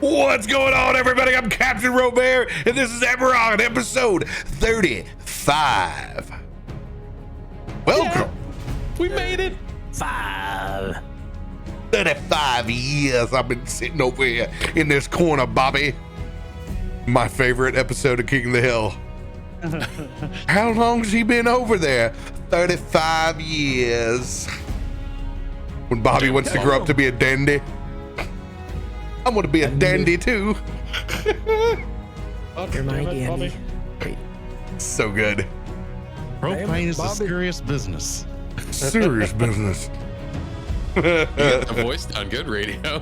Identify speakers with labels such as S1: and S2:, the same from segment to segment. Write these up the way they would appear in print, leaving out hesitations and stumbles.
S1: What's going on, everybody? I'm CaptainRoBear, and this is Eberron, episode 35. Welcome.
S2: Yeah, we made it.
S1: 35 years I've been sitting over here in this corner, Bobby. My favorite episode of King of the Hill. How long's he been over there? 35 years. When Bobby wants to grow up to be a dandy. I'm gonna be a dandy too.
S3: You're my dandy.
S1: So good.
S4: Propane is a serious business.
S1: Serious business.
S2: You got the voice down good, radio.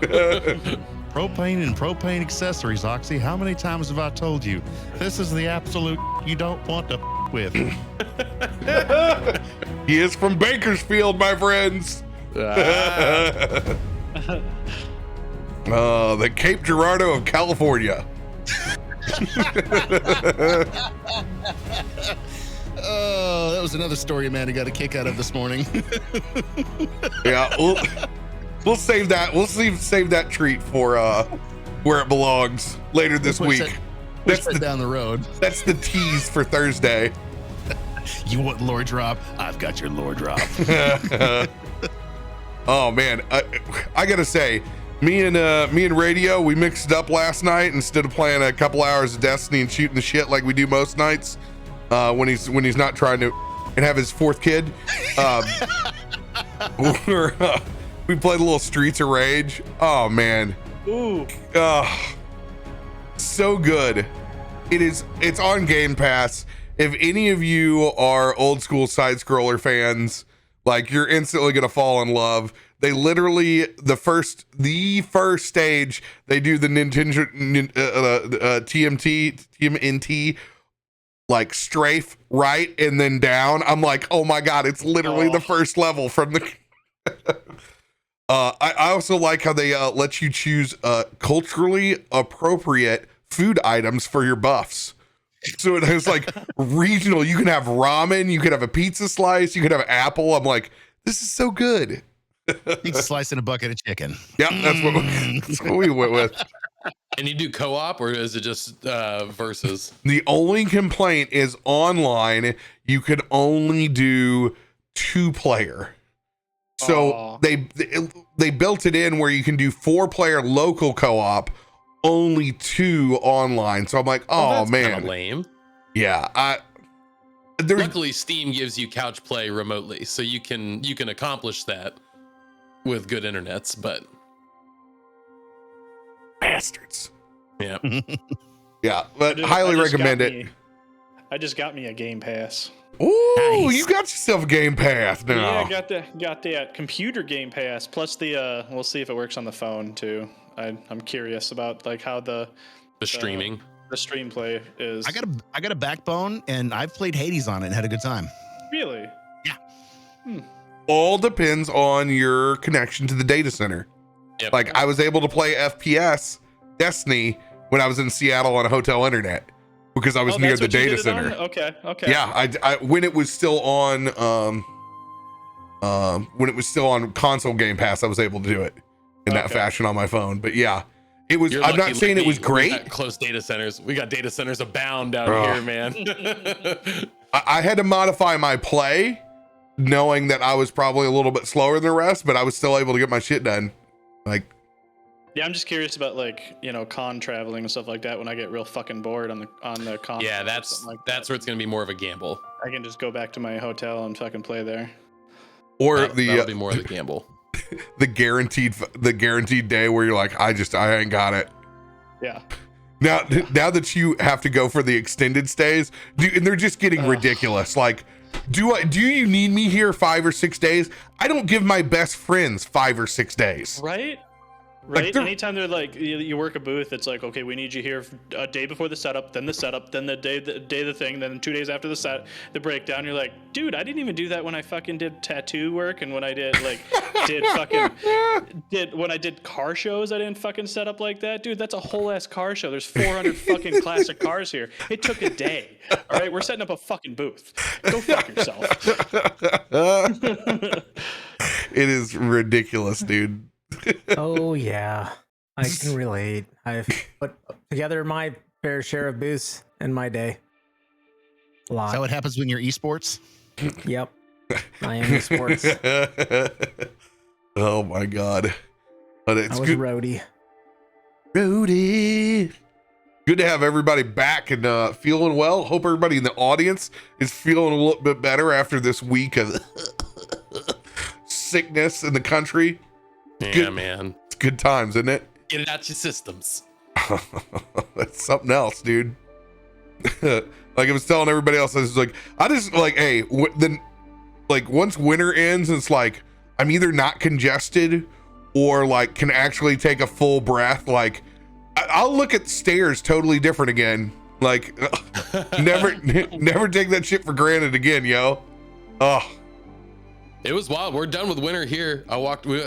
S4: Propane and propane accessories, Oxy. How many times have I told you? This is the absolute you don't want to with.
S1: He is from Bakersfield, my friends. The Cape Girardeau of California.
S4: Oh, that was another story Amanda got a kick out of this morning.
S1: Yeah, we'll save that. We'll save that treat for where it belongs later this week.
S4: That's down the road.
S1: That's the tease for Thursday.
S4: You want lore drop? I've got your lore drop.
S1: Oh man, I gotta say, me and Radio, we mixed it up last night. Instead of playing a couple hours of Destiny and shooting the shit like we do most nights, when he's not trying to and have his fourth kid, we played a little Streets of Rage. Oh man,
S3: Ooh,
S1: so good. It's on Game Pass. If any of you are old school side scroller fans, like, you're instantly gonna fall in love. They literally, the first stage, they do the Nintendo TMNT like strafe right and then down. I'm like, oh my god, it's literally the first level from the I also like how they let you choose culturally appropriate food items for your buffs. So it has like regional, you can have ramen, you could have a pizza slice, you could have an apple. I'm like, this is so good.
S4: Pizza slice and a bucket of chicken.
S1: Yep, that's what we went with.
S2: And you do co-op, or is it just versus?
S1: The only complaint is online, you could only do 2-player. So they built it in where you can do 4-player local co-op, only 2 online. So I'm like, oh man,
S2: lame.
S1: Yeah,
S2: luckily Steam gives you couch play remotely, so you can accomplish that with good internets. But
S1: bastards.
S2: Yeah.
S1: Yeah, but highly recommend it.
S3: I just got me a Game Pass.
S1: Ooh,
S4: Nice.
S1: You got yourself a Game Pass now.
S3: Yeah, I got that computer Game Pass plus the we'll see if it works on the phone too. I'm curious about like how the
S2: streaming,
S3: the stream play is.
S4: I got a backbone, and I've played Hades on it and had a good time.
S3: Really?
S4: Yeah.
S1: All depends on your connection to the data center.
S2: Yep.
S1: Like, I was able to play FPS Destiny when I was in Seattle on a hotel internet because I was near the data center.
S3: Okay.
S1: Yeah, I when it was still on console Game Pass, I was able to do it in that fashion on my phone. But yeah, it was. I'm not saying it was great.
S2: We got close data centers. We got data centers abound down here, man.
S1: I had to modify my play, knowing that I was probably a little bit slower than the rest, but I was still able to get my shit done. Like,
S3: yeah, I'm just curious about like, con traveling and stuff like that when I get real fucking bored on the con.
S2: Yeah, that's where it's gonna be more of a gamble.
S3: I can just go back to my hotel and fucking play there.
S1: or
S2: that'll be more of the gamble.
S1: the guaranteed day where you're like, I ain't got it.
S3: Yeah.
S1: Now that you have to go for the extended stays, and they're just getting ridiculous. Like, do you need me here 5 or 6 days? I don't give my best friends 5 or 6 days.
S3: Right.
S1: Like,
S3: Anytime they're like, you work a booth, it's like, okay, we need you here a day before the setup, then the day the thing, then 2 days after the breakdown. You're like, dude, I didn't even do that when I fucking did tattoo work, and when I did when I did car shows, I didn't fucking set up like that, dude. That's a whole ass car show. There's 400 fucking classic cars here. It took a day. All right, we're setting up a fucking booth. Go fuck yourself.
S1: It is ridiculous, dude.
S5: Oh yeah, I can relate. I've put together my fair share of booze in my day. A lot.
S4: Is that what happens when you're esports?
S5: Yep. I am sports.
S1: Oh my god. But it's
S5: I was
S1: good. Roadie. Good to have everybody back and feeling well. Hope everybody in the audience is feeling a little bit better after this week of sickness in the country.
S2: Yeah,
S1: good,
S2: man.
S1: It's good times, isn't it?
S2: Get it out your systems.
S1: That's something else, dude. Like I was telling everybody else, I was like, I just like, hey, then like once winter ends, it's like I'm either not congested or like can actually take a full breath. Like I'll look at stairs totally different again. Like never take that shit for granted again, yo. Oh,
S2: it was wild. We're done with winter here. I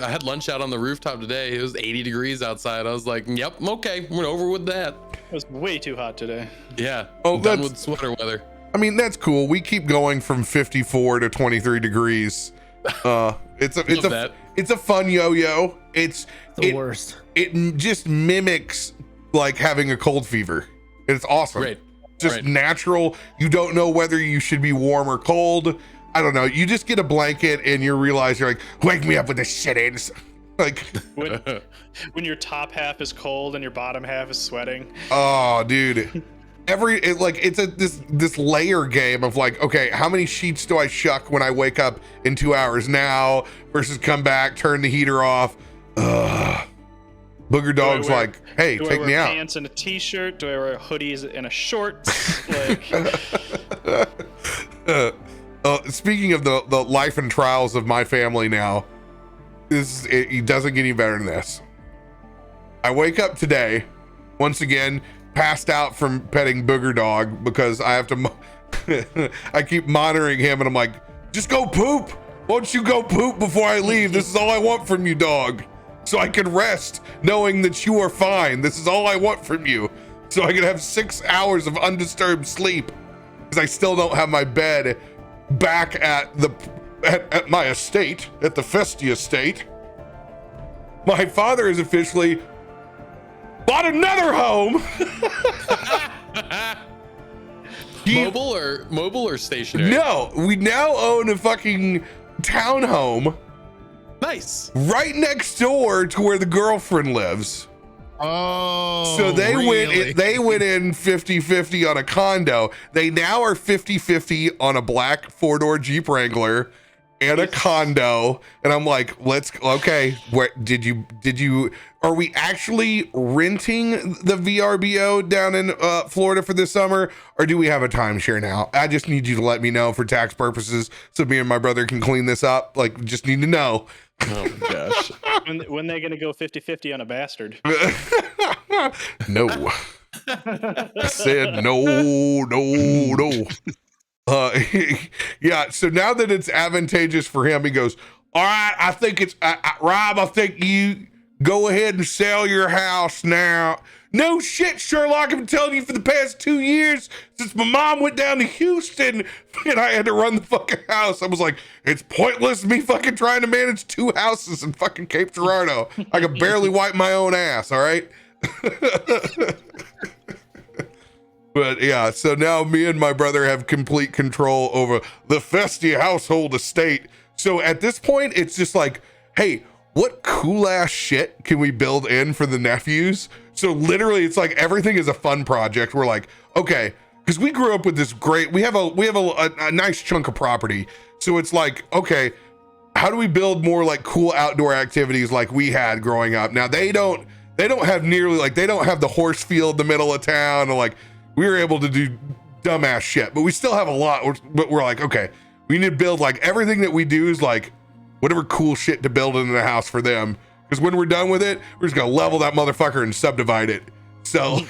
S2: had lunch out on the rooftop today. It was 80 degrees outside. I was like, yep, okay, we're over with that.
S3: It was way too hot today.
S2: Yeah.
S1: Oh,
S2: done with sweater weather.
S1: I mean, that's cool. We keep going from 54 to 23 degrees. It's a fun yo-yo. It's
S5: the worst.
S1: It just mimics like having a cold fever. It's awesome.
S2: Right.
S1: Just natural. You don't know whether you should be warm or cold. I don't know. You just get a blanket and you realize you're like, wake me up when this shit ends. Like
S3: when your top half is cold and your bottom half is sweating.
S1: Oh, dude. It's this layer game of like, okay, how many sheets do I shuck when I wake up in 2 hours now versus come back, turn the heater off. Booger Dog's like, hey, take me out. Do I wear
S3: pants and a t-shirt? Do I wear hoodies and a shorts? Like,
S1: speaking of the life and trials of my family now, it doesn't get any better than this. I wake up today, once again, passed out from petting Booger Dog because I have to, I keep monitoring him and I'm like, just go poop. Why don't you go poop before I leave? This is all I want from you, dog. So I can rest knowing that you are fine. This is all I want from you. So I can have 6 hours of undisturbed sleep because I still don't have my bed back at my estate, at the Festi estate. My father has officially bought another home.
S2: Mobile or stationary?
S1: No, we now own a fucking townhome.
S2: Nice.
S1: Right next door to where the girlfriend lives.
S4: Oh,
S1: so they
S4: really?
S1: went in 50-50 on a condo. They now are 50-50 on a black 4-door Jeep Wrangler and a condo. And I'm like, okay, where did you are we actually renting the VRBO down in Florida for this summer, or do we have a timeshare now? I just need you to let me know for tax purposes so me and my brother can clean this up. Like, just need to know.
S2: Oh my gosh.
S3: when they gonna go 50-50 on a bastard?
S1: No. I said no. Yeah, so now that it's advantageous for him, he goes, all right, I think it's Rob, I think you go ahead and sell your house now. No shit, Sherlock, I've been telling you for the past 2 years since my mom went down to Houston and I had to run the fucking house. I was like, it's pointless me fucking trying to manage 2 houses in fucking Cape Girardeau. I could barely wipe my own ass, all right? But yeah, so now me and my brother have complete control over the Festi household estate. So at this point, it's just like, hey, what cool ass shit can we build in for the nephews? So literally it's like everything is a fun project. We're like, okay, because we grew up with this great, we have a nice chunk of property. So it's like, okay, how do we build more like cool outdoor activities like we had growing up? Now they don't have nearly, like, they don't have the horse field in the middle of town, or like we were able to do dumbass shit, but we still have a lot. But we're like, okay, we need to build like everything that we do is like whatever cool shit to build in the house for them. Because when we're done with it, we're just gonna level that motherfucker and subdivide it. So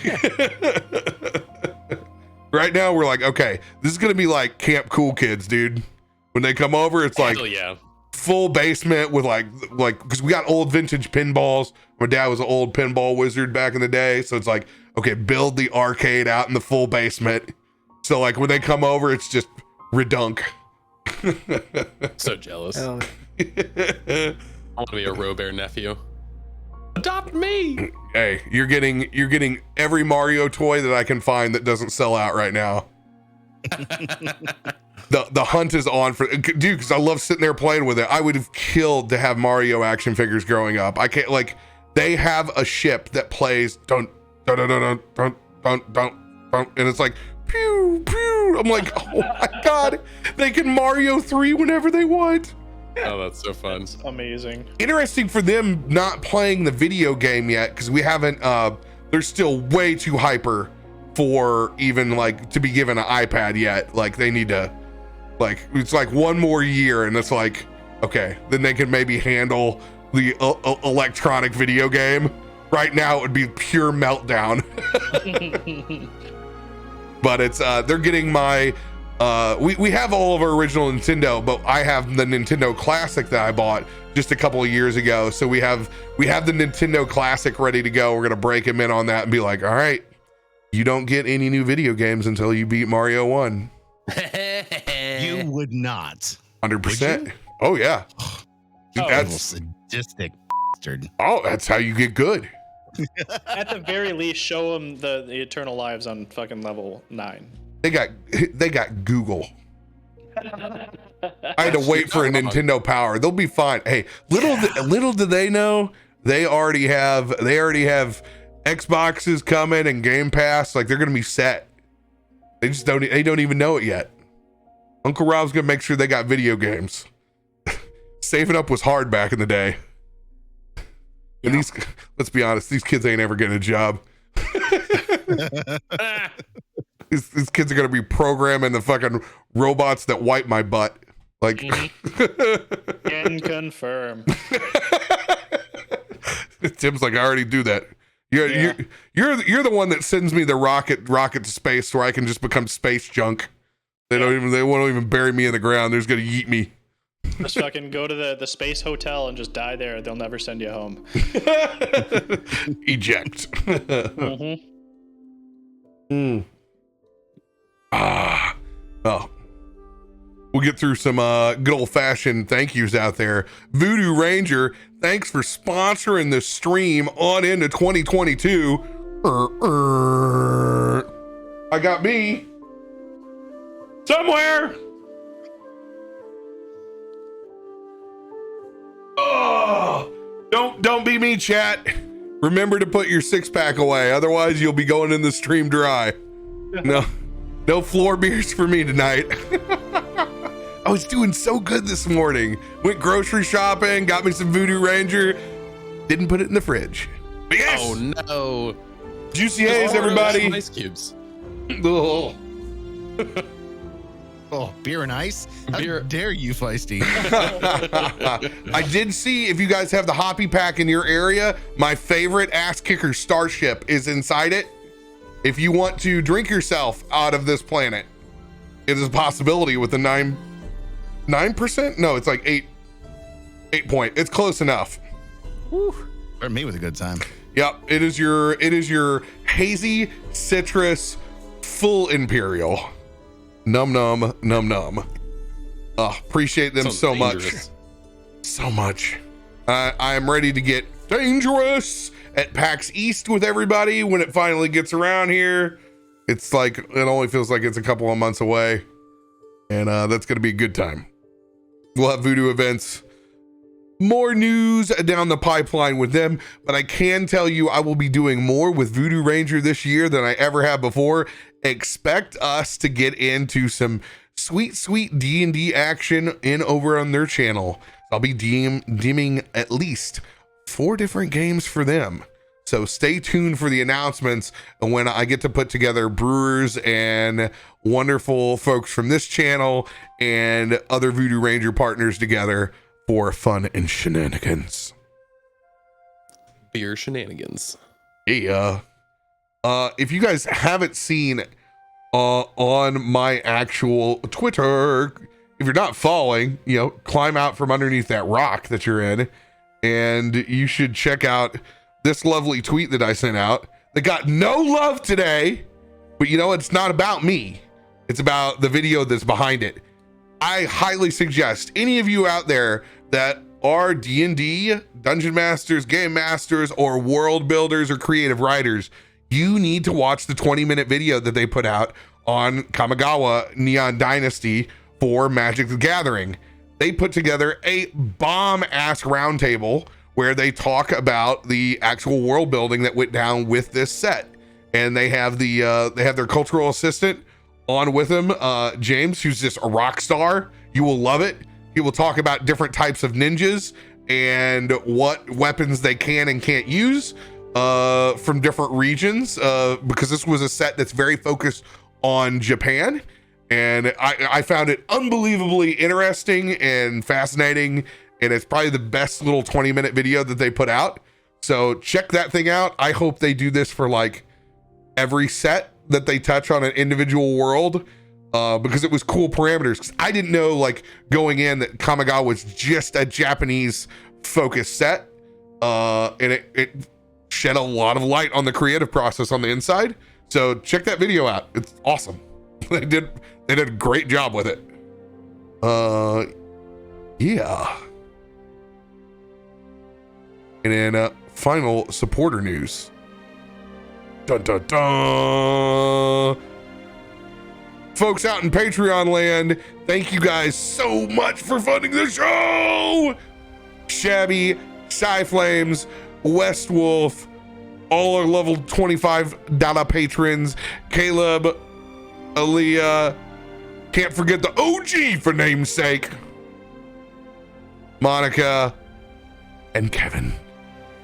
S1: right now we're like, okay, this is gonna be like Camp Cool Kids, dude. When they come over, it's like full basement with like because we got old vintage pinballs. My dad was an old pinball wizard back in the day, so it's like, okay, build the arcade out in the full basement. So like when they come over, it's just redunk.
S2: So jealous.
S5: Oh.
S2: I want to be a RoBear nephew. Adopt me.
S1: Hey, you're getting every Mario toy that I can find that doesn't sell out right now. The hunt is on for dude, because I love sitting there playing with it. I would have killed to have Mario action figures growing up. I can't, like, they have a ship that plays dun dun dun dun dun dun dun dun, and it's like pew pew. I'm like, oh my god, they can Mario 3 whenever they want.
S2: Oh, that's so fun.
S3: That's amazing.
S1: Interesting for them not playing the video game yet, because we haven't they're still way too hyper for even like to be given an iPad yet. Like they need to, like, it's like one more year and it's like, okay, then they can maybe handle the electronic video game. Right now it would be pure meltdown. But it's they're getting my we have all of our original Nintendo, but I have the Nintendo Classic that I bought just a couple of years ago. So we have the Nintendo Classic ready to go. We're gonna break him in on that and be like, all right, you don't get any new video games until you beat Mario 1.
S4: You would not.
S1: 100%. Oh yeah. Dude,
S4: That's sadistic bastard.
S1: Oh, that's how you get good.
S3: At the very least, show them the Eternal Lives on fucking level 9.
S1: They got Google. I had to wait for a Nintendo Power. They'll be fine. Hey, little do they know, they already have Xboxes coming and Game Pass. Like they're gonna be set. They don't even know it yet. Uncle Rob's gonna make sure they got video games. Saving up was hard back in the day. And these, let's be honest, these kids ain't ever getting a job. These kids are gonna be programming the fucking robots that wipe my butt. Like,
S3: Can confirm.
S1: Tim's like, I already do that. You're the one that sends me the rocket to space where I can just become space junk. They won't even bury me in the ground. They're just gonna yeet me.
S3: Just fucking go to the space hotel and just die there. They'll never send you home.
S1: Eject. Oh. We'll get through some good old-fashioned thank yous out there. Voodoo Ranger, thanks for sponsoring the stream on into 2022. I got me somewhere. Oh, don't be me, chat. Remember to put your 6-pack away, otherwise you'll be going in the stream dry. No floor beers for me tonight. I was doing so good this morning. Went grocery shopping, got me some Voodoo Ranger, didn't put it in the fridge. But yes!
S2: Oh no.
S1: Juicy Haze, everybody.
S2: Ice cubes.
S1: Oh.
S4: Oh, beer and ice? How
S2: Beer.
S4: dare you, Feisty?
S1: I did see, if you guys have the Hoppy Pack in your area, my favorite ass kicker Starship is inside it. If you want to drink yourself out of this planet, it is a possibility with the 9%. No, it's like 8 point. It's close enough.
S4: Or me with a good time.
S1: Yep, it is your hazy citrus full imperial. Num num num num. Appreciate them
S2: Sounds
S1: so
S2: dangerous.
S1: so much. I am ready to get dangerous at PAX East with everybody when it finally gets around here. It's like, it only feels like it's a couple of months away, and that's gonna be a good time. We'll have Voodoo events, more news down the pipeline with them, but I can tell you I will be doing more with Voodoo Ranger this year than I ever have before. Expect us to get into some sweet D&D action over on their channel. I'll be deeming at least 4 different games for them. So stay tuned for the announcements when I get to put together brewers and wonderful folks from this channel and other Voodoo Ranger partners together for fun and shenanigans.
S2: Beer shenanigans.
S1: Yeah. If you guys haven't seen on my actual Twitter, if you're not following, climb out from underneath that rock that you're in, and you should check out this lovely tweet that I sent out that got no love today, but it's not about me. It's about the video that's behind it. I highly suggest any of you out there that are D&D, dungeon masters, game masters, or world builders or creative writers, you need to watch the 20-minute video that they put out on Kamigawa Neon Dynasty for Magic the Gathering. They put together a bomb-ass roundtable where they talk about the actual world building that went down with this set. And they have their cultural assistant on with them, James, who's just a rock star. You will love it. He will talk about different types of ninjas and what weapons they can and can't use from different regions, because this was a set that's very focused on Japan. And I found it unbelievably interesting and fascinating. And it's probably the best little 20-minute video that they put out. So check that thing out. I hope they do this for like every set that they touch on an individual world, because it was cool parameters. 'Cause I didn't know, like, going in that Kamigawa was just a Japanese focused set. And it shed a lot of light on the creative process on the inside. So check that video out. It's awesome. They did a great job with it. Yeah. And then final supporter news. Dun, dun, dun. Folks out in Patreon land, thank you guys so much for funding the show. Shabby, Shy Flames, West Wolf, all our level $25 patrons, Caleb, Aaliyah, can't forget the OG for namesake, Monica, and Kevin.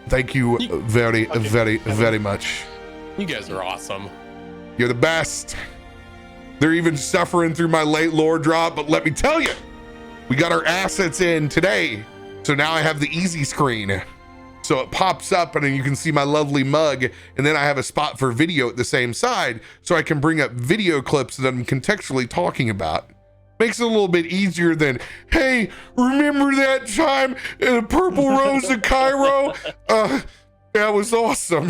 S1: Thank you very, very, very much.
S2: You guys are awesome.
S1: You're the best. They're even suffering through my late lore drop, but let me tell you, we got our assets in today. So now I have the easy screen. So it pops up and then you can see my lovely mug, and then I have a spot for video at the same side, so I can bring up video clips that I'm contextually talking about. Makes it a little bit easier than, hey, remember that time in the Purple Rose of Cairo? That was awesome.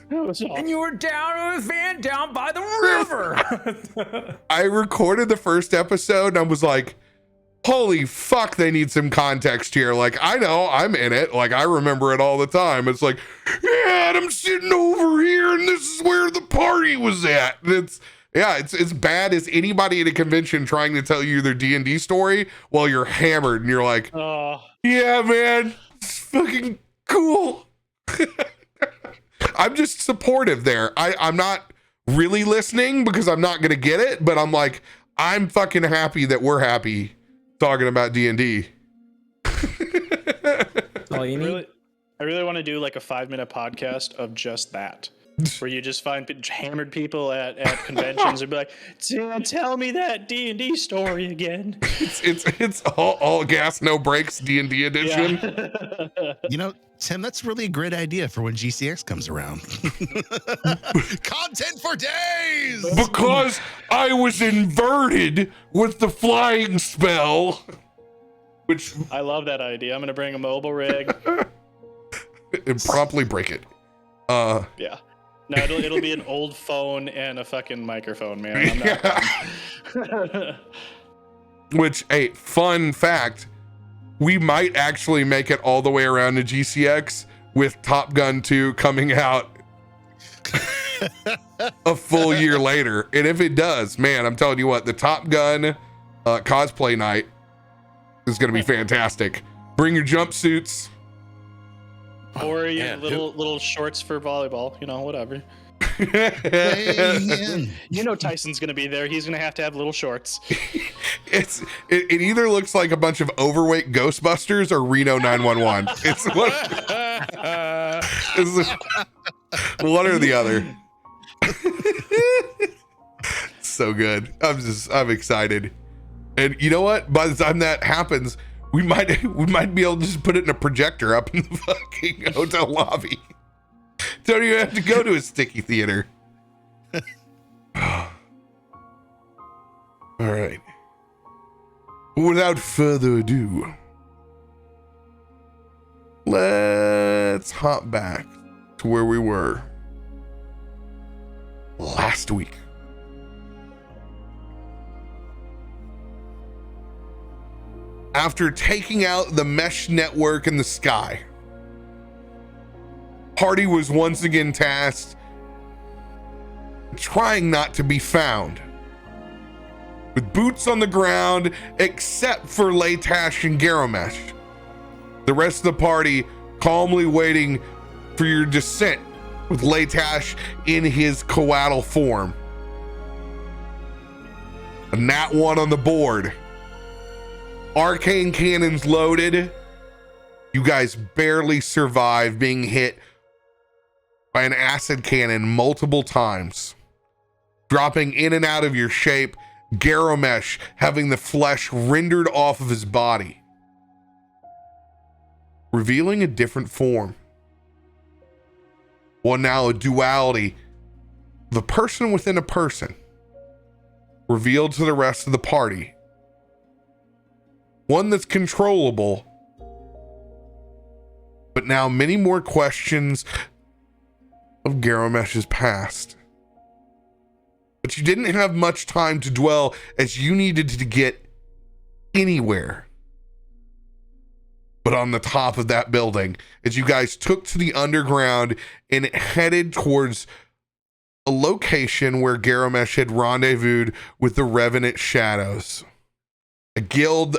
S5: And you were down with Van down by the river.
S1: I recorded the first episode and I was like, holy fuck, they need some context here. Like, I know I'm in it. Like, I remember it all the time. It's like, yeah, and I'm sitting over here and this is where the party was at. And it's as bad as anybody at a convention trying to tell you their D&D story while you're hammered and you're like, yeah, man, it's fucking cool. I'm just supportive there. I'm not really listening because I'm not going to get it, but I'm like, I'm fucking happy that we're happy talking about D&D.
S5: All you need.
S3: I really want to do like a 5-minute podcast of just that, where you just find hammered people at conventions and be like, tell me that D&D story again.
S1: It's all gas, no brakes D&D edition.
S3: Yeah.
S4: You know, Tim, that's really a great idea for when GCX comes around. Content for days!
S1: Because I was inverted with the flying spell. Which
S3: I love that idea. I'm going to bring a mobile rig.
S1: And promptly break it.
S3: Yeah. No, it'll be an old phone and a fucking microphone, man. I'm not
S1: Which, hey, fun fact, we might actually make it all the way around to GCX with Top Gun 2 coming out a full year later. And if it does, man, I'm telling you what, the Top Gun cosplay night is going to be fantastic. Bring your jumpsuits.
S3: Or your little shorts for volleyball, whatever. You know Tyson's gonna be there. He's gonna have to have little shorts.
S1: It either looks like a bunch of overweight Ghostbusters or Reno 911. It's one or the other. So good. I'm excited. And you know what? By the time that happens, we might be able to just put it in a projector up in the fucking hotel lobby. Don't even have to go to a sticky theater. All right. Without further ado, let's hop back to where we were last week. After taking out the mesh network in the sky, party was once again tasked trying not to be found, with boots on the ground except for Leightash and Garomesh. The rest of the party calmly waiting for your descent, with Leightash in his coatl form. A nat 1 on the board. Arcane cannons loaded. You guys barely survive being hit by an acid cannon multiple times, dropping in and out of your shape, Garomesh having the flesh rendered off of his body, revealing a different form. One now a duality of a person within a person, revealed to the rest of the party. One that's controllable, but now many more questions of Garomesh's past. But you didn't have much time to dwell, as you needed to get anywhere but on the top of that building, as you guys took to the underground and headed towards a location where Garomesh had rendezvoused with the Revenant Shadows, a guild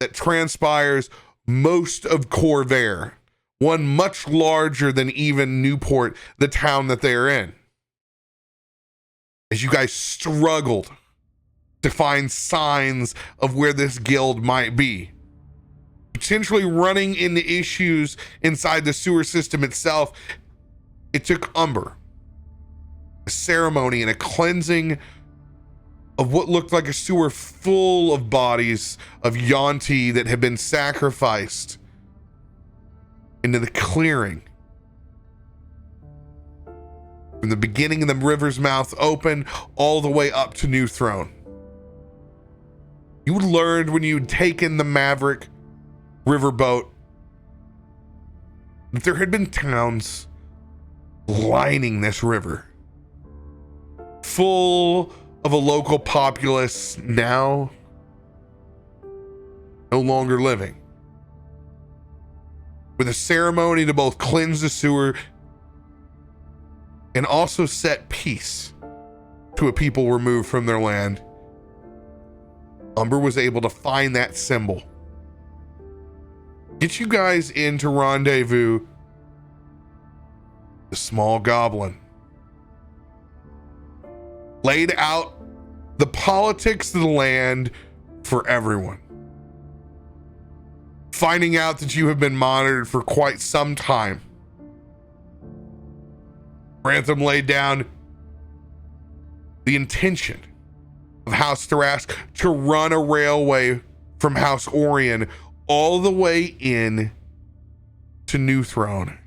S1: that transpires most of Corvair, one much larger than even Newport, the town that they're in. As you guys struggled to find signs of where this guild might be, potentially running into issues inside the sewer system itself, it took Umber, a ceremony and a cleansing of what looked like a sewer full of bodies of Yonti that had been sacrificed into the clearing. From the beginning of the river's mouth open all the way up to New Throne. You learned when you'd taken the Maverick riverboat that there had been towns lining this river, full of a local populace now no longer living, with a ceremony to both cleanse the sewer and also set peace to a people removed from their land. Umber was able to find that symbol, get you guys into rendezvous the small goblin, laid out the politics of the land for everyone, finding out that you have been monitored for quite some time. Grantham laid down the intention of House Thrask to run a railway from House Orion all the way in to New Throne.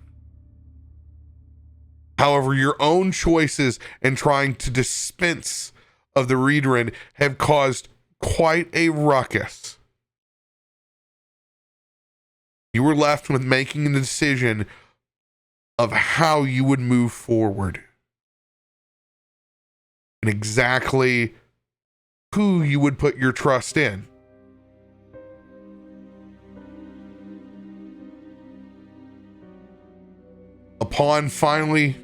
S1: However, your own choices in trying to dispense of the Reedrin have caused quite a ruckus. You were left with making the decision of how you would move forward and exactly who you would put your trust in. Upon finally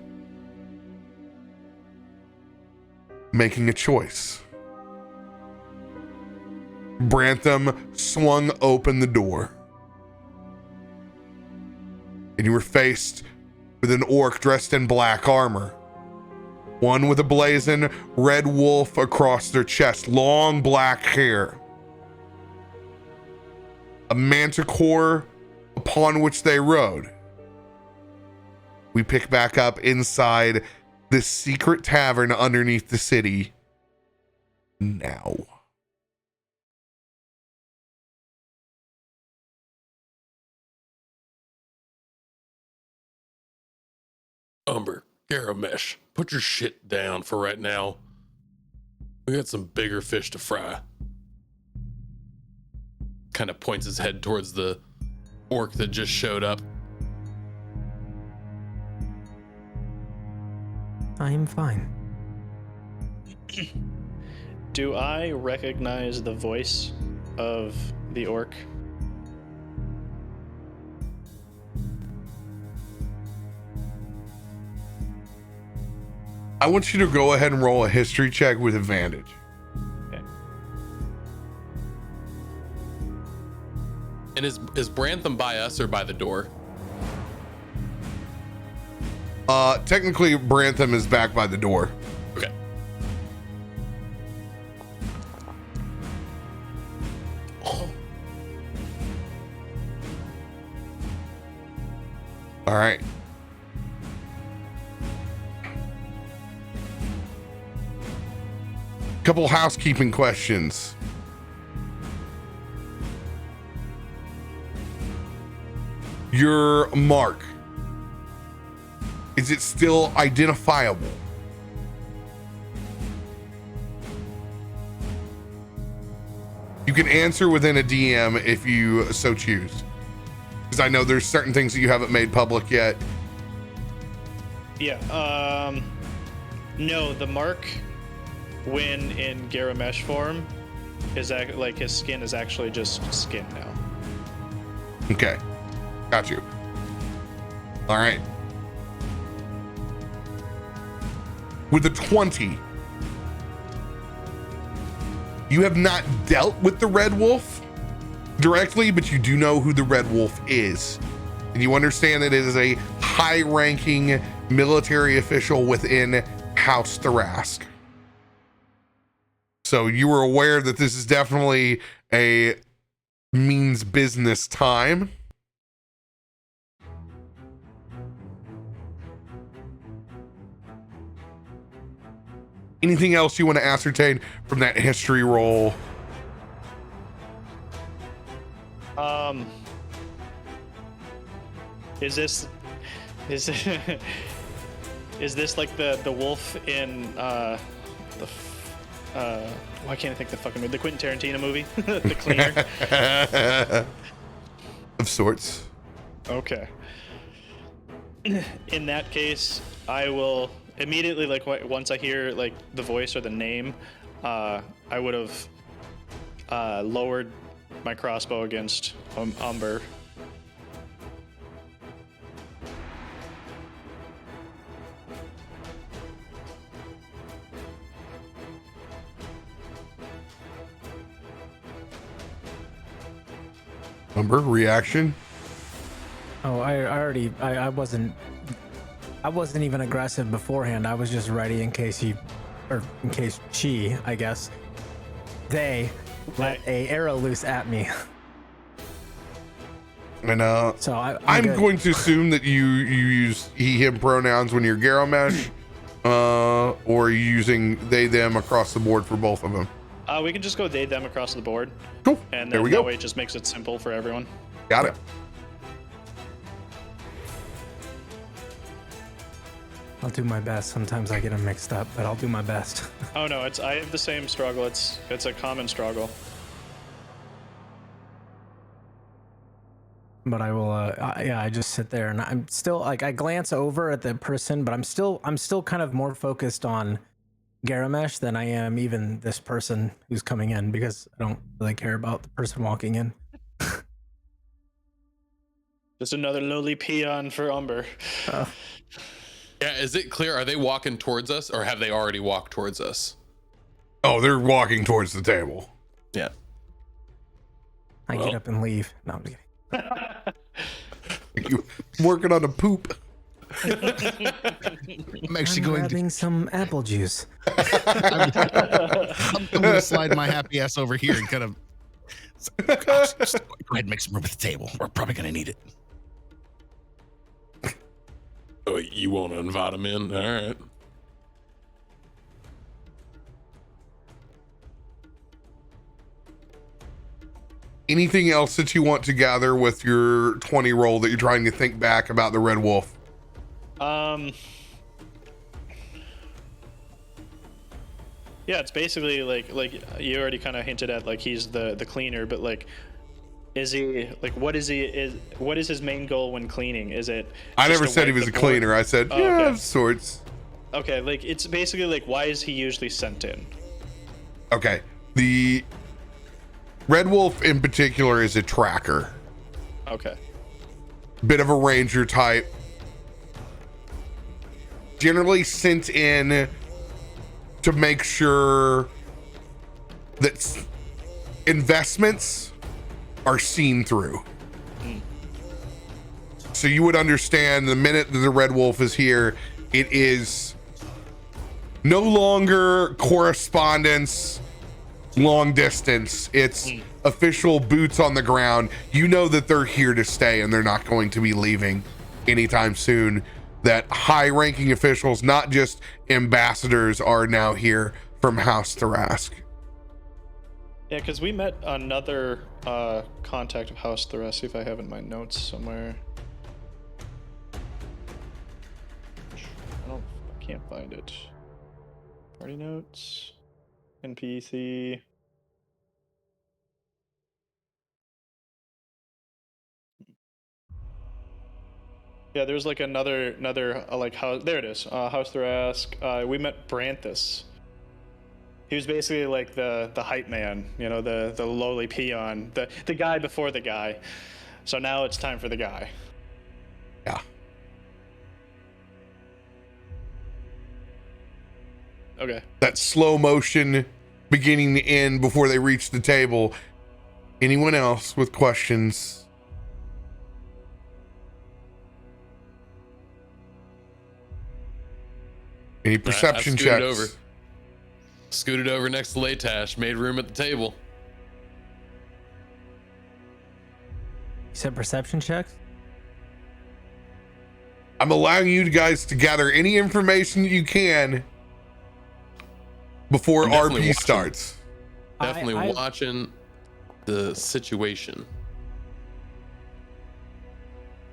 S1: making a choice, Brantham swung open the door, and you were faced with an orc dressed in black armor, one with a blazing red wolf across their chest, long black hair, a manticore upon which they rode. We pick back up inside this secret tavern underneath the city now.
S2: Umber, Garomesh, put your shit down for right now. We got some bigger fish to fry. Kind of points his head towards the orc that just showed up.
S5: I'm fine.
S3: Do I recognize the voice of the orc
S1: I want you to go ahead and roll a history check with advantage.
S3: Okay.
S2: And is Brantham by us or by the door?
S1: Technically, Brantham is back by the door.
S2: Okay.
S1: All right. Couple housekeeping questions. Your mark, is it still identifiable? You can answer within a DM if you so choose, because I know there's certain things that you haven't made public yet.
S3: Yeah. No, the mark, when in Garomesh form, is like his skin is actually just skin now.
S1: Okay, got you. All right. With a 20, you have not dealt with the Red Wolf directly, but you do know who the Red Wolf is. And you understand that it is a high-ranking military official within House Thrask. So you were aware that this is definitely a means business time. Anything else you want to ascertain from that history roll?
S3: Is this is this like the wolf in why can't I think the fucking movie? The Quentin Tarantino movie, The Cleaner.
S1: Of sorts.
S3: Okay. In that case, I will immediately, like, once I hear like the voice or the name, I would have lowered my crossbow against Umber.
S1: Umber, reaction?
S5: Oh, I wasn't even aggressive beforehand. I was just ready in case she, I guess, they let a arrow loose at me.
S1: And
S5: So
S1: I'm going to assume that you use he/him pronouns when you're Garomesh, or are you using they/them across the board for both of them?
S3: We can just go they them across the board.
S1: Cool.
S3: And
S1: There
S3: then
S1: we
S3: that
S1: go.
S3: way it just makes it simple for everyone.
S1: Got it.
S5: I'll do my best. Sometimes I get them mixed up, but I'll do my best.
S3: Oh no, I have the same struggle. It's a common struggle.
S5: But I will, I just sit there and I'm still like, I glance over at the person, but I'm still kind of more focused on Garomesh than I am even this person who's coming in, because I don't really care about the person walking in.
S3: Just another lowly peon for Umber.
S2: Yeah, is it clear? Are they walking towards us, or have they already walked towards us?
S1: Oh, they're walking towards the table.
S2: Yeah.
S5: I get up and leave. No, I'm kidding.
S1: You working on a poop.
S4: I'm actually going to.
S5: grabbing some apple juice.
S4: I'm going to slide my happy ass over here and kind of. Gosh, just go ahead and make some room at the table. We're probably going to need it.
S2: Oh, you want to invite him in? All right.
S1: Anything else that you want to gather with your 20 roll that you're trying to think back about the Red Wolf?
S3: Yeah, it's basically like you already kind of hinted at, like he's the cleaner, but like, is he like what is his main goal when cleaning? Is it?
S1: I
S3: just
S1: never
S3: to
S1: said he
S3: wipe
S1: was a
S3: the board?
S1: cleaner. I said,
S3: Oh,
S1: yeah,
S3: okay.
S1: of sorts.
S3: Okay, like it's basically like, why is he usually sent in?
S1: Okay. The Red Wolf in particular is a tracker.
S3: Okay.
S1: Bit of a ranger type. generally sent in to make sure that investments are seen through. So you would understand the minute that the Red Wolf is here, it is no longer correspondence long distance. It's official boots on the ground. You know that they're here to stay and they're not going to be leaving anytime soon. That high-ranking officials, not just ambassadors, are now here from House Thrask.
S3: Yeah, because we met another contact of House Thrask. See if I have it in my notes somewhere. I can't find it. Party notes, NPC. Yeah, there's like another like house. There it is. House Thrask. We met Branthus. He was basically like the hype man, you know, the lowly peon, the guy before the guy. So now it's time for the guy.
S1: Yeah.
S3: Okay.
S1: That slow motion beginning to end before they reach the table. Anyone else with questions? Any perception checks?
S2: Scooted over next to Leightash, made room at the table.
S5: You said perception checks?
S1: I'm allowing you guys to gather any information that you can before RP starts.
S2: Definitely watching the situation.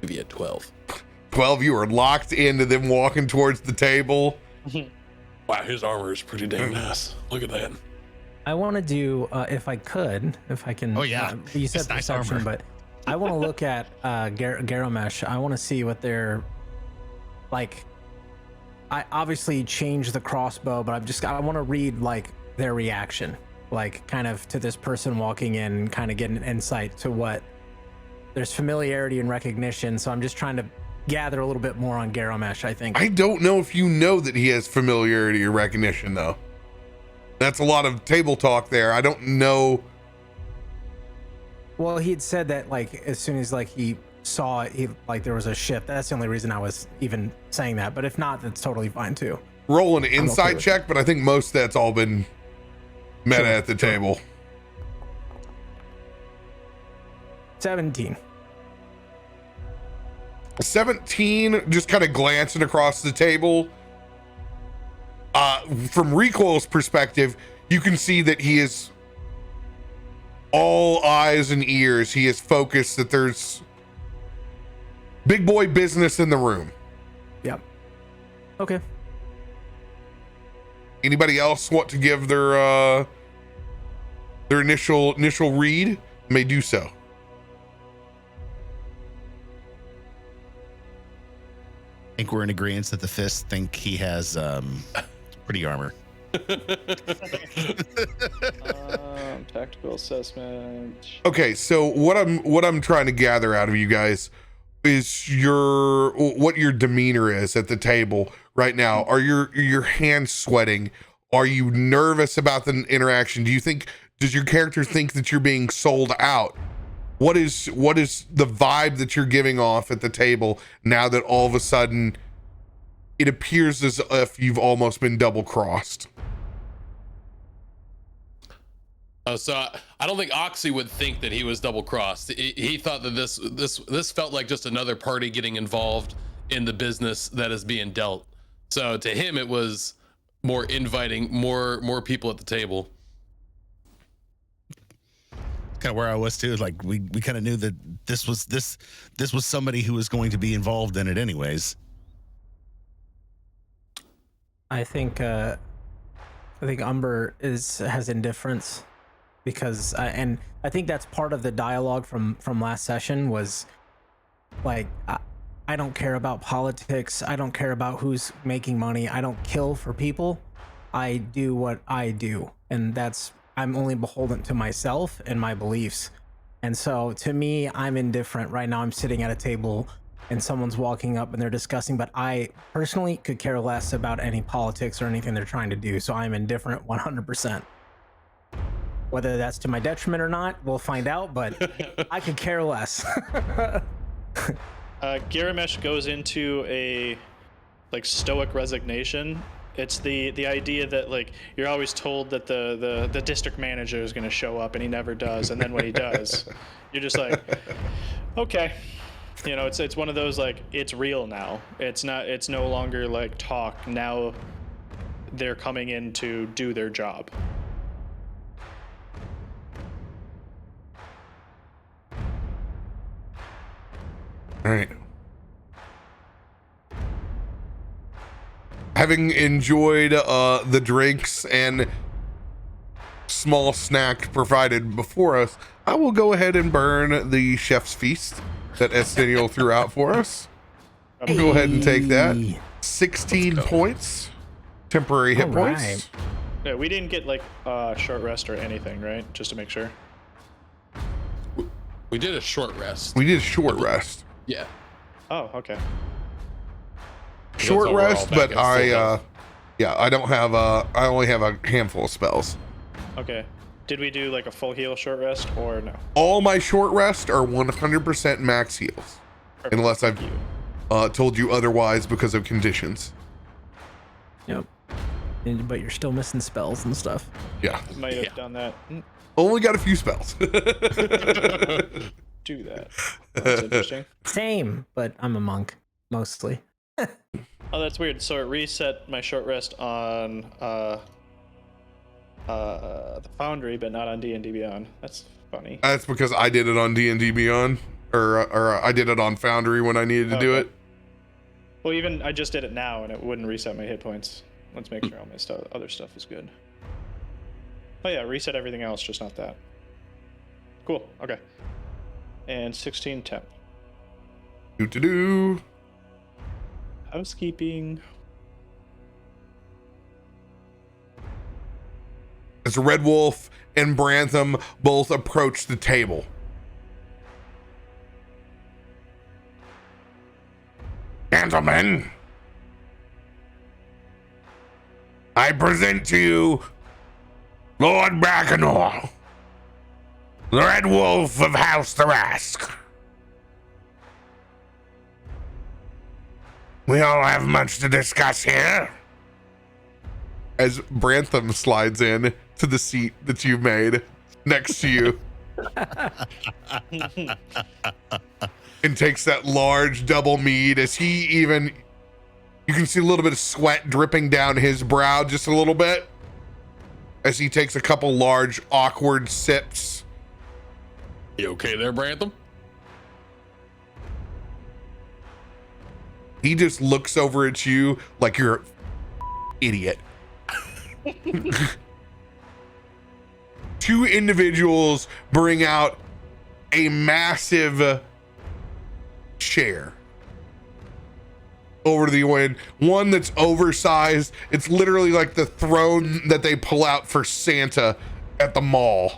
S2: Give you a 12.
S1: 12, you are locked into them walking towards the table.
S2: Wow, his armor is pretty dang nice. Look at that.
S5: I want to do, if I can.
S4: Oh, yeah.
S5: You said
S4: It's nice
S5: perception,
S4: armor.
S5: but I want to look at Garomesh. I want to see what they're like. I obviously changed the crossbow, but I want to read like their reaction, like kind of to this person walking in, kind of get an insight to what there's familiarity and recognition. So I'm just trying to gather a little bit more on Garomesh, I think.
S1: I don't know if you know that he has familiarity or recognition, though. That's a lot of table talk there. I don't know.
S5: Well, he had said that like as soon as like he saw it, like there was a shift. That's the only reason I was even saying that. But if not, that's totally fine too.
S1: Roll an insight
S5: with
S1: check, but I think most of that's all been meta at the table.
S5: 17.
S1: 17, just kind of glancing across the table. From Recoil's perspective, you can see that he is all eyes and ears. He is focused that there's big boy business in the room.
S5: Yep. Okay.
S1: Anybody else want to give their initial read? May do so.
S4: I think we're in agreement that the fists think he has pretty armor.
S3: Tactical assessment.
S1: Okay, so what I'm trying to gather out of you guys is what your demeanor is at the table right now. Are your hands sweating? Are you nervous about the interaction? Does your character think that you're being sold out? What is the vibe that you're giving off at the table now that all of a sudden it appears as if you've almost been double crossed?
S2: Oh, so I don't think Oxy would think that he was double crossed. He thought that this felt like just another party getting involved in the business that is being dealt. So to him, it was more inviting more people at the table.
S4: Kind of where I was too. Like we kind of knew that this was somebody who was going to be involved in it anyways.
S5: I think Umber has indifference because and I think that's part of the dialogue from last session was like I don't care about politics. I don't care about who's making money. I don't kill for people. I do what I do, and I'm only beholden to myself and my beliefs. And so to me, I'm indifferent right now. I'm sitting at a table and someone's walking up and they're discussing, but I personally could care less about any politics or anything they're trying to do, so I'm indifferent 100%. Whether that's to my detriment or not, we'll find out, but I could care less.
S3: Garomesh goes into a like stoic resignation. It's the idea that like you're always told that the district manager is going to show up and he never does, and then when he does, you're just like, okay, you know, it's one of those like it's real now. It's no longer like talk. Now they're coming in to do their job.
S1: All right. Having enjoyed the drinks and small snack provided before us, I will go ahead and burn the chef's feast that Esteniel threw out for us. I'll go ahead and take that. 16 points, temporary hit points.
S3: Yeah, we didn't get like short rest or anything, right? Just to make sure.
S2: We did a short rest.
S1: We did a short rest.
S2: Yeah.
S3: Oh, okay.
S1: Short
S2: how we're all
S1: rest,
S2: back
S1: but
S2: at full health.
S1: I don't have I only have a handful of spells.
S3: Okay. Did we do like a full heal short rest or no?
S1: All my short rests are 100% max heals,
S3: Perfect.
S1: unless I've told you otherwise because of conditions.
S5: Yep. But you're still missing spells and stuff.
S1: Yeah,
S3: Might have done that.
S1: only got a few spells.
S3: Do that. That's interesting.
S5: Same, but I'm a monk mostly.
S3: Oh, that's weird. So it reset my short rest on the Foundry, but not on D&D Beyond. That's funny.
S1: That's because I did it on D&D Beyond, or I did it on Foundry when I needed to do it.
S3: Well, even I just did it now, and it wouldn't reset my hit points. Let's make sure all my other stuff is good. Oh yeah, reset everything else, just not that. Cool. Okay. And 16 temp.
S1: Do.
S3: Housekeeping.
S1: As Red Wolf and Brantham both approach the table. Gentlemen, I present to you Lord Brackenor, the Red Wolf of House Thrask. We all have much to discuss here. As Brantham slides in to the seat that you've made next to you and takes that large double mead, as you can see a little bit of sweat dripping down his brow just a little bit as he takes a couple large awkward sips.
S2: You okay there, Brantham?
S1: He just looks over at you like you're an idiot. Two individuals bring out a massive chair over to the wind. One that's oversized. It's literally like the throne that they pull out for Santa at the mall.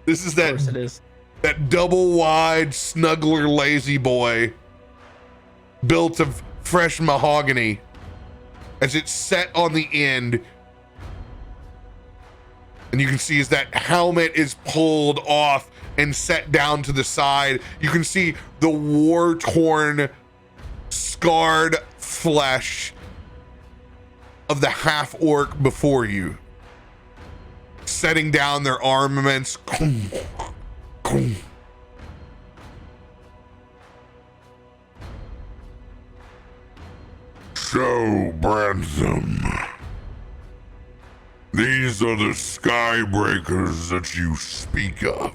S1: This is
S5: Of course it is.
S1: that double wide snuggler lazy boy built of fresh mahogany, as it's set on the end, and you can see as that helmet is pulled off and set down to the side, you can see the war-torn, scarred flesh of the half-orc before you, setting down their armaments. So, Brantham, these are the skybreakers that you speak of.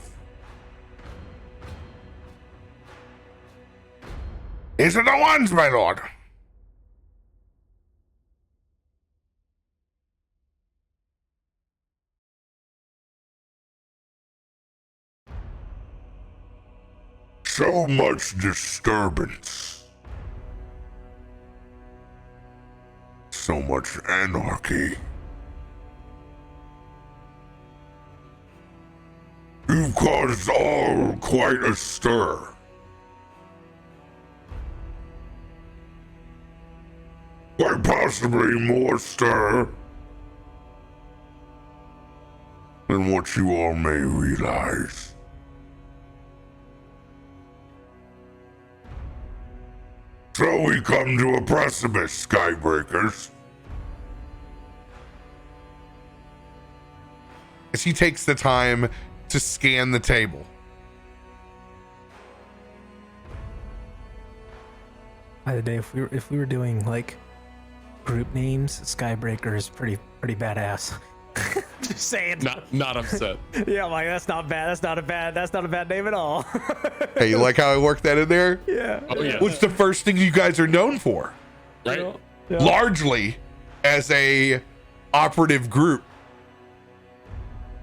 S1: These are the ones, my lord. So much disturbance. So much anarchy. You've caused all quite a stir. Quite possibly more stir than what you all may realize. So we come to a precipice, Skybreakers. As he takes the time to scan the table.
S5: By the day, if we were doing like group names, Skybreaker is pretty badass. Just saying.
S2: Not upset.
S5: Yeah, I'm like, that's not bad. That's not a bad name at all.
S1: Hey, you like how I worked that in there?
S5: Yeah.
S2: Oh yeah.
S1: What's the first thing you guys are known for?
S2: Right.
S5: Yeah.
S1: Largely as a operative group.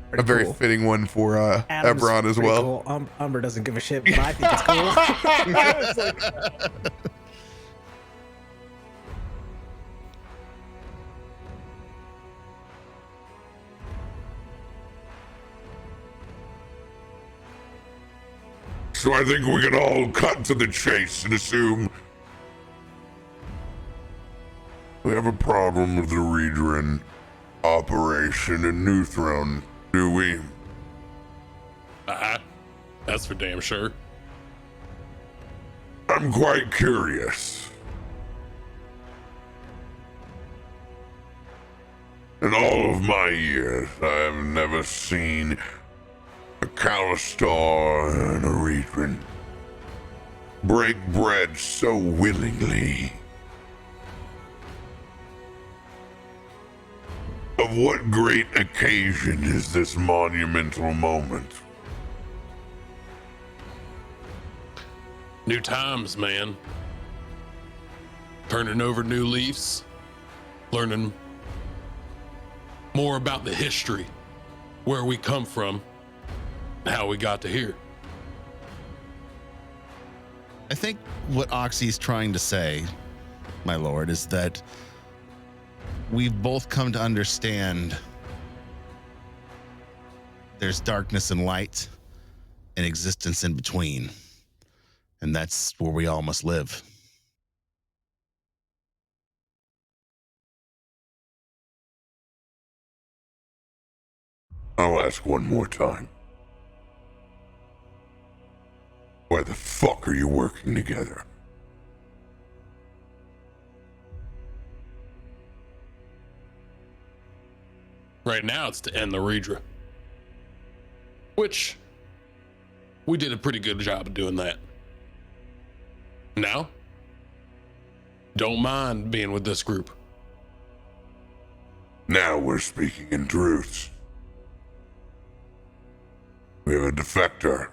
S5: Pretty
S1: A very
S5: cool.
S1: fitting one for
S5: Adam's
S1: Eberron as
S5: pretty
S1: well.
S5: Cool. Umber doesn't give a shit, but I think it's cool. It's like-
S1: So I think we can all cut to the chase and assume we have a problem with the Redrin operation in New Throne, do we?
S2: That's for damn sure.
S1: I'm quite curious. In all of my years, I have never seen a Calistar and a Redrin break bread so willingly. Of what great occasion is this monumental moment?
S2: New times, man. Turning over new leaves, learning more about the history, where we come from, and how we got to here.
S4: I think what Oxy's trying to say, my lord, is that we've both come to understand there's darkness and light and existence in between. And that's where we all must live.
S1: I'll ask one more time. Why the fuck are you working together?
S2: Right now, it's to end the Redra, which we did a pretty good job of doing that. Now, don't mind being with this group.
S1: Now we're speaking in truth. We have a defector.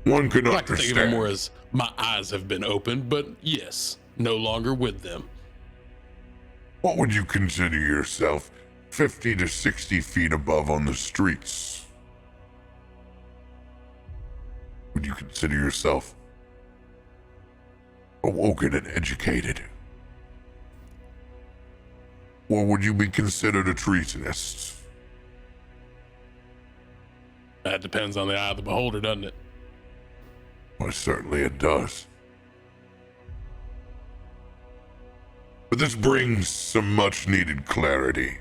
S1: One could
S2: I like to think of it
S1: understand.
S2: more as my eyes have been opened, but yes, no longer with them.
S1: What would you consider yourself 50 to 60 feet above on the streets? Would you consider yourself awoken and educated? Or would you be considered a treasonist?
S2: That depends on the eye of the beholder, doesn't it?
S1: Well, certainly it does. But this brings some much needed clarity.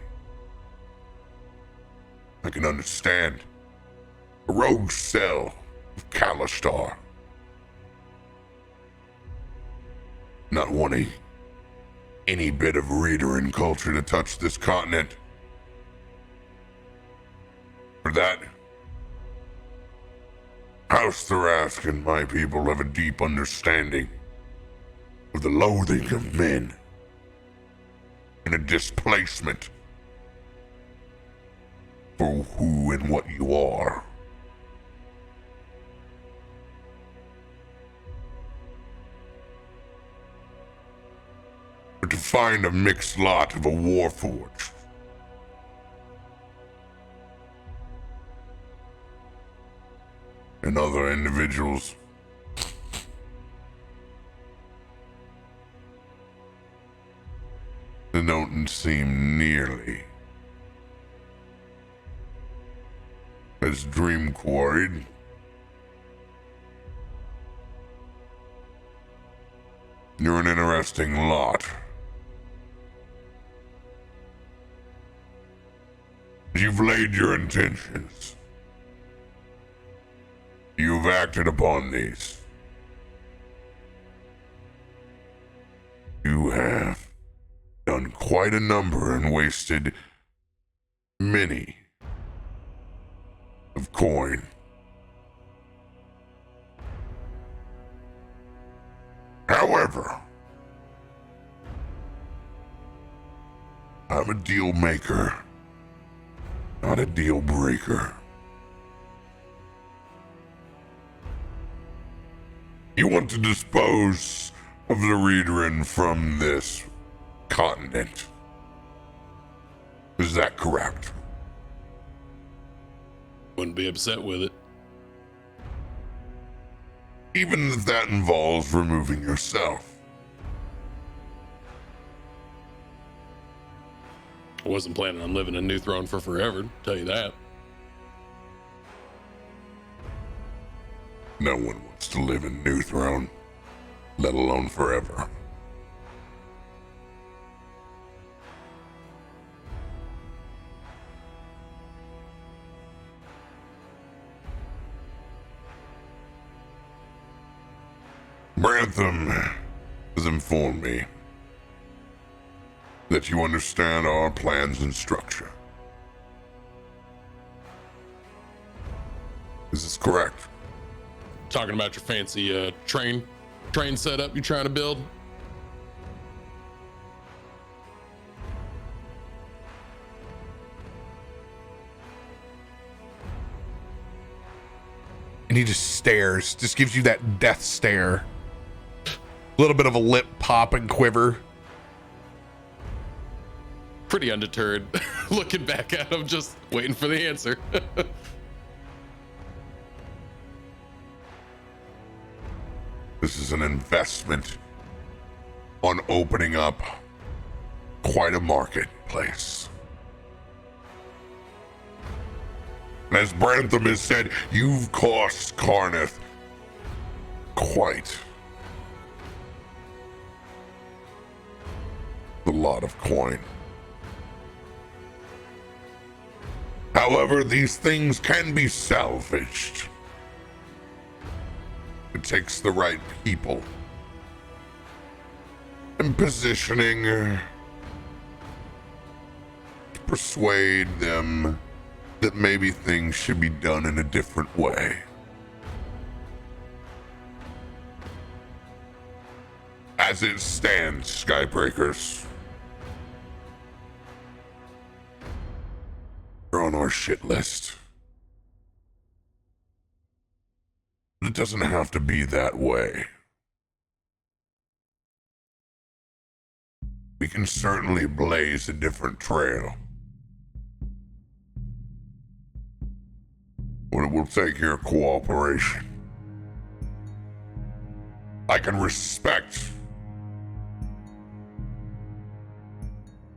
S1: I can understand. A rogue cell of Calistar. Not wanting any bit of Readerin culture to touch this continent. For that, House Thrask and my people have a deep understanding of the loathing of men and a displacement for who and what you are. But to find a mixed lot of a warforged and other individuals that don't seem nearly as dream quarried You're an interesting lot. You've laid your intentions. You've acted upon these. You have done quite a number and wasted many of coin. However, I'm a deal maker, not a deal breaker. You want to dispose of the Reedrin from this continent. Is that correct?
S2: Wouldn't be upset with it.
S1: Even if that involves removing yourself.
S2: I wasn't planning on living in New Throne for forever, tell you that.
S1: No one wants to live in New Throne, let alone forever. Brantham has informed me that you understand our plans and structure. Is this correct?
S2: Talking about your fancy train setup you're trying to build?
S1: And he just stares, just gives you that death stare. A little bit of a lip pop and quiver.
S2: Pretty undeterred, looking back at him, just waiting for the answer.
S1: This is an investment on opening up quite a marketplace. And as Brantham has said, you've cost Karneth quite a lot of coin. However, these things can be salvaged. It takes the right people and positioning to persuade them that maybe things should be done in a different way. As it stands, Skybreakers, you're on our shit list. It doesn't have to be that way. We can certainly blaze a different trail. But it will take your cooperation. I can respect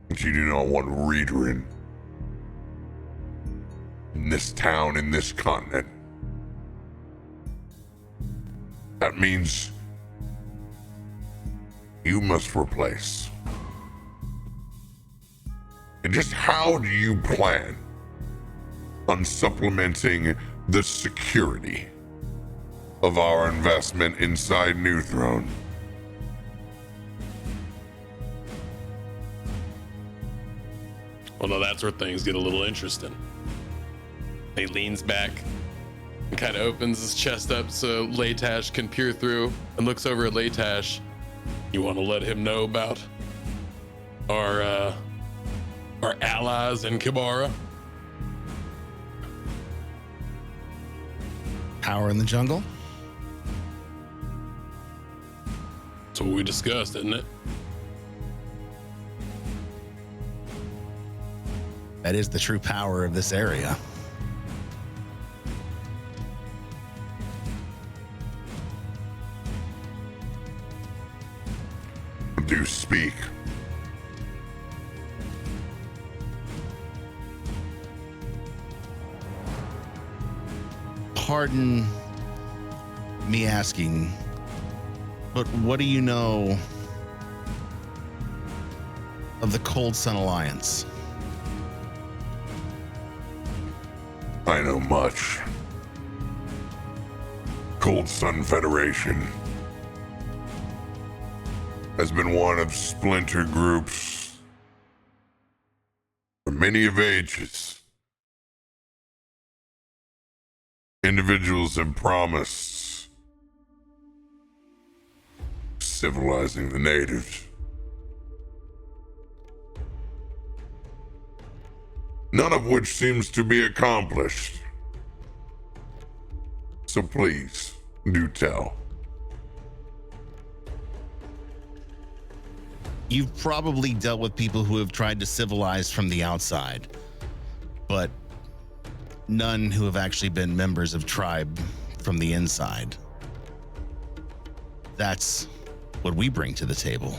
S1: that you do not want Reedrin in this town, in this continent. That means you must replace. And just how do you plan on supplementing the security of our investment inside New Throne?
S2: Well, now that's where things get a little interesting. He leans back and kind of opens his chest up so Leightash can peer through and looks over at Leightash. You want to let him know about our allies in Kibara?
S4: Power in the jungle?
S2: That's what we discussed, isn't it?
S4: That is the true power of this area.
S1: Do speak.
S4: Pardon me asking, but what do you know of the Cold Sun Alliance?
S1: I know much. Cold Sun Federation has been one of splinter groups for many of ages. Individuals have promised civilizing the natives. None of which seems to be accomplished. So please, do tell.
S4: You've probably dealt with people who have tried to civilize from the outside, but none who have actually been members of tribe from the inside. That's what we bring to the table.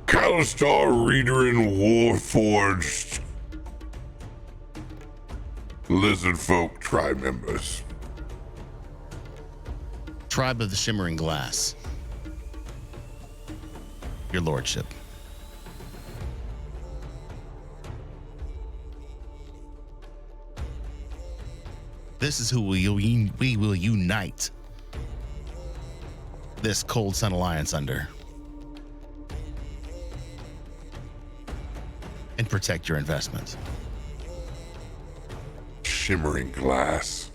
S1: Kalistar, Reader, and Warforged Lizard Folk tribe members.
S4: Tribe of the Shimmering Glass. Your lordship. This is who we will unite this Cold Sun Alliance under. And protect your investment.
S1: Shimmering Glass.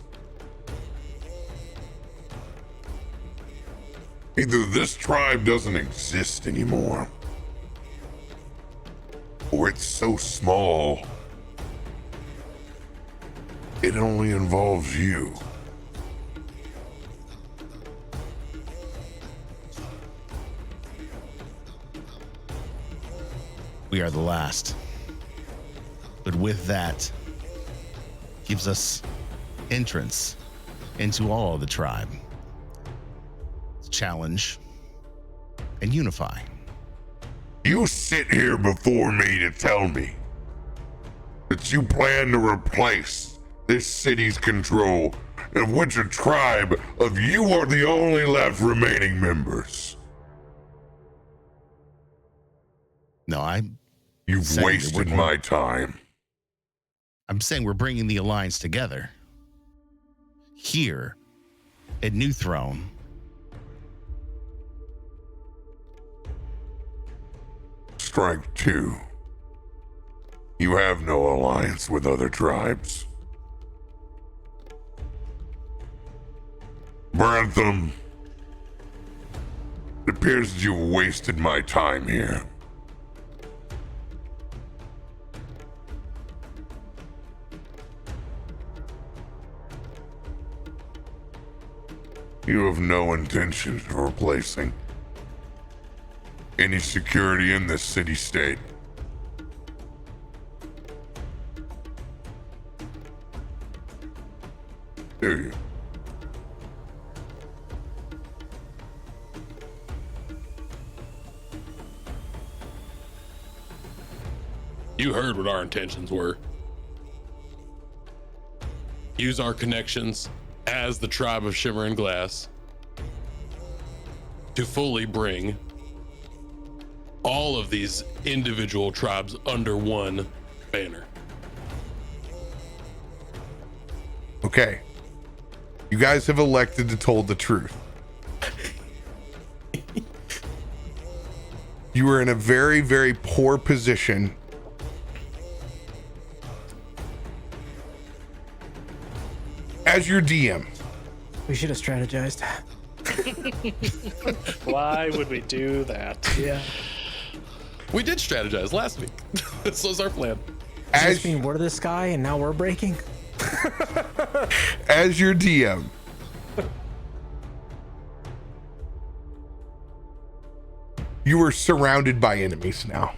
S1: Either this tribe doesn't exist anymore, or it's so small, it only involves you.
S4: We are the last. But with that, gives us entrance into all of the tribe. Challenge and unify.
S1: You sit here before me to tell me that you plan to replace this city's control, of which a tribe of you are the only left remaining members.
S4: No,
S1: You've wasted my time.
S4: I'm saying we're bringing the alliance together. Here at New Throne.
S1: Strike two. You have no alliance with other tribes. Brantham, it appears that you've wasted my time here. You have no intention of replacing any security in this city-state. Do you?
S2: You heard what our intentions were. Use our connections as the tribe of Shimmer and Glass to fully bring all of these individual tribes under one banner.
S1: Okay. You guys have elected to tell the truth. You are in a very, very poor position. As your DM.
S5: We should have strategized.
S3: Why would we do that?
S5: Yeah.
S2: We did strategize last week. This was our plan.
S5: As being word of the sky, and now we're breaking.
S1: As your DM, you are surrounded by enemies now.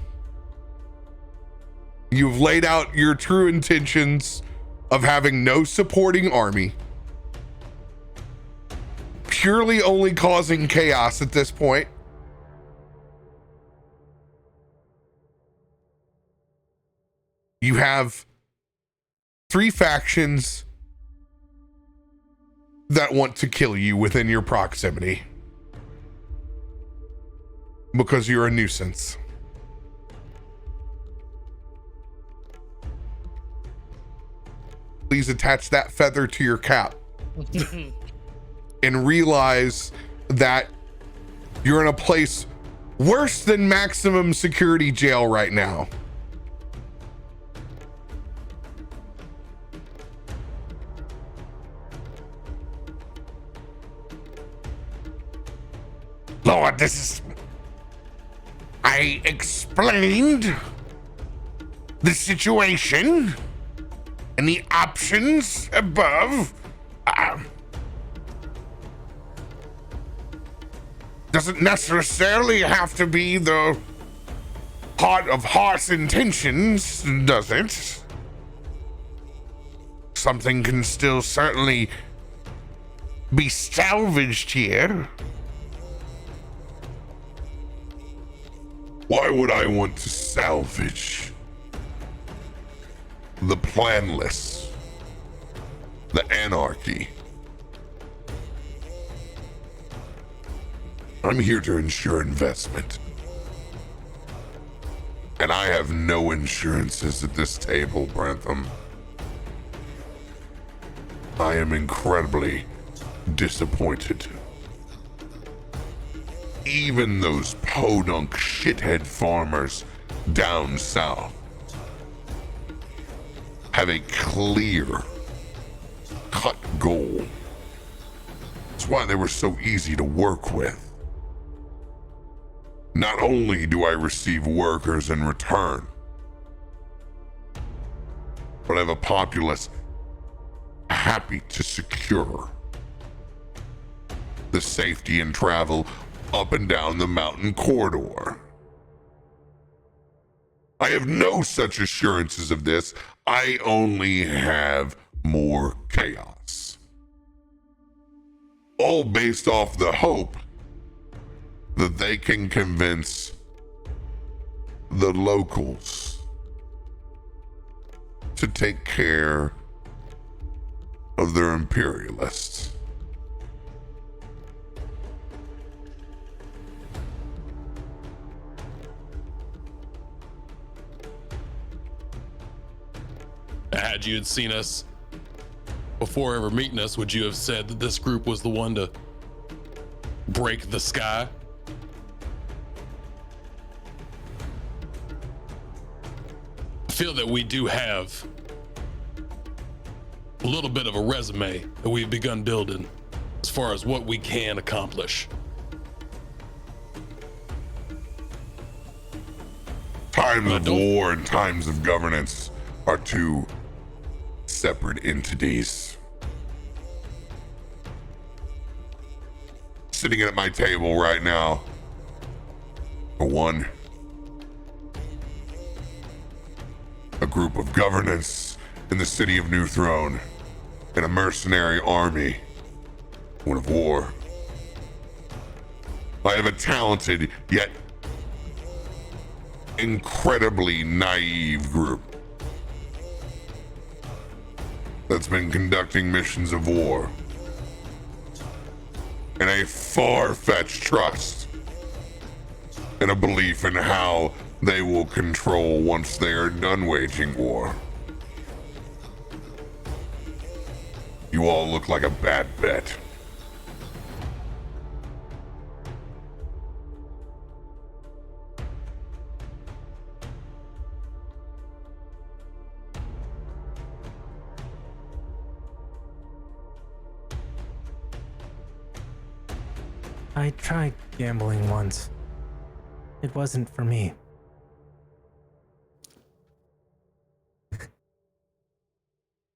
S1: You've laid out your true intentions of having no supporting army, purely only causing chaos at this point. You have 3 factions that want to kill you within your proximity. because you're a nuisance. Please attach that feather to your cap and realize that you're in a place worse than maximum security jail right now. Lord, I explained the situation and the options above. Doesn't necessarily have to be the heart of heart's intentions, does it? Something can still certainly be salvaged here. Why would I want to salvage the planless, the anarchy? I'm here to ensure investment. And I have no insurances at this table, Brantham. I am incredibly disappointed. Even those podunk shithead farmers down south have a clear cut goal. That's why they were so easy to work with. Not only do I receive workers in return, but I have a populace happy to secure the safety and travel up and down the mountain corridor. I have no such assurances of this. I only have more chaos. All based off the hope that they can convince the locals to take care of their imperialists.
S2: Had you had seen us before ever meeting us, would you have said that this group was the one to break the sky? I feel that we do have a little bit of a resume that we've begun building as far as what we can accomplish.
S1: Times of war and times of governance are two separate entities. Sitting at my table right now, for one, a group of governance in the city of New Throne, and a mercenary army, one of war. I have a talented yet incredibly naive group that's been conducting missions of war, and a far-fetched trust and a belief in how they will control once they are done waging war. You all look like a bad bet.
S5: I tried gambling once. It wasn't for me.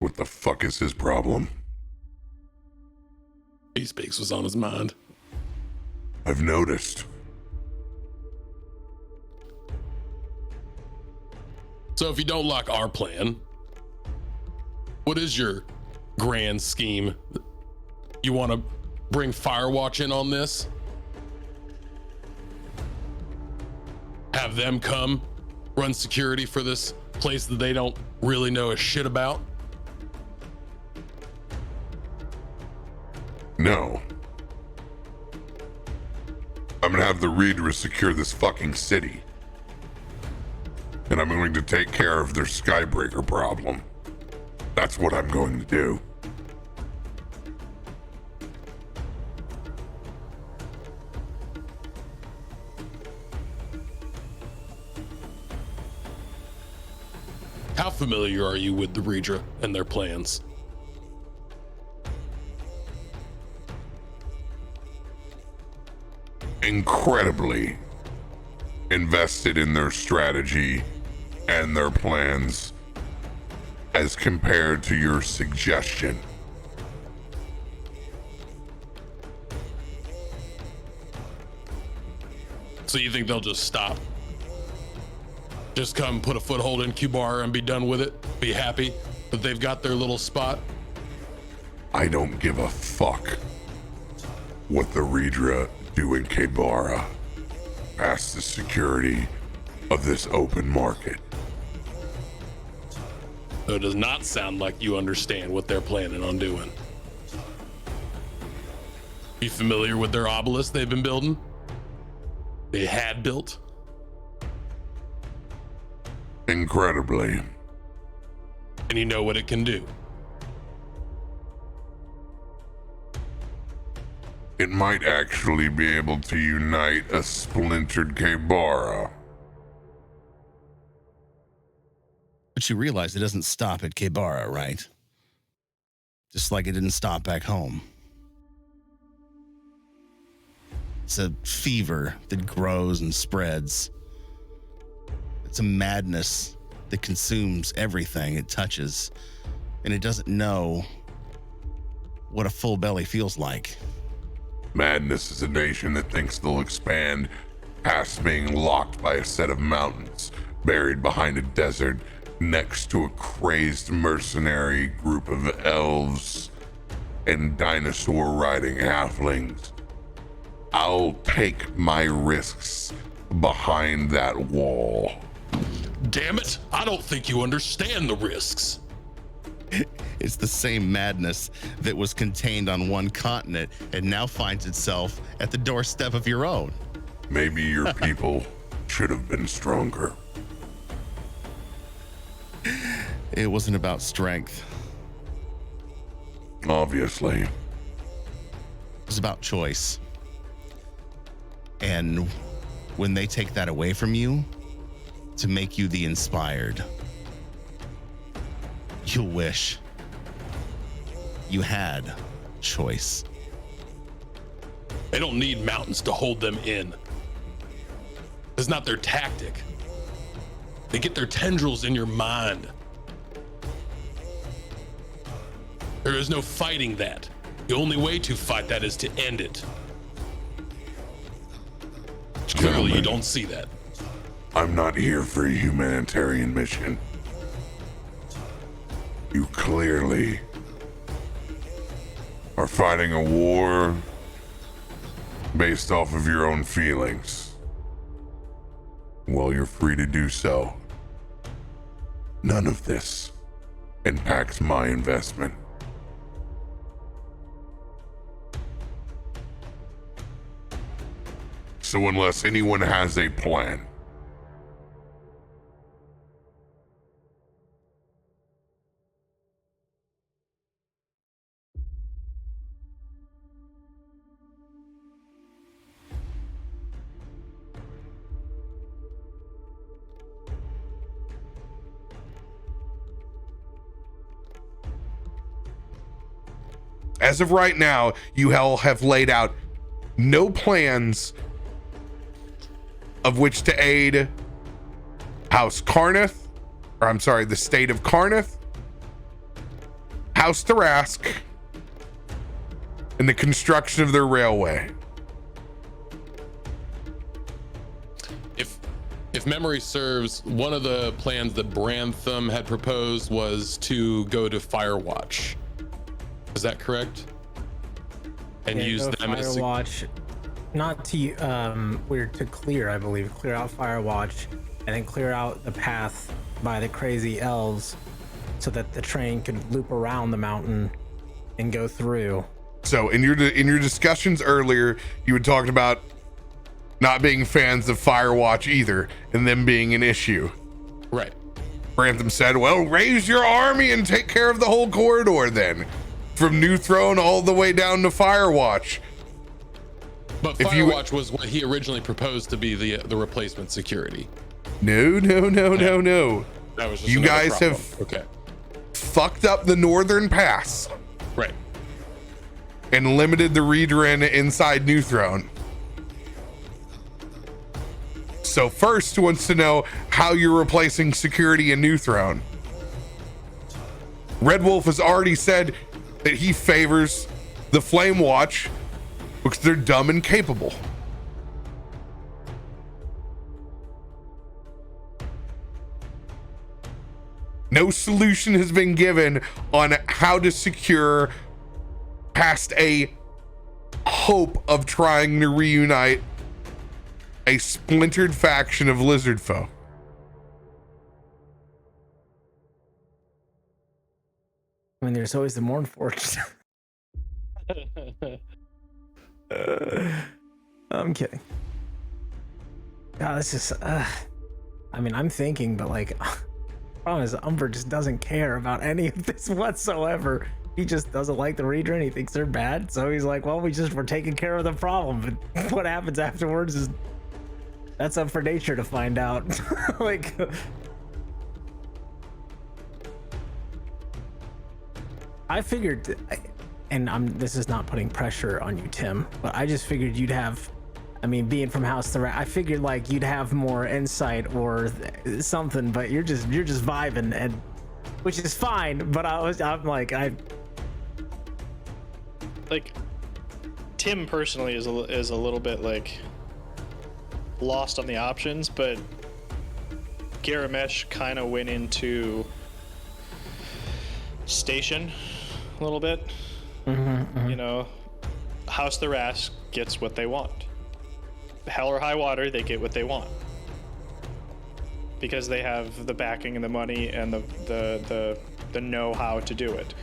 S1: What the fuck is his problem?
S2: He speaks what's on his mind.
S1: I've noticed.
S2: So if you don't like our plan, what is your grand scheme? You want to bring Firewatch in on this? Have them come run security for this place that they don't really know a shit about?
S1: No. I'm I'm gonna have the Readers secure this fucking city. And I'm going to take care of their Skybreaker problem. That's what I'm going to do.
S2: How familiar are you with the Redra and their plans?
S1: Incredibly invested in their strategy and their plans as compared to your suggestion.
S2: So you think they'll just stop? Just come put a foothold in Kubar and be done with it? Be happy that they've got their little spot?
S1: I don't give a fuck what the Redra do in Kebara past the security of this open market.
S2: So it does not sound like you understand what they're planning on doing. You familiar with their obelisk they've been building? They had built?
S1: Incredibly.
S2: And you know what it can do?
S1: It might actually be able to unite a splintered Kebara.
S4: But you realize it doesn't stop at Kebara, right? Just like it didn't stop back home. It's a fever that grows and spreads. It's a madness that consumes everything it touches, and it doesn't know what a full belly feels like.
S1: Madness is a nation that thinks they'll expand past being locked by a set of mountains buried behind a desert next to a crazed mercenary group of elves and dinosaur-riding halflings. I'll take my risks behind that wall.
S2: Damn it, I don't think you understand the risks.
S4: It's the same madness that was contained on one continent and now finds itself at the doorstep of your own.
S1: Maybe your people should have been stronger.
S4: It wasn't about strength.
S1: Obviously.
S4: It was about choice. And when they take that away from you to make you the inspired, you'll wish you had choice.
S2: They don't need mountains to hold them in. It's not their tactic. They get their tendrils in your mind. There is no fighting that. The only way to fight that is to end it. Clearly, you don't see that.
S1: I'm not here for a humanitarian mission. You clearly are fighting a war based off of your own feelings. Well, you're free to do so. None of this impacts my investment. So unless anyone has a plan, as of right now, you all have laid out no plans of which to aid House Karnath, or I'm sorry, the state of Karnath, House Thrask, and the construction of their railway.
S2: If memory serves, one of the plans that Brantham had proposed was to go to Firewatch. Is that correct? And
S5: Yeah,
S2: use
S5: go
S2: them as
S5: Firewatch, not to we're to clear, I believe, clear out Firewatch, and then clear out the path by the crazy elves, so that the train could loop around the mountain and go through.
S1: So in your discussions earlier, you had talked about not being fans of Firewatch either, and them being an issue.
S2: Right.
S1: Grantham said, well, raise your army and take care of the whole corridor then. From New Throne all the way down to Firewatch.
S2: But
S1: If you-
S2: Firewatch was what he originally proposed to be the replacement security.
S1: No.
S2: That was just
S1: You
S2: another
S1: guys
S2: problem.
S1: have-
S2: Okay.
S1: Fucked up the Northern Pass
S2: Right.
S1: and limited the Reedrin inside New Throne. So first wants to know how you're replacing security in New Throne. Red Wolf has already said that he favors the Flame Watch because they're dumb and capable. No solution has been given on how to secure past a hope of trying to reunite a splintered faction of lizard folk.
S5: I mean, there's always the Mournforged. I'm kidding. God, this is. I mean, I'm thinking, but like, problem is, Umber just doesn't care about any of this whatsoever. He just doesn't like the Reader and he thinks they're bad. So he's like, well, we're taking care of the problem. But what happens afterwards is that's up for nature to find out. Like, I figured, and this is not putting pressure on you, Tim, but I just figured you'd have, I mean, being from House the Rat, I figured like you'd have more insight or something, but you're just vibing, and which is fine. But I'm like,
S3: Tim personally is a little bit like lost on the options, but Garomesh kind of went into station a little bit. You know, House the Ras gets what they want. Hell or high water, they get what they want because they have the backing and the money and the know-how to do it.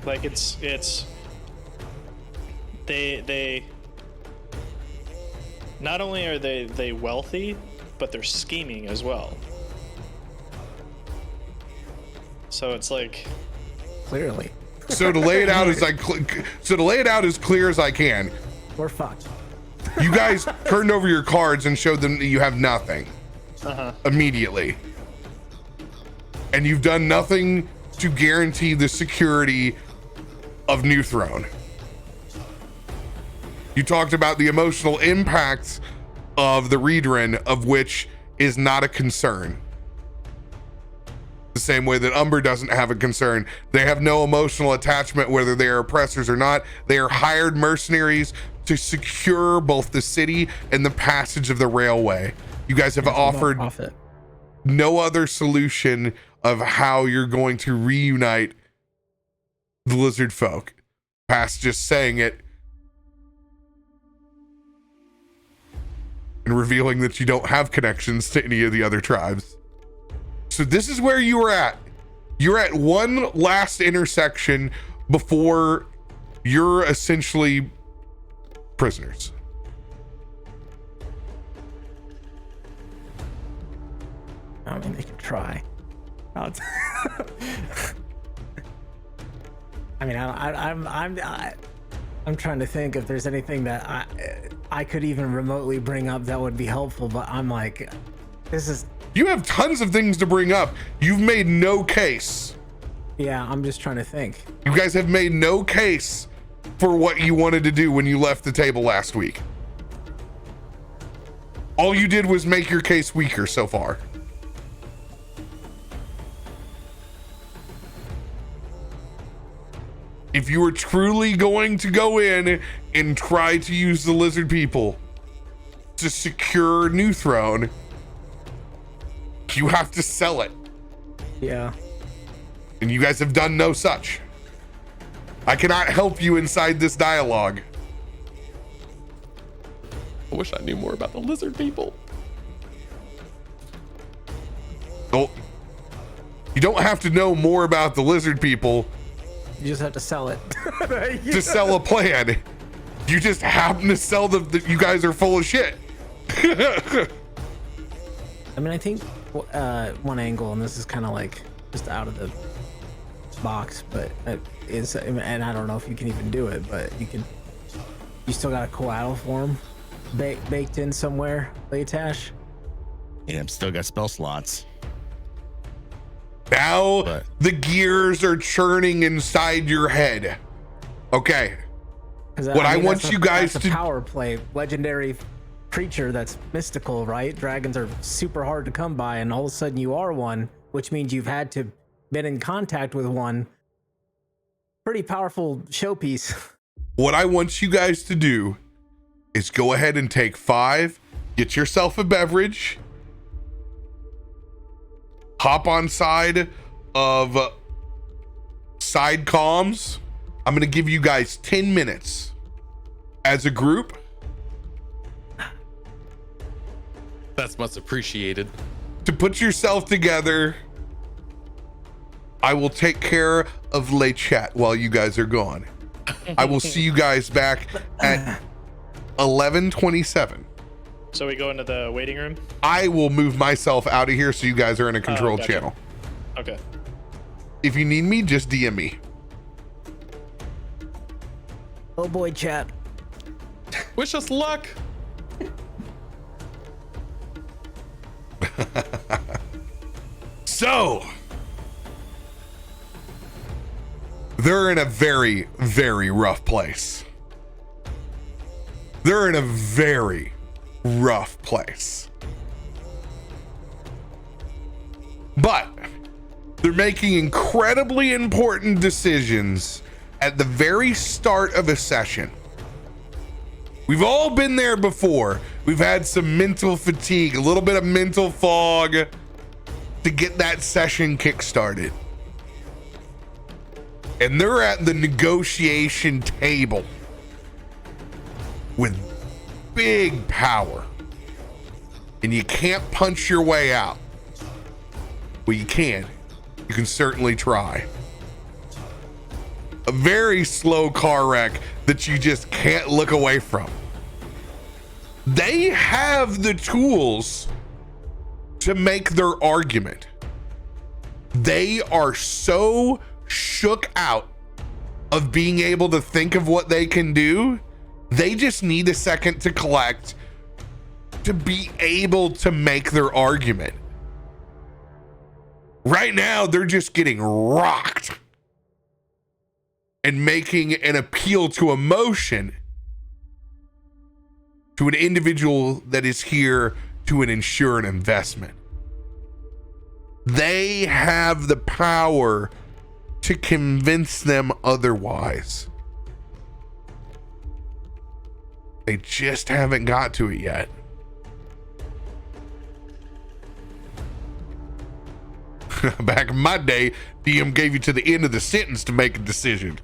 S3: Like they not only are they wealthy, but they're scheming as well. So it's like,
S5: clearly,
S1: So to lay it out as clear as I can,
S5: we're fucked.
S1: you guys turned over your cards and showed them that you have nothing immediately, and you've done nothing to guarantee the security of New Throne. You talked about the emotional impacts of the Reedrin, of which is not a concern. The same way that Umber doesn't have a concern. They have no emotional attachment whether they are oppressors or not. They are hired mercenaries to secure both the city and the passage of the railway. You guys have offered no other solution of how you're going to reunite the lizard folk past just saying it and revealing that you don't have connections to any of the other tribes. So this is where you were at. You're at one last intersection before you're essentially prisoners.
S5: I mean, they could try. I mean, I'm trying to think if there's anything that I could even remotely bring up that would be helpful, but I'm like, this is.
S1: You have tons of things to bring up. You've made no case.
S5: Yeah, I'm just trying to think.
S1: You guys have made no case for what you wanted to do when you left the table last week. All you did was make your case weaker so far. If you were truly going to go in and try to use the lizard people to secure New Throne, you have to sell it.
S5: Yeah.
S1: And you guys have done no such. I cannot help you inside this dialogue.
S2: I wish I knew more about the lizard people.
S1: Well, you don't have to know more about the lizard people
S5: You just have to sell it.
S1: to sell a plan. You just happen to sell that you guys are full of shit.
S5: I mean, I think one angle, and this is kind of like just out of the box, but and I don't know if you can even do it, but you still got a coatl form baked in somewhere, Leightash.
S4: Yeah, I've still got spell slots.
S1: Now the gears are churning inside your head. Okay. What I want you guys to
S5: power play, legendary creature that's mystical, right? Dragons are super hard to come by, and all of a sudden you are one, which means you've had to been in contact with one. Pretty powerful showpiece.
S1: What I want you guys to do is go ahead and take 5, get yourself a beverage, hop on side of side comms. I'm going to give you guys 10 minutes as a group.
S2: That's much appreciated.
S1: To put yourself together. I will take care of late chat while you guys are gone. I will see you guys back at 11:27.
S3: So we go into the waiting room?
S1: I will move myself out of here so you guys are in a control
S3: gotcha.
S1: channel.
S3: Okay.
S1: If you need me, just DM me.
S5: Oh boy, chat.
S2: Wish us luck.
S1: So, they're in a very, very rough place. They're in a very rough place. But they're making incredibly important decisions at the very start of a session. We've all been there before. We've had some mental fatigue, a little bit of mental fog to get that session kick-started. And they're at the negotiation table with big power. And you can't punch your way out. Well, you can. You can certainly try. A very slow car wreck that you just can't look away from. They have the tools to make their argument. They are so shook out of being able to think of what they can do. They just need a second to collect to be able to make their argument. Right now, they're just getting rocked and making an appeal to emotion to an individual that is here to ensure an investment. They have the power to convince them otherwise. They just haven't got to it yet. Back in my day, DM gave you to the end of the sentence to make a decision.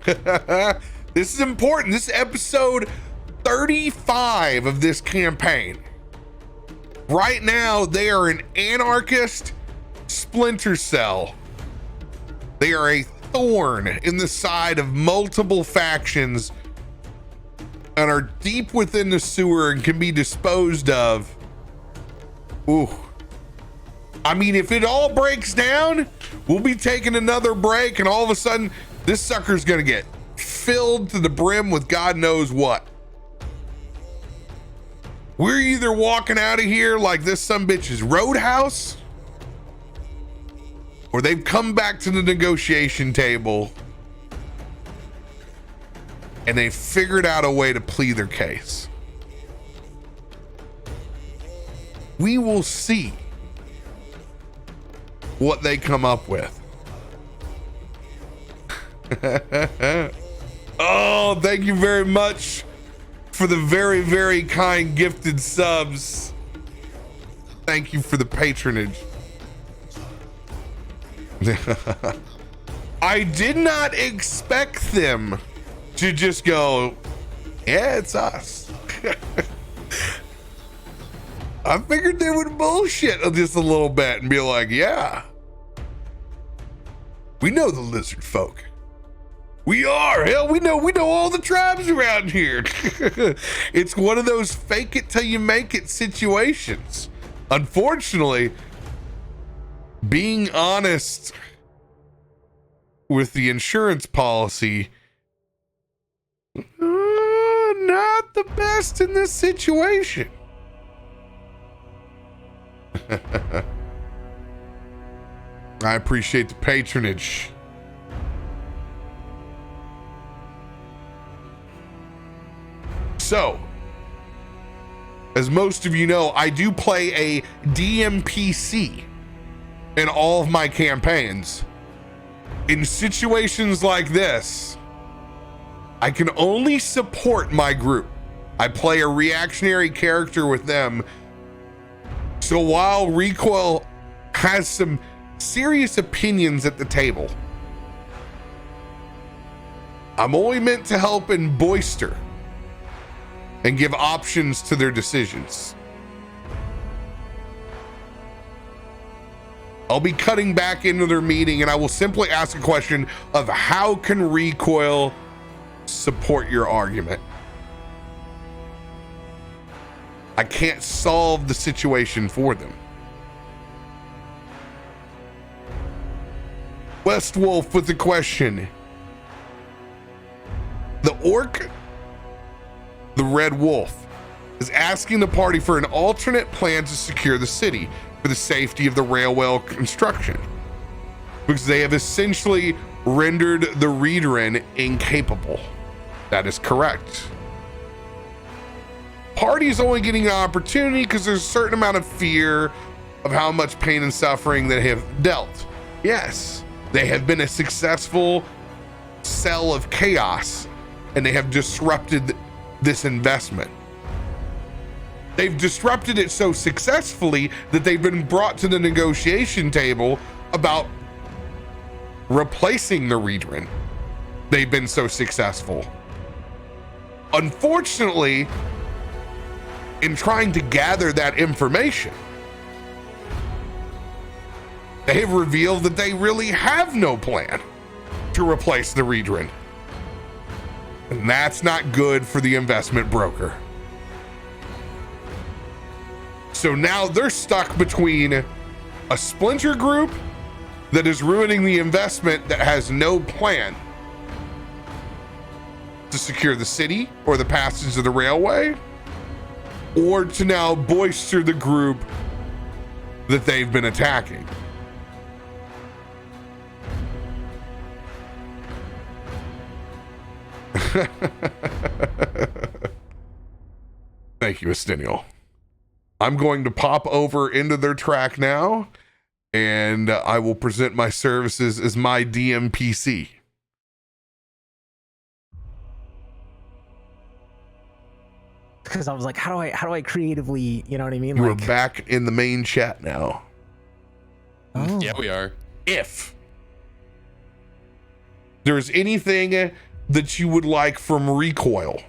S1: This is important. This is episode 35 of this campaign. Right now, they are an anarchist splinter cell. They are a thorn in the side of multiple factions and are deep within the sewer and can be disposed of. Ooh. I mean, if it all breaks down, we'll be taking another break, and all of a sudden, this sucker's gonna get filled to the brim with God knows what. We're either walking out of here like this sumbitch's roadhouse, or they've come back to the negotiation table and they figured out a way to plead their case. We will see what they come up with. Oh, thank you very much for the very, very kind gifted subs. Thank you for the patronage. I did not expect them to just go, yeah, it's us. I figured they would bullshit just a little bit and be like, yeah, we know the lizard folk. We are. Hell, we know all the tribes around here. It's one of those fake it till you make it situations. Unfortunately, being honest with the insurance policy, not the best in this situation. I appreciate the patronage. So, as most of you know, I do play a DMPC in all of my campaigns. In situations like this, I can only support my group. I play a reactionary character with them. So while Recoil has some serious opinions at the table, I'm only meant to help and boister and give options to their decisions. I'll be cutting back into their meeting and I will simply ask a question of how can Recoil support your argument? I can't solve the situation for them. West Wolf with the question. The orc, the Red Wolf, is asking the party for an alternate plan to secure the city for the safety of the railway construction, because they have essentially rendered the Readerin incapable. That is correct. Party is only getting an opportunity because there's a certain amount of fear of how much pain and suffering they have dealt. Yes, they have been a successful cell of chaos and they have disrupted this investment. They've disrupted it so successfully that they've been brought to the negotiation table about replacing the Readerin. They've been so successful. Unfortunately, in trying to gather that information, they have revealed that they really have no plan to replace the Readerin. And that's not good for the investment broker. So now they're stuck between a splinter group that is ruining the investment that has no plan to secure the city or the passage of the railway, or to now boister the group that they've been attacking. Thank you, Estinial. I'm going to pop over into their track now, and I will present my services as my DMPC.
S5: Because I was like, how do I creatively, you know what I mean?
S1: You are
S5: Like,
S1: back in the main chat now.
S5: oh.
S2: Yeah, we are.
S1: If there's anything that you would like from Recoil,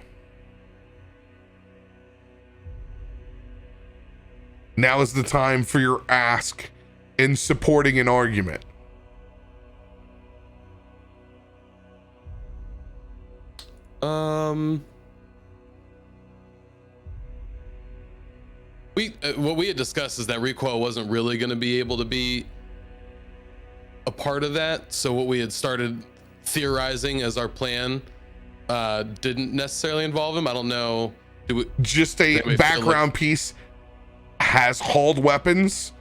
S1: now is the time for your ask in supporting an argument.
S2: What we had discussed is that Recoil wasn't really going to be able to be a part of that. So what we had started theorizing as our plan didn't necessarily involve him. I don't know.
S1: Just a background piece. Has hauled weapons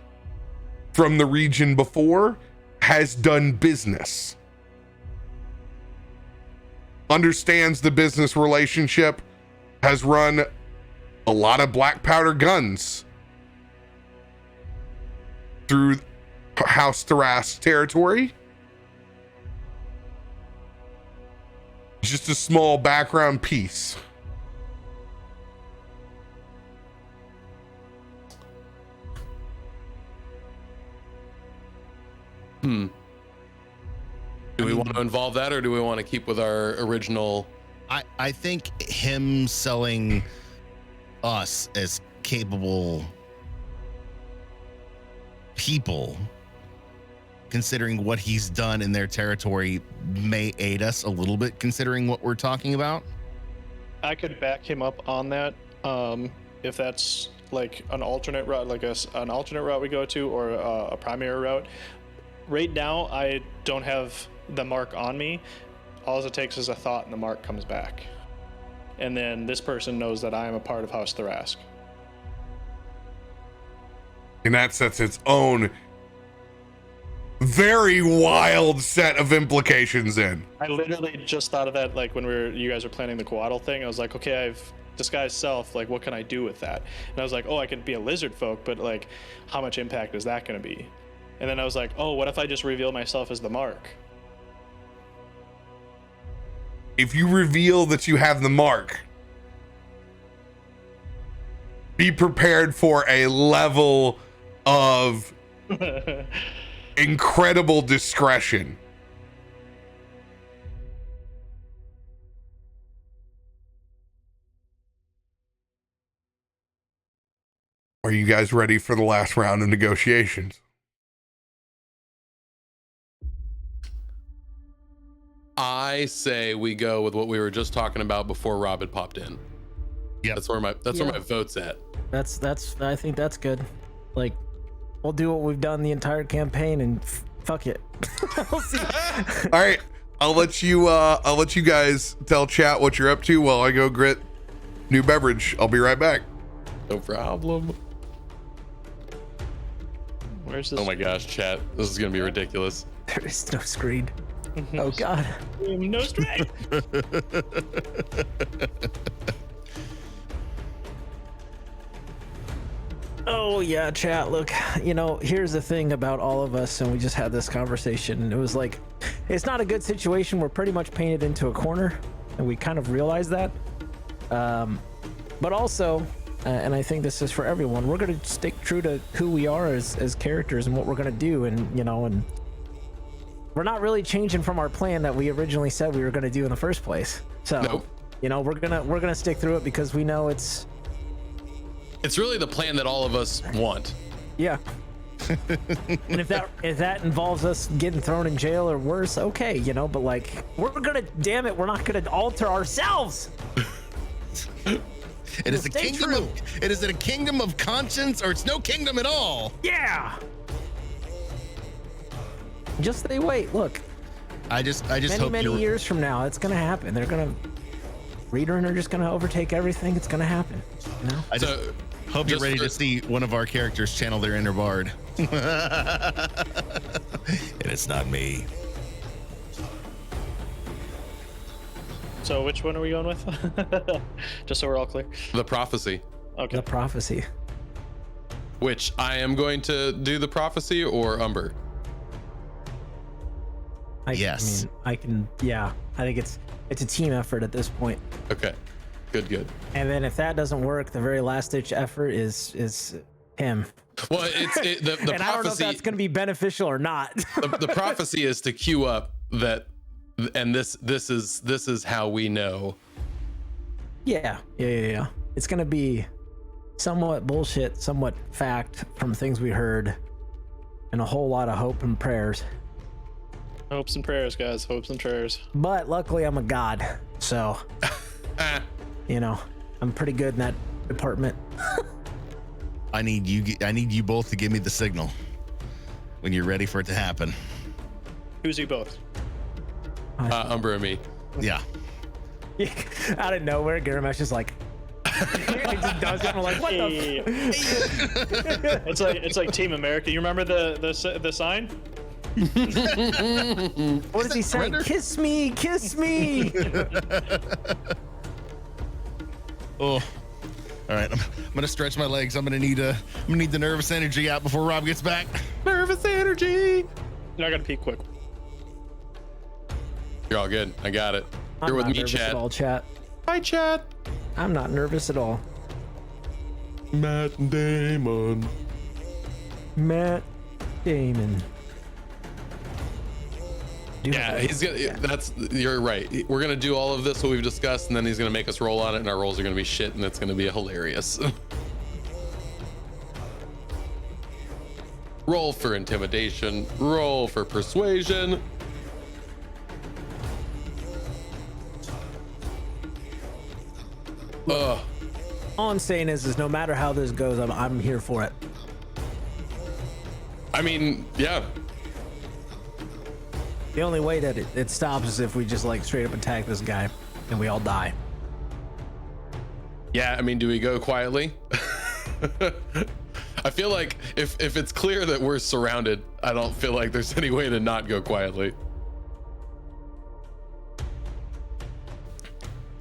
S1: from the region before, has done business, understands the business relationship, has run a lot of black powder guns through House Thras territory. Just a small background piece.
S2: Do we want to involve that, or do we want to keep with our original?
S4: I think him selling us as capable people considering what he's done in their territory, may aid us a little bit, considering what we're talking about.
S3: I could back him up on that, if that's like an alternate route, like an alternate route we go to, or a primary route. Right now, I don't have the mark on me. All it takes is a thought, and the mark comes back. And then this person knows that I am a part of House Thrask.
S1: And that sets its own very wild set of implications in.
S3: I literally just thought of that, like when you guys were planning the Coatl thing. I was like, okay, I've disguised self. Like, what can I do with that? And I was like, oh, I could be a lizard folk, but like, how much impact is that going to be? And then I was like, oh, what if I just reveal myself as the mark?
S1: If you reveal that you have the mark, be prepared for a level of incredible discretion. Are you guys ready for the last round of negotiations?
S2: I say we go with what we were just talking about before Rob had popped in.
S4: Yeah,
S2: That's where my vote's at.
S5: That's I think that's good. Like, we'll do what we've done the entire campaign and fuck it. We'll see.
S1: All right, I'll let you guys tell chat what you're up to while I go grit new beverage. I'll be right back.
S2: No problem.
S3: Where's this?
S2: Oh my gosh, chat. This is gonna be ridiculous.
S5: There is no screen. Oh god.
S3: No straight.
S5: Oh yeah, chat, look, here's the thing about all of us, and we just had this conversation. It was like, it's not a good situation. We're pretty much painted into a corner, and we kind of realize that. But also, and I think this is for everyone, we're going to stick true to who we are as characters and what we're going to do, and we're not really changing from our plan that we originally said we were going to do in the first place. So,
S2: Nope.
S5: We're gonna stick through it because we know it's
S2: really the plan that all of us want.
S5: yeah. And if that involves us getting thrown in jail or worse, okay, but like, we're not gonna alter ourselves.
S4: It is a
S5: Stay
S4: kingdom
S5: true.
S4: it is a kingdom of conscience, or it's no kingdom at all.
S5: Yeah. Just they wait. Look,
S4: I just hope
S5: many years from now, it's gonna happen. They're gonna Reader and are just gonna overtake everything. It's gonna happen.
S4: I just hope you're ready to see one of our characters channel their inner bard. And it's not me.
S3: So which one are we going with? Just so we're all clear.
S2: The prophecy.
S3: Okay.
S5: The prophecy.
S2: Which I am going to do the prophecy or Umber.
S4: Yes.
S5: I can. Yeah. I think it's a team effort at this point.
S2: Okay. Good.
S5: And then if that doesn't work, the very last ditch effort is him.
S2: Well, the
S5: and
S2: prophecy.
S5: I don't know if that's going to be beneficial or not.
S2: the prophecy is to queue up that, and this is how we know.
S5: Yeah. It's going to be somewhat bullshit, somewhat fact from things we heard, and a whole lot of hope and prayers.
S3: Hopes and prayers, guys. Hopes and prayers.
S5: But luckily, I'm a god, so I'm pretty good in that department.
S4: I need you both to give me the signal when you're ready for it to happen.
S3: Who's you both?
S2: Umber and me.
S4: Yeah.
S5: Out of nowhere, Garomesh is like, he just does it. And we're like, what the?
S3: It's like Team America. You remember the sign?
S5: What does he say? Kiss me, kiss me.
S4: Oh, all right. I'm gonna stretch my legs. I'm gonna need the nervous energy out before Rob gets back.
S2: Nervous energy.
S3: I gotta pee quick.
S2: You're all good. I got it.
S5: I'm
S2: You're with
S5: not
S2: me,
S5: nervous
S2: chat.
S5: at all, chat.
S2: Hi, chat.
S5: I'm not nervous at all.
S2: Matt Damon.
S5: Matt Damon.
S2: Yeah, he's gonna. You're right. We're gonna do all of this what we've discussed, and then he's gonna make us roll on it, and our rolls are gonna be shit, and it's gonna be hilarious. Roll for intimidation. Roll for persuasion. Ugh.
S5: All I'm saying is no matter how this goes, I'm here for it.
S2: I mean, yeah.
S5: The only way that it stops is if we just like straight up attack this guy and we all die.
S2: Yeah, I mean, do we go quietly? I feel like if it's clear that we're surrounded, I don't feel like there's any way to not go quietly.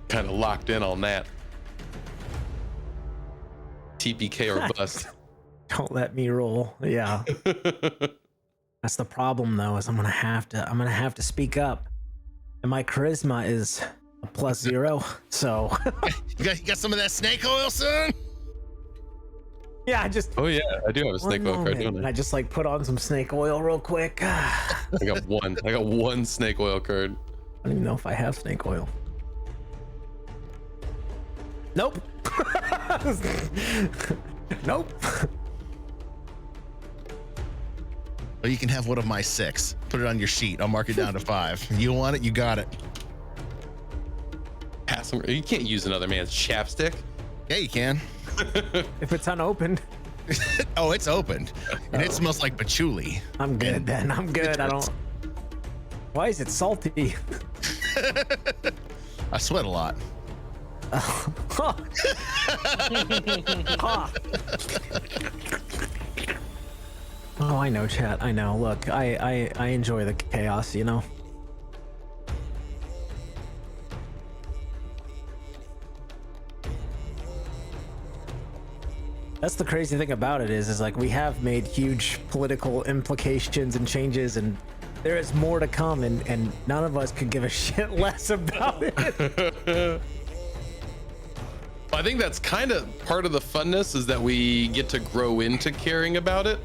S2: Kind of locked in on that. TPK or bust.
S5: Don't let me roll. Yeah. That's the problem though, is I'm gonna have to speak up. And my charisma is a +0. So
S4: you got some of that snake oil, son?
S5: yeah, I just
S2: Oh yeah, I do have a snake oil card, don't
S5: and
S2: I?
S5: I just like put on some snake oil real quick. I
S2: I got one snake oil card.
S5: don't even know if I have snake oil. Nope. Nope.
S4: Or you can have one of my 6. Put it on your sheet. I'll mark it down to 5. You want it? You got it.
S2: Pass him. You can't use another man's chapstick.
S4: Yeah, you can.
S5: If it's unopened,
S4: Oh, it's opened. And it smells like patchouli.
S5: I'm good then. I'm good. I don't. Why is it salty?
S4: I sweat a lot.
S5: Huh. Huh. Oh, I know, chat. I know. Look, I enjoy the chaos, you know. That's the crazy thing about it is like we have made huge political implications and changes, and there is more to come, and none of us could give a shit less about it.
S2: I think that's kind of part of the funness, is that we get to grow into caring about it.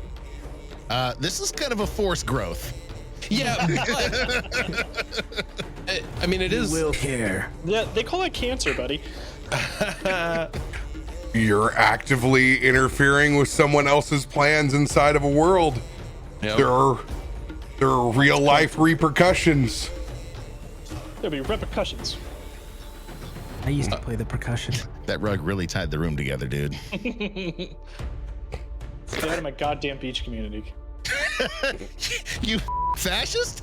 S4: This is kind of a forced growth.
S2: Yeah. I mean, it is.
S5: Will care.
S3: Yeah, they call it cancer, buddy.
S1: You're actively interfering with someone else's plans inside of a world.
S2: Yep.
S1: There are real life repercussions.
S3: There'll be repercussions.
S5: I used to play the percussion.
S4: That rug really tied the room together, dude.
S3: Stay out of my goddamn beach community.
S4: You fascist?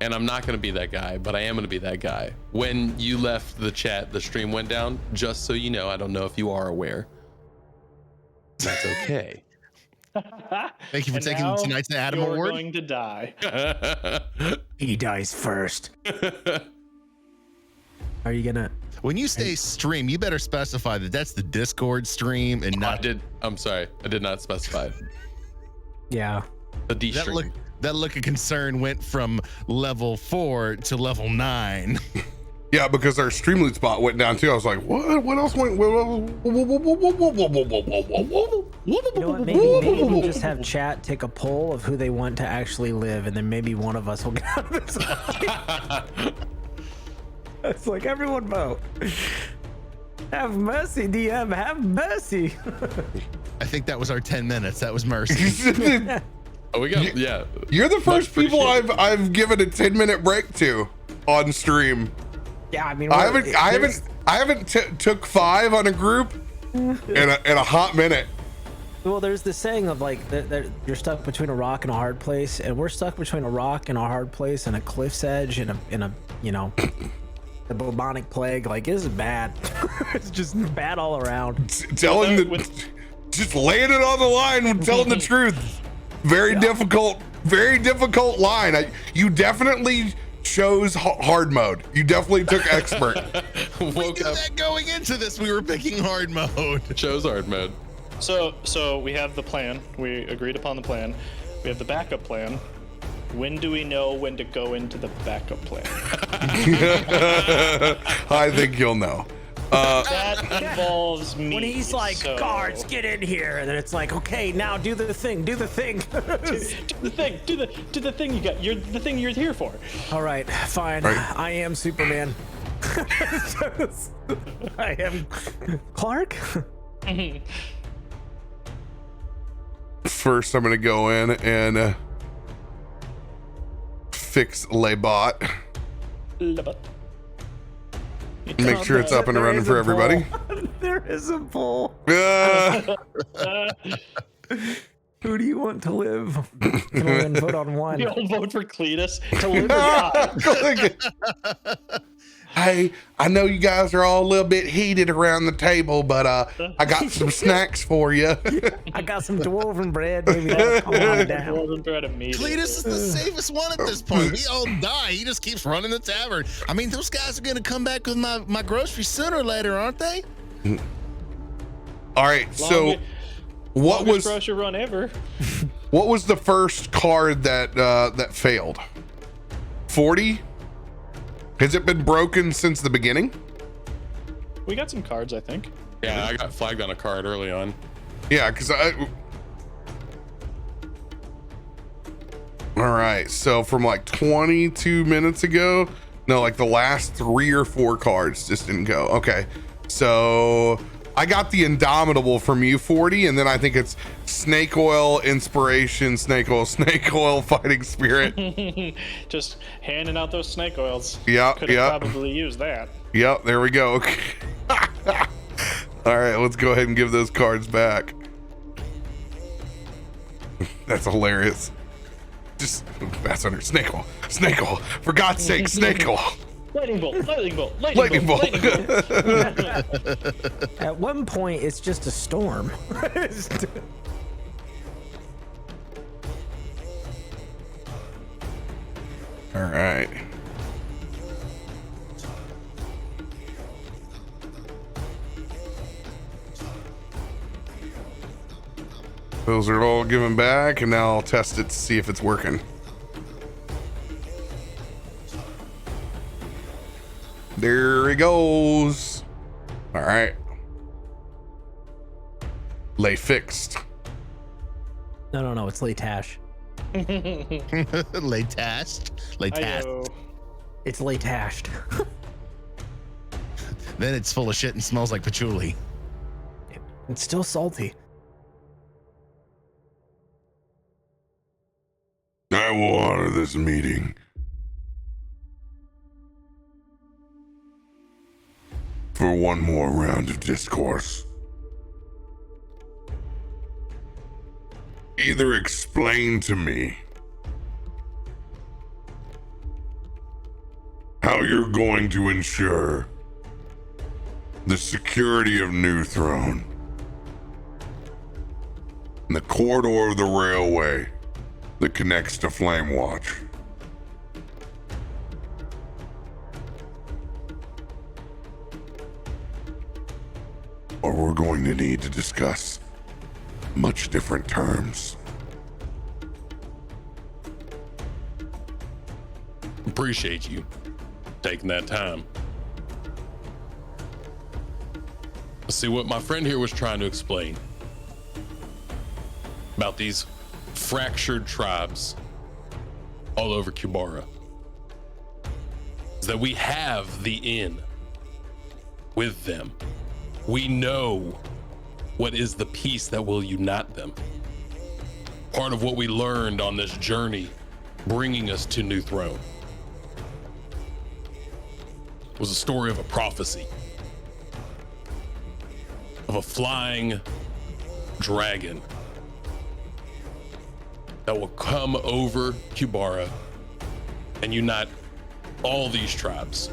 S2: And I'm not going to be that guy, but I am going to be that guy. When you left the chat, the stream went down. Just so you know, I don't know if you are aware. That's okay.
S4: Thank you for
S3: And
S4: taking
S3: now
S4: tonight's Adam
S3: you're
S4: Award.
S3: going to die.
S5: He dies first. Are you gonna?
S4: When you say stream, you better specify that that's the Discord stream and not
S2: I'm sorry. I did not specify.
S5: Yeah.
S2: The D
S4: that
S2: stream.
S4: look of concern went from level 4 to level 9.
S1: Yeah, because our stream loot spot went down too. I was like, what? What else went?
S5: You know what? Maybe we'll just have chat take a poll of who they want to actually live, and then maybe one of us will get out of this. It's like everyone vote. Have mercy, DM. Have mercy.
S4: I think that was our 10 minutes. That was mercy.
S2: Oh, we got, yeah.
S1: You're the first people
S2: appreciated.
S1: I've given a 10-minute break to on stream.
S5: Yeah, I mean,
S1: I haven't took 5 on a group in a hot minute.
S5: Well, there's this saying of like that you're stuck between a rock and a hard place, and we're stuck between a rock and a hard place and a cliff's edge and a you know, the bubonic plague. Like, this is bad. It's just bad all around.
S1: Telling just laying it on the line and telling the truth. Very difficult line. You definitely chose hard mode. You definitely took expert.
S4: We
S2: Woke
S4: knew
S2: up,
S4: that going into this. We were picking hard mode.
S2: chose hard mode.
S3: So we have the plan. We agreed upon the plan. We have the backup plan. When do we know when to go into the backup plan?
S1: I think you'll know.
S3: That involves me.
S5: When he's like,
S3: so-
S5: guards, get in here, and then it's like, okay, now do the thing.
S3: do the thing. Do the thing you got. You're the thing you're here for.
S5: All right, fine.
S1: Right.
S5: I am Superman. I am Clark.
S1: First, I'm going to go in and fix Leybot. Make sure it's up and running for everybody.
S5: There is a poll. Who do you want to live? Can we vote on one?
S3: You'll vote for Cletus to live or die.
S1: Hey, I know you guys are all a little bit heated around the table, but I got some snacks for you.
S5: I got some dwarven bread. Maybe that'll calm it down.
S3: Dwarven bread immediately.
S4: Cletus is the safest one at this point. We all die. He just keeps running the tavern. I mean, those guys are going to come back with my groceries sooner or later, aren't they?
S1: All right, so what was
S3: grocery run ever?
S1: What was the first card that failed? 40? Has it been broken since the beginning?
S3: We got some cards, I think.
S2: Yeah, I got flagged on a card early on.
S1: Yeah, because all right, so from like 22 minutes ago, no, like the last 3 or 4 cards just didn't go. Okay, so I got the Indomitable from you, 40, and then I think it's Snake Oil, Inspiration, Snake Oil, Fighting Spirit.
S3: Just handing out those snake oils.
S1: Yeah,
S3: Could have probably used that.
S1: Yep, there we go. Okay. All right, let's go ahead and give those cards back. That's hilarious. Just pass under Snake Oil. For God's sake, Snake Oil.
S3: Lightning bolt.
S5: At one point, it's just a storm.
S1: All right. Those are all given back, and now I'll test it to see if it's working. There he goes. All right. Lay fixed.
S5: No, it's Leightash.
S4: Leightash.
S3: Ayo.
S5: It's Leightashed.
S4: Then it's full of shit and smells like patchouli.
S5: It's still salty.
S1: I will honor this meeting. For one more round of discourse. Either explain to me how you're going to ensure the security of New Throne and the corridor of the railway that connects to Flame Watch. Or we're going to need to discuss much different terms.
S2: Appreciate you taking that time. See what my friend here was trying to explain about these fractured tribes all over Kubara is that we have the inn with them. We know what is the piece that will unite them. Part of what we learned on this journey bringing us to New Throne was a story of a prophecy of a flying dragon that will come over Kubara and unite all these tribes.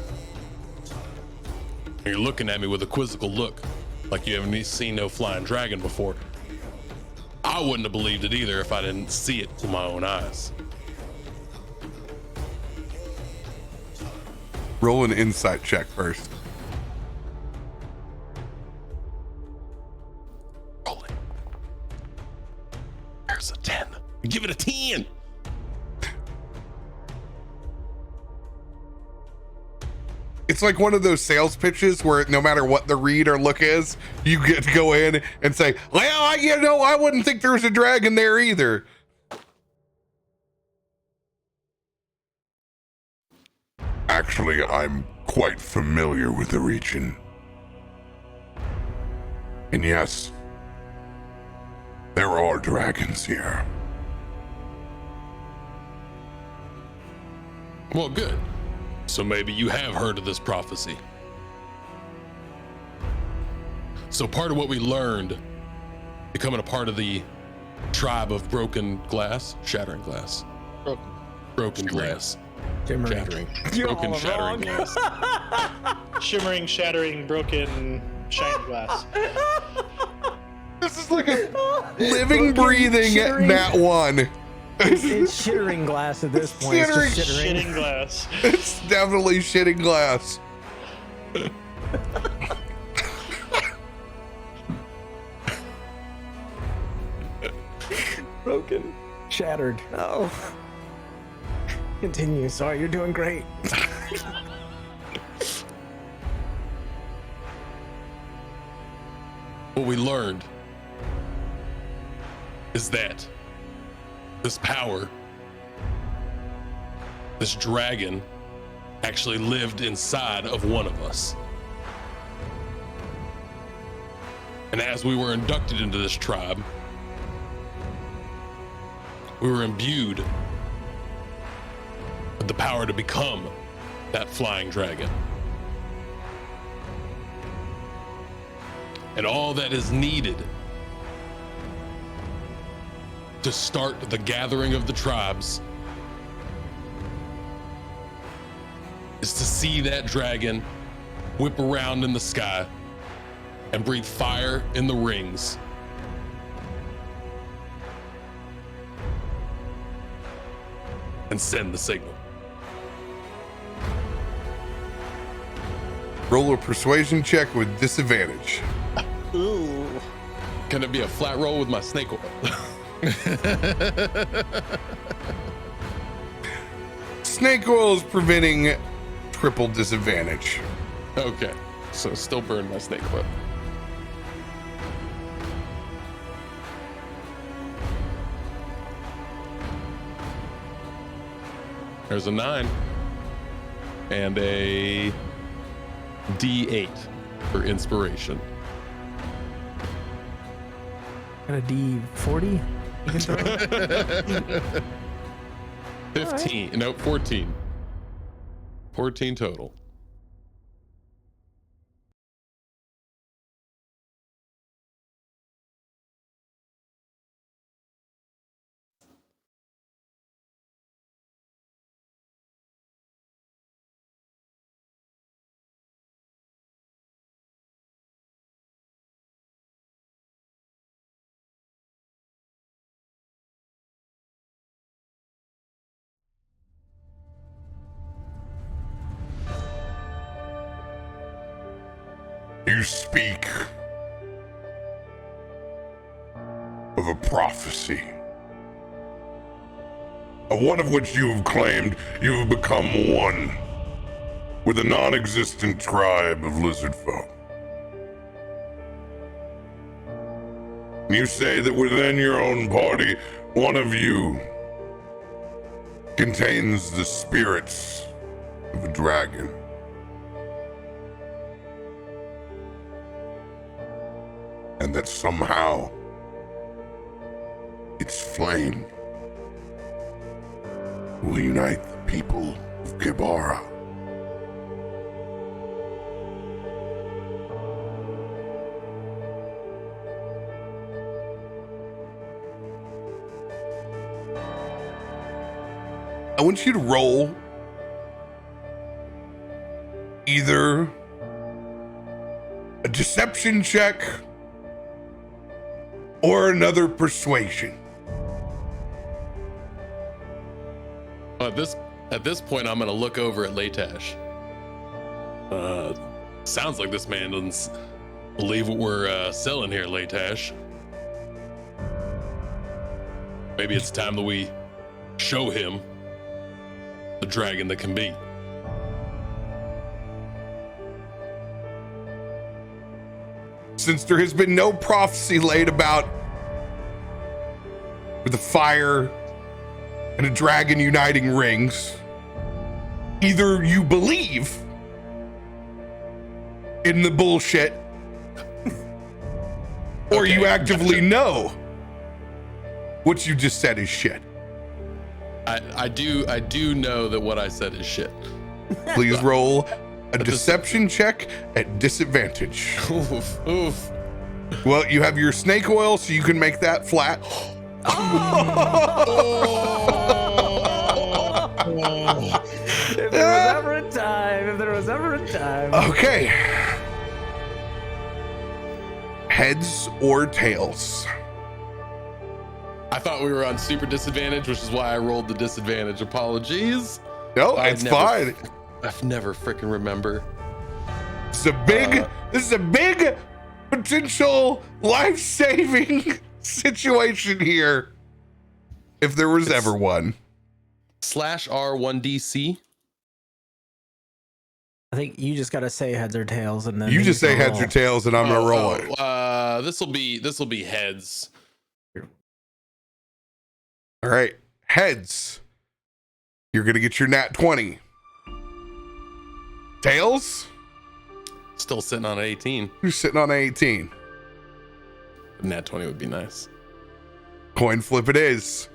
S2: And you're looking at me with a quizzical look, like you haven't seen no flying dragon before. I wouldn't have believed it either if I didn't see it with my own eyes.
S1: Roll an insight check first.
S2: Rolling. There's a 10. Give it a 10.
S1: It's like one of those sales pitches where no matter what the read or look is, you get to go in and say, well, I wouldn't think there was a dragon there either. Actually, I'm quite familiar with the region. And yes, There are dragons here.
S2: Well, good. So maybe you have heard of this prophecy. So part of what we learned becoming a part of the tribe of shattering glass. Broken glass.
S5: Shimmering.
S2: Shattering glass.
S3: Shimmering, shattering, broken, shiny glass.
S1: This is like a living, breathing Nat 1.
S5: It's shittering glass at this point. It's just shittering.
S3: Shitting glass.
S1: It's definitely shitting glass.
S5: Broken. Shattered. Oh. Continue. Sorry, you're doing great.
S2: What we learned is that this power, this dragon, actually lived inside of one of us. And as we were inducted into this tribe, we were imbued with the power to become that flying dragon. And all that is needed to start the gathering of the tribes is to see that dragon whip around in the sky and breathe fire in the rings. And send the signal.
S1: Roll a persuasion check with disadvantage.
S3: Ooh.
S2: Can it be a flat roll with my snake oil?
S1: Snake oil is preventing triple disadvantage.
S2: Okay, so still burn my snake oil. There's a 9 and a D8 for inspiration.
S5: Got a D40?
S2: 15, no, 14. 14 total.
S1: You speak of a prophecy, of one of which you have claimed you have become one with a non-existent tribe of lizard folk. You say that within your own party, one of you contains the spirits of a dragon. And that somehow its flame will unite the people of Kibara. I want you to roll either a deception check or another persuasion.
S2: At this point, I'm gonna look over at Leightash. Sounds like this man doesn't believe what we're selling here, Leightash. Maybe it's time that we show him the dragon that can be.
S1: Since there has been no prophecy laid about with a fire and a dragon uniting rings, either you believe in the bullshit or you actively know what you just said is shit.
S2: I do know that what I said is shit.
S1: Please roll a deception check at disadvantage.
S2: Oof.
S1: Well, you have your snake oil, so you can make that flat.
S5: If there was ever a time.
S1: Okay. Heads or tails?
S2: I thought we were on super disadvantage, which is why I rolled the disadvantage. Apologies.
S1: No, it's fine.
S2: I've never freaking remember.
S1: This is a big potential life-saving situation here. If there was ever one.
S2: /R1DC.
S5: I think you just gotta say heads or tails, and then
S1: You just say
S5: can
S1: heads
S5: roll.
S1: or tails, and I'm gonna roll it.
S2: This will be heads.
S1: All right, heads. You're gonna get your nat 20. Tails,
S2: Still sitting on an 18.
S1: you're sitting on an 18.
S2: Nat 20 would be nice.
S1: Coin flip it is.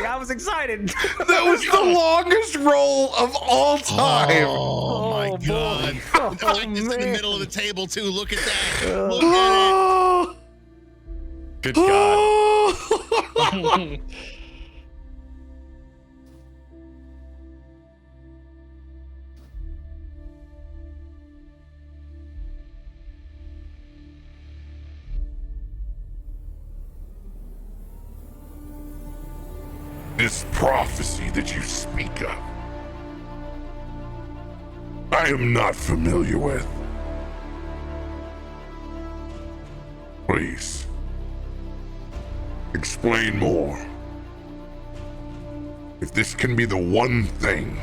S5: I was excited.
S1: That was the longest roll of all time.
S4: Oh, my
S5: Oh,
S4: God.
S5: boy. Oh,
S4: It's in the
S5: man.
S4: middle of the table, too. Look at that. Look at
S2: Good God.
S1: This prophecy that you speak of, I am not familiar with. Please, explain more. If this can be the one thing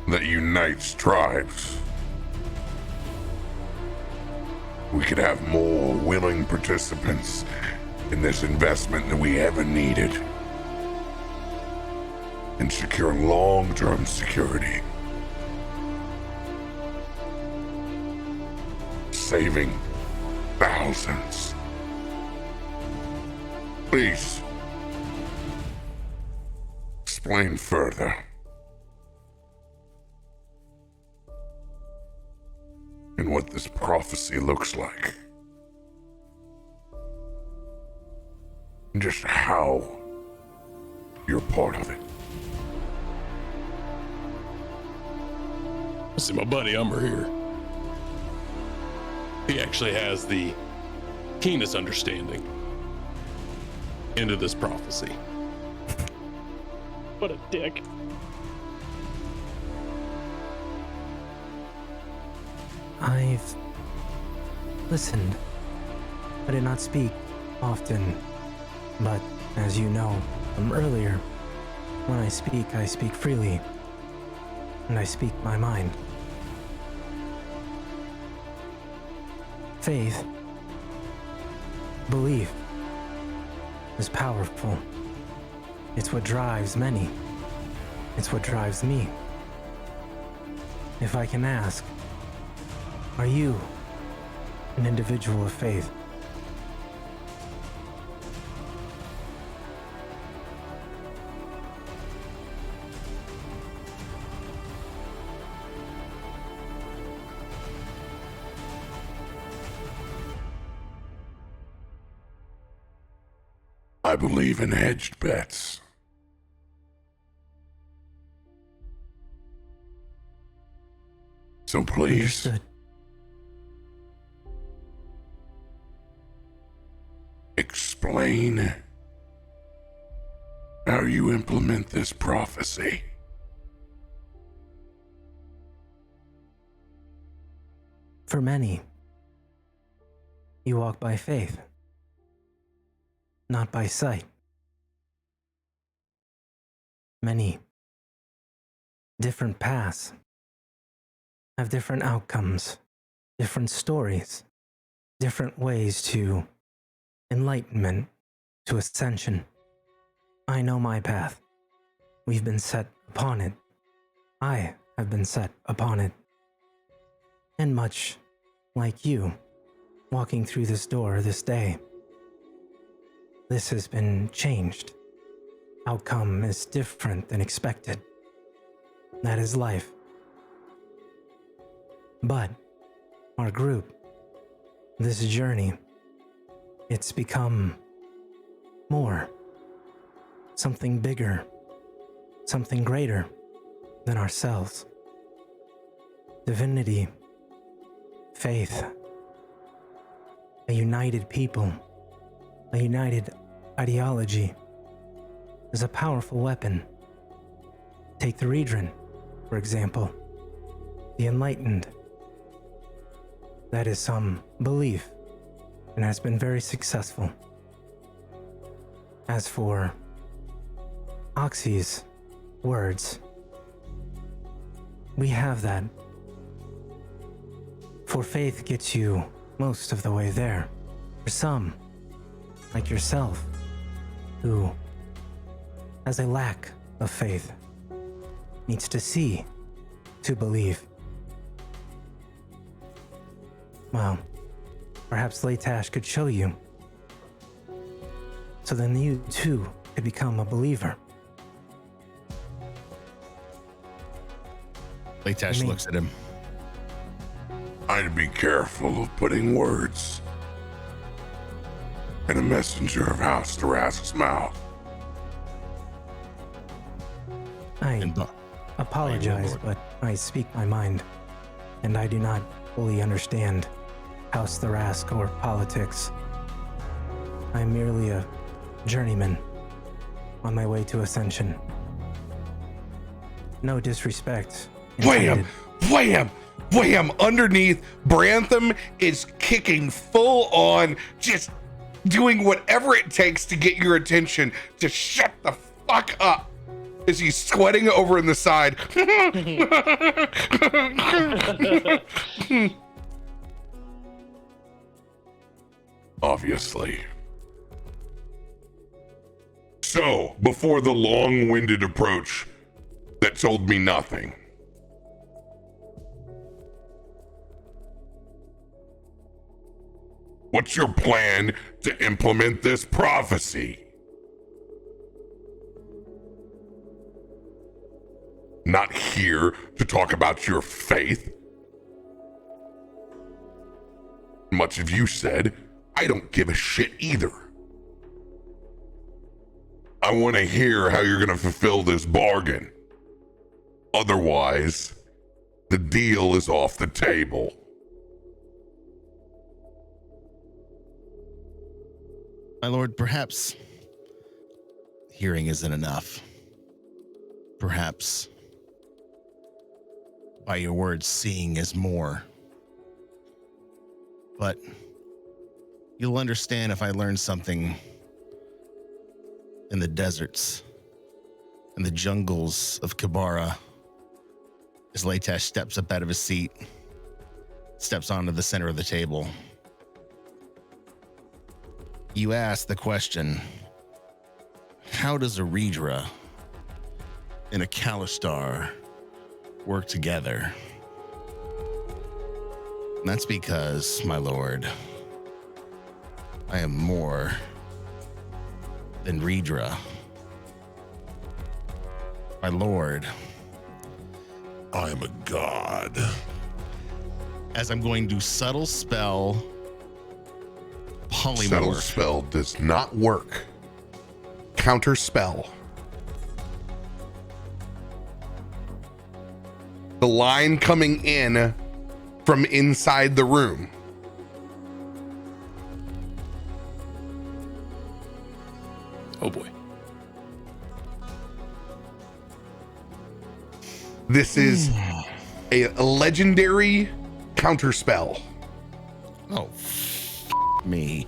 S1: that unites tribes, we could have more willing participants in this investment than we ever needed, and secure long-term security, saving thousands. Please explain further. And what this prophecy looks like. And just how you're part of it.
S2: See my buddy Umber here. He actually has the keenest understanding into this prophecy.
S3: What a dick.
S5: I've listened. I did not speak often, but as you know from earlier, when I speak freely, and I speak my mind. Faith, belief, is powerful. It's what drives many. It's what drives me. If I can ask, are you an individual of faith?
S1: I believe in hedged bets. So please,
S5: Understood.
S1: explain how you implement this prophecy.
S5: For many, you walk by faith, not by sight. Many different paths have different outcomes, different stories, different ways to enlightenment, to ascension. I know my path. We've been set upon it. I have been set upon it. And much like you, walking through this door this day, this has been changed. Outcome is different than expected. That is life. But our group, this journey, it's become more. Something bigger, something greater than ourselves. Divinity, faith, a united people, a united ideology is a powerful weapon. Take the Redren, for example, the Enlightened. That is some belief and has been very successful. As for Oxy's words, we have that. For faith gets you most of the way there. For some, like yourself, who has a lack of faith, needs to see to believe. Well, perhaps Leightash could show you. So then you too could become a believer.
S4: Leightash looks at him.
S1: I'd be careful of putting words in a messenger of House Tarask's mouth.
S5: I apologize, but I speak my mind, and I do not fully understand House Tarask or politics. I am merely a journeyman on my way to ascension. No disrespect.
S1: Wham! Wham! Wham! Underneath, Brantham is kicking full on, just doing whatever it takes to get your attention. Just shut the fuck up. As he's sweating over in the side. Obviously. So, before the long-winded approach that told me nothing, what's your plan to implement this prophecy? Not here to talk about your faith. Much of you said, I don't give a shit either. I want to hear how you're going to fulfill this bargain. Otherwise, the deal is off the table.
S4: My lord, perhaps hearing isn't enough. Perhaps by your words, seeing is more. But you'll understand if I learn something in the deserts and the jungles of Kabara. As Leightash steps up out of his seat, steps onto the center of the table. You ask the question, how does a Redra and a Kalistar work together? And that's because, my lord, I am more than Redra. My lord,
S1: I am a god.
S4: As I'm going to subtle spell polymorph.
S1: Subtle spell does not work. Counter spell. The line coming in from inside the room.
S2: Oh boy.
S1: This is a legendary counter spell.
S4: Oh, me.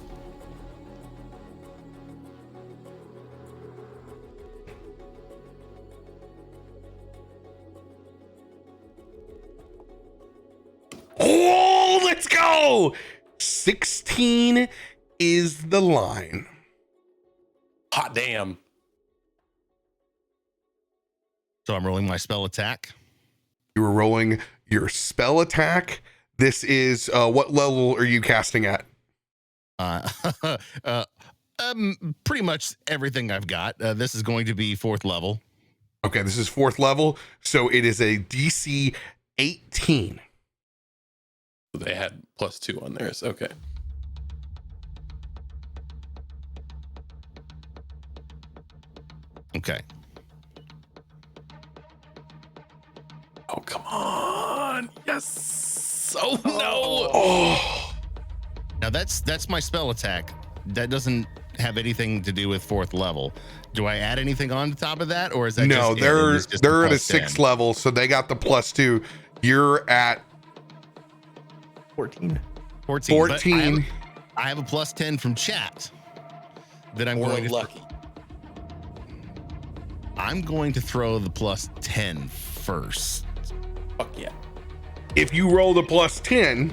S1: Oh, let's go. 16 is the line.
S2: Hot damn.
S4: So I'm rolling my spell attack.
S1: You were rolling your spell attack. This is what level are you casting at?
S4: Pretty much everything I've got. This is going to be 4th level.
S1: Okay, this is 4th level, so it is a DC 18.
S2: They had +2 on theirs. Okay.
S4: Okay.
S2: Oh, come on. Yes. Oh, no.
S1: Oh,
S4: Now that's my spell attack. That doesn't have anything to do with 4th level. Do I add anything on top of that, or is that
S1: no,
S4: just
S1: they're at a
S4: +10?
S1: 6th level, so they got the +2. You're at
S5: 14.
S4: 14. but
S1: 14.
S4: I have a +10 from chat that I'm
S2: We're
S4: going to
S2: lucky.
S4: I'm going to throw the +10 first.
S2: Fuck yeah.
S1: If you roll the +10,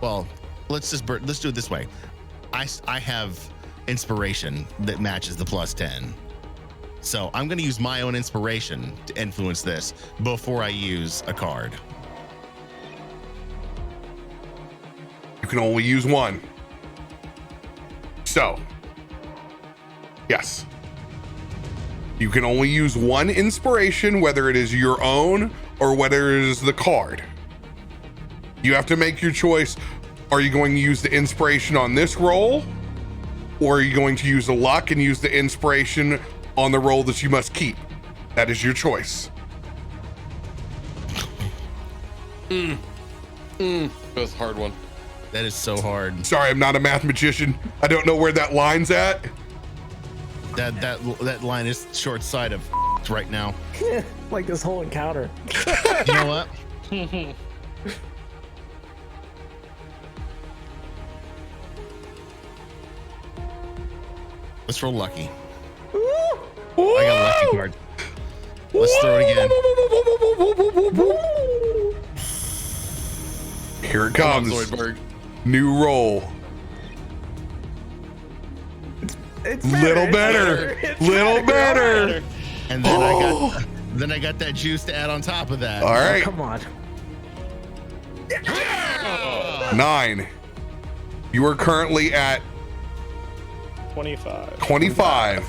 S4: Well, let's do it this way. I have inspiration that matches the +10. So I'm going to use my own inspiration to influence this before I use a card.
S1: you can only use one. So, yes. You can only use one inspiration, whether it is your own or whether it is the card. You have to make your choice. Are you going to use the inspiration on this roll? Or are you going to use the luck and use the inspiration on the roll that you must keep? That is your choice.
S2: That's a hard one.
S4: That is so hard.
S1: Sorry, I'm not a mathematician. I don't know where that line's at.
S4: That line is short side of right now.
S5: Like this whole encounter.
S4: You know what? Let's roll lucky. I got a lucky card. Let's throw it again.
S1: Here it
S2: Come on,
S1: comes.
S2: Zoidberg.
S1: New roll.
S5: It's
S1: Little better.
S5: It's
S1: Little better.
S4: And then I got that juice to add on top of that.
S1: All right.
S5: Come on.
S1: 9. You are currently at
S3: 25.
S1: 25.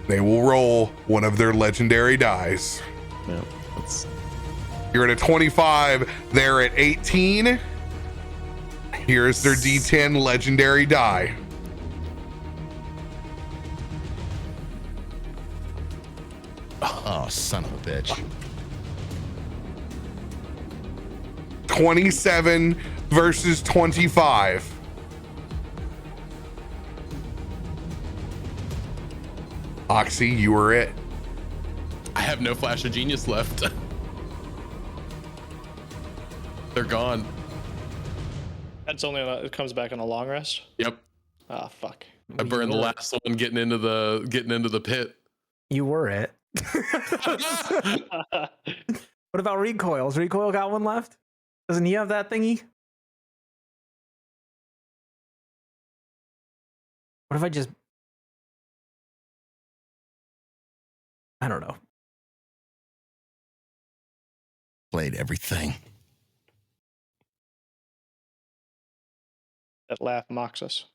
S1: They will roll one of their legendary dice.
S5: No, that's
S1: You're at a 25. They're at 18. Here's their D10 legendary die.
S4: Oh, son of a bitch.
S1: 27 versus 25. Oxy, you are it.
S2: I have no flash of genius left. They're gone.
S3: That's only it comes back on a long rest.
S2: Yep.
S3: Ah, fuck.
S2: I burned the last one getting into the pit.
S5: You were it. What about recoils? Recoil got one left? Doesn't he have that thingy? What if I just... I don't know.
S4: Played everything.
S3: That laugh mocks us.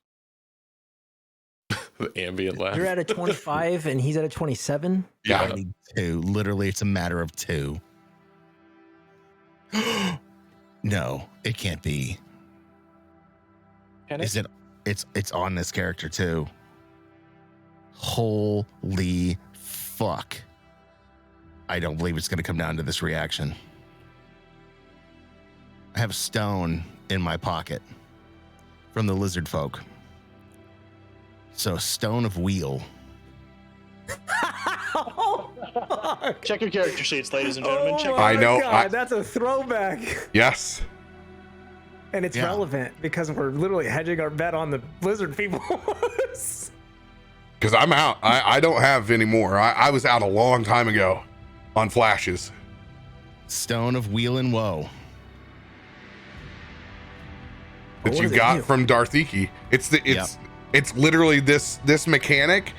S2: The ambient laugh.
S5: You're at a 25 and he's at a 27?
S2: Yeah.
S4: I need 2. Literally, it's a matter of 2. No, it can't be.
S3: Can it?
S4: Is it? It's on this character too. Holy fuck. I don't believe it's going to come down to this reaction. I have a stone in my pocket from the lizard folk. So, stone of wheel.
S3: Check your character sheets, ladies and gentlemen. Check.
S1: I know,
S5: God, that's a throwback.
S1: Yes.
S5: And it's
S4: Yeah.
S5: relevant because we're literally hedging our bet on the lizard people.
S1: Because I'm out. I don't have any more. I was out a long time ago on flashes.
S4: Stone of wheel and woe.
S1: That
S5: What
S1: you
S5: does it
S1: got
S5: do?
S1: from Darthiki. It's literally this mechanic,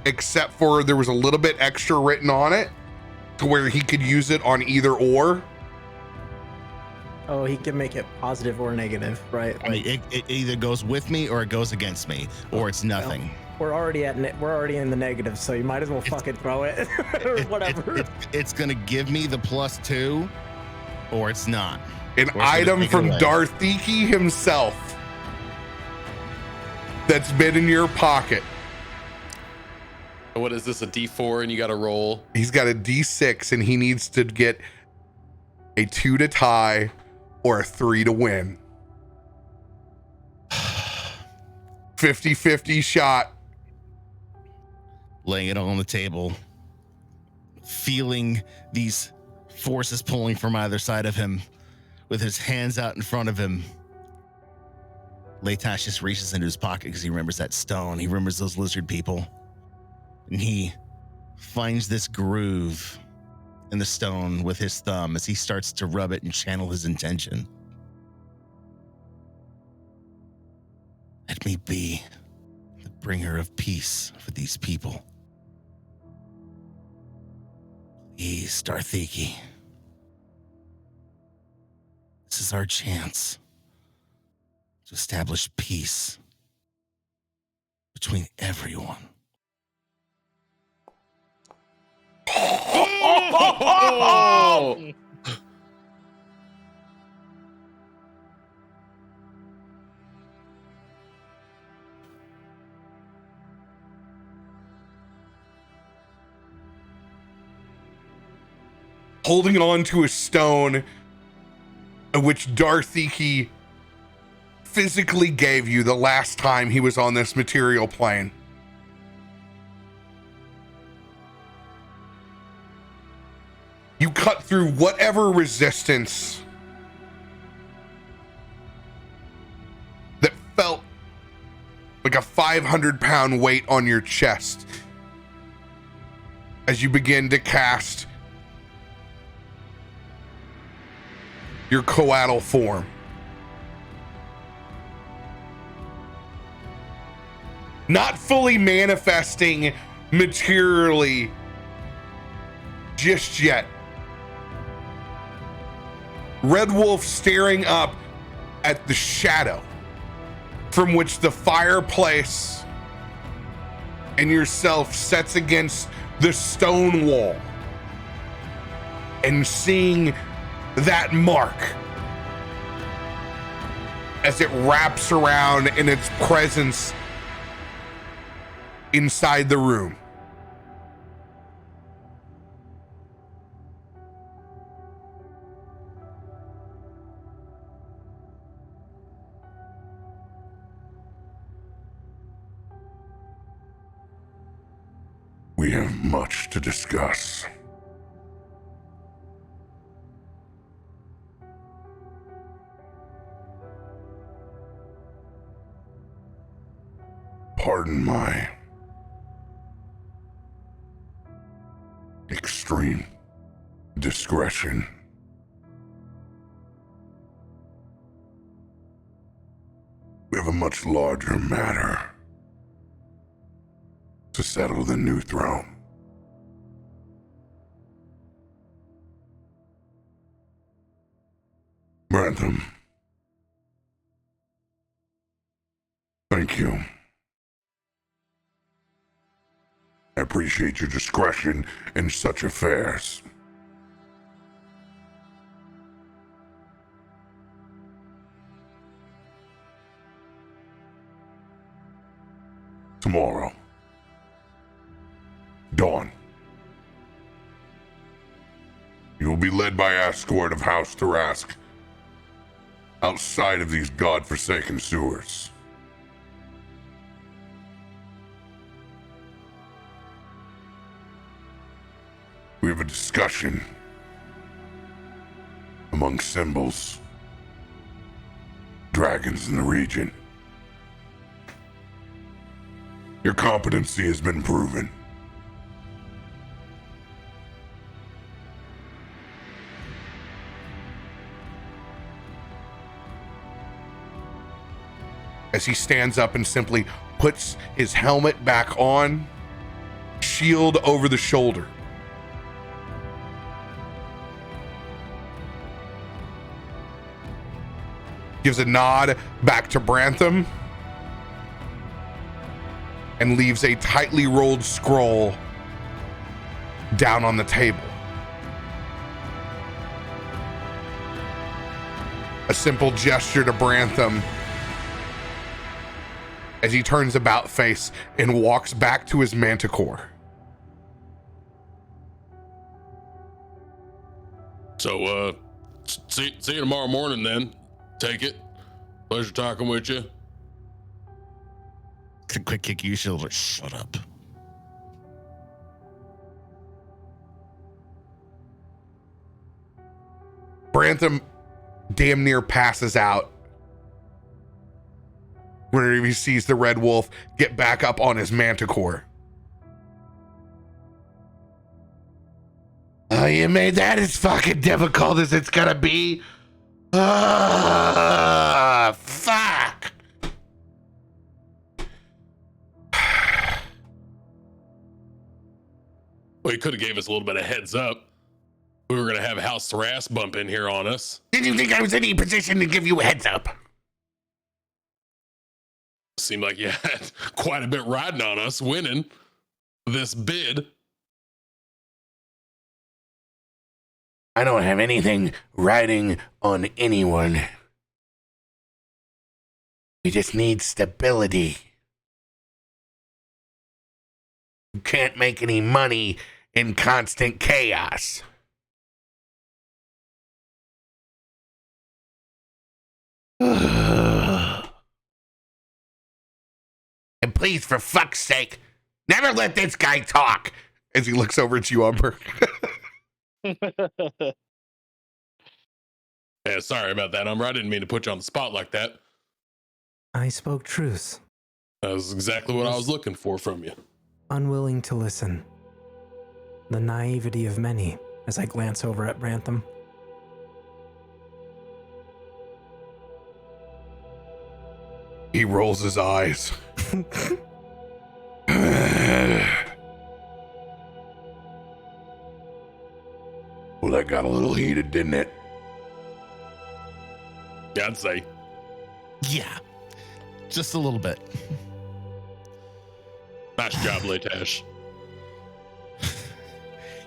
S1: except for there was a little bit extra written on it to where he could use it on either or.
S5: Oh, he can make it positive or negative, right?
S4: I mean, it either goes with me or it goes against me, or it's nothing.
S5: We're already in the negative, so you might as well fucking throw it or whatever.
S4: It's gonna give me the +2, or it's not.
S1: An
S4: Or it's gonna
S1: item
S4: take it
S1: from
S4: away.
S1: Darthiki himself that's been in your pocket.
S2: What is this, a D4 and you got to roll?
S1: He's got a D6 and he needs to get a 2 to tie or a 3 to win. 50-50 shot.
S4: Laying it on the table, feeling these forces pulling from either side of him, with his hands out in front of him. Leightash just reaches into his pocket because he remembers that stone. He remembers those lizard people. And he finds this groove in the stone with his thumb as he starts to rub it and channel his intention. Let me be the bringer of peace for these people. Please, Darthiki. This is our chance to establish peace between everyone.
S2: Oh!
S1: Holding on to a stone which Darthiki physically gave you the last time he was on this material plane. You cut through whatever resistance that felt like a 500-pound weight on your chest as you begin to cast your coatl form. Not fully manifesting materially just yet. Red Wolf staring up at the shadow from which the fireplace and yourself sets against the stone wall, and seeing that mark as it wraps around in its presence inside the room. We have much to discuss. Pardon my extreme discretion. We have a much larger matter to settle the new throne. Grantham, thank you. I appreciate your discretion in such affairs. Tomorrow, dawn, you will be led by escort of House Tarask outside of these godforsaken sewers. We have a discussion among symbols, dragons in the region. Your competency has been proven. As he stands up and simply puts his helmet back on, shield over the shoulder. gives a nod back to Brantham, and leaves a tightly rolled scroll down on the table. A simple gesture to Brantham as he turns about face and walks back to his manticore.
S2: So, see you tomorrow morning then. Take it. Pleasure talking with you.
S4: Quick kick you shoulder. Shut up.
S1: Brantham damn near passes out whenever he sees the Red Wolf get back up on his manticore. Oh, you made that as fucking difficult as it's gonna be? Fuck!
S2: Well, he could have gave us a little bit of heads up. We were going to have House Thrass bump in here on us.
S1: Didn't you think I was in any position to give you a heads up?
S2: Seemed like you had quite a bit riding on us winning this bid.
S1: I don't have anything riding on anyone. We just need stability. You can't make any money in constant chaos. And please, for fuck's sake, never let this guy talk. As he looks over at you, Umber.
S2: Yeah, sorry about that, Umber. I didn't mean to put you on the spot like that.
S5: I spoke truth.
S2: That was exactly what I was looking for from you.
S5: Unwilling to listen. The naivety of many, as I glance over at Brantham.
S1: He rolls his eyes. Well, that got a little heated, didn't it?
S2: Yeah, I'd say.
S4: Yeah, just a little bit.
S2: Nice job, Leightash.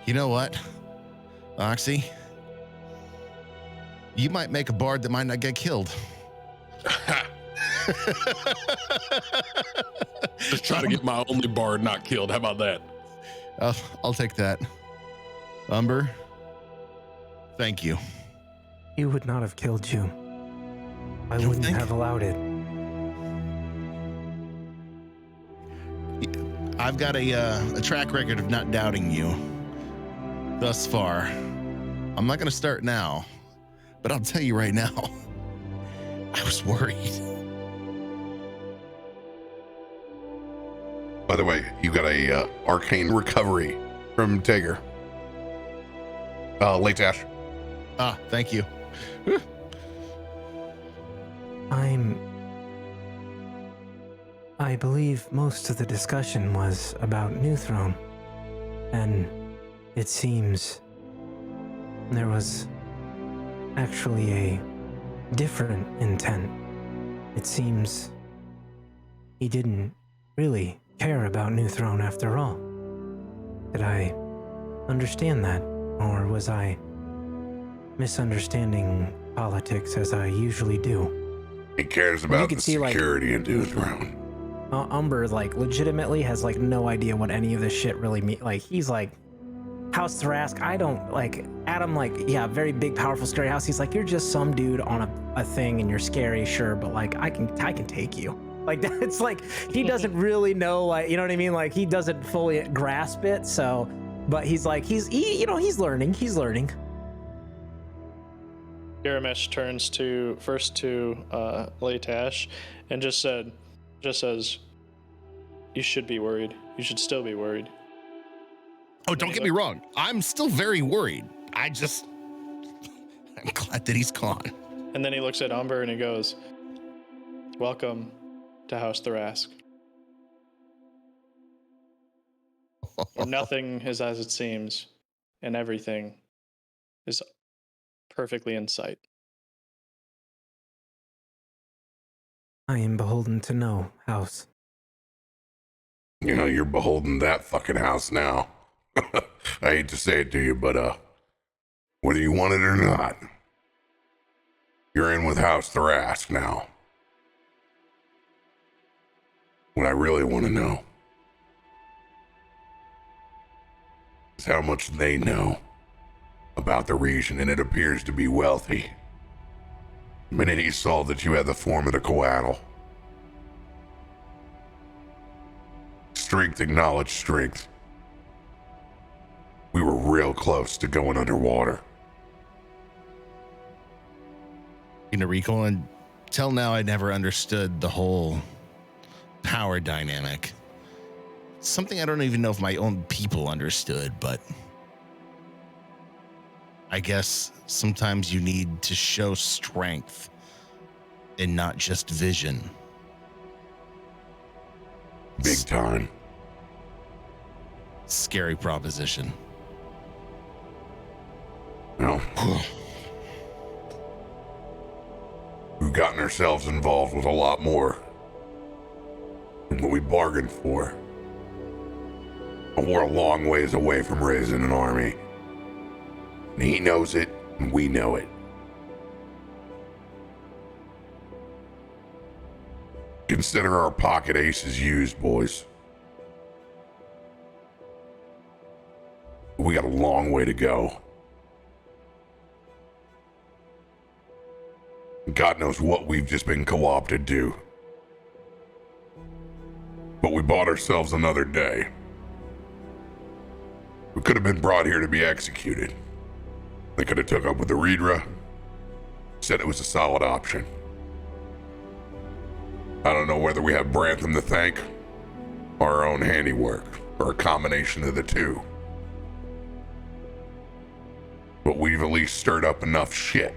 S4: You know what, Oxy? You might make a bard that might not get killed.
S2: Just try to get my only bard not killed. How about that?
S4: I'll take that. Umber, thank you.
S5: He would not have killed you. I wouldn't have allowed it.
S4: I've got a track record of not doubting you thus far. I'm not going to start now, but I'll tell you right now, I was worried.
S1: By the way, you got a arcane recovery from Tager. Leightash.
S4: Thank you.
S5: I believe most of the discussion was about New Throne, and it seems there was actually a different intent. It seems he didn't really care about New Throne after all. Did I understand that, or was I misunderstanding politics as I usually do?
S1: He cares about the security in New Throne.
S5: Umber, like, legitimately has, like, no idea what any of this shit really means. Like, he's like, House Thrask, I don't, like, Adam, like, yeah, very big, powerful, scary house. He's like, you're just some dude on a thing and you're scary, sure, but, like, I can take you. Like, it's like, he doesn't really know, like, you know what I mean? Like, he doesn't fully grasp it, so, but he's like, he's learning.
S3: Garomesh turns first to Leightash and just says, you should be worried. You should still be worried.
S4: Oh, don't get me wrong. I'm still very worried. I'm glad that he's gone.
S3: And then he looks at Umber and he goes, welcome to House Thrask. Where nothing is as it seems, and everything is perfectly in sight.
S5: I am beholden to no house.
S1: You know, you're beholden to that fucking house now. I hate to say it to you, but whether you want it or not, you're in with House Thrask now. What I really want to know is how much they know about the region, and it appears to be wealthy. The minute he saw that you had the form of the coatl, strength acknowledged strength. We were real close to going underwater.
S4: You know, Rico, until now I never understood the whole power dynamic. Something I don't even know if my own people understood, but I guess sometimes you need to show strength and not just vision.
S1: Big time.
S4: Scary proposition.
S1: Well, we've gotten ourselves involved with a lot more than what we bargained for. And we're a long ways away from raising an army. And he knows it, and we know it. Consider our pocket aces used, boys. We got a long way to go. God knows what we've just been co-opted to. But we bought ourselves another day. We could have been brought here to be executed. They could have took up with the Redra. Said it was a solid option. I don't know whether we have Brantham to thank, or our own handiwork, or a combination of the two. But we've at least stirred up enough shit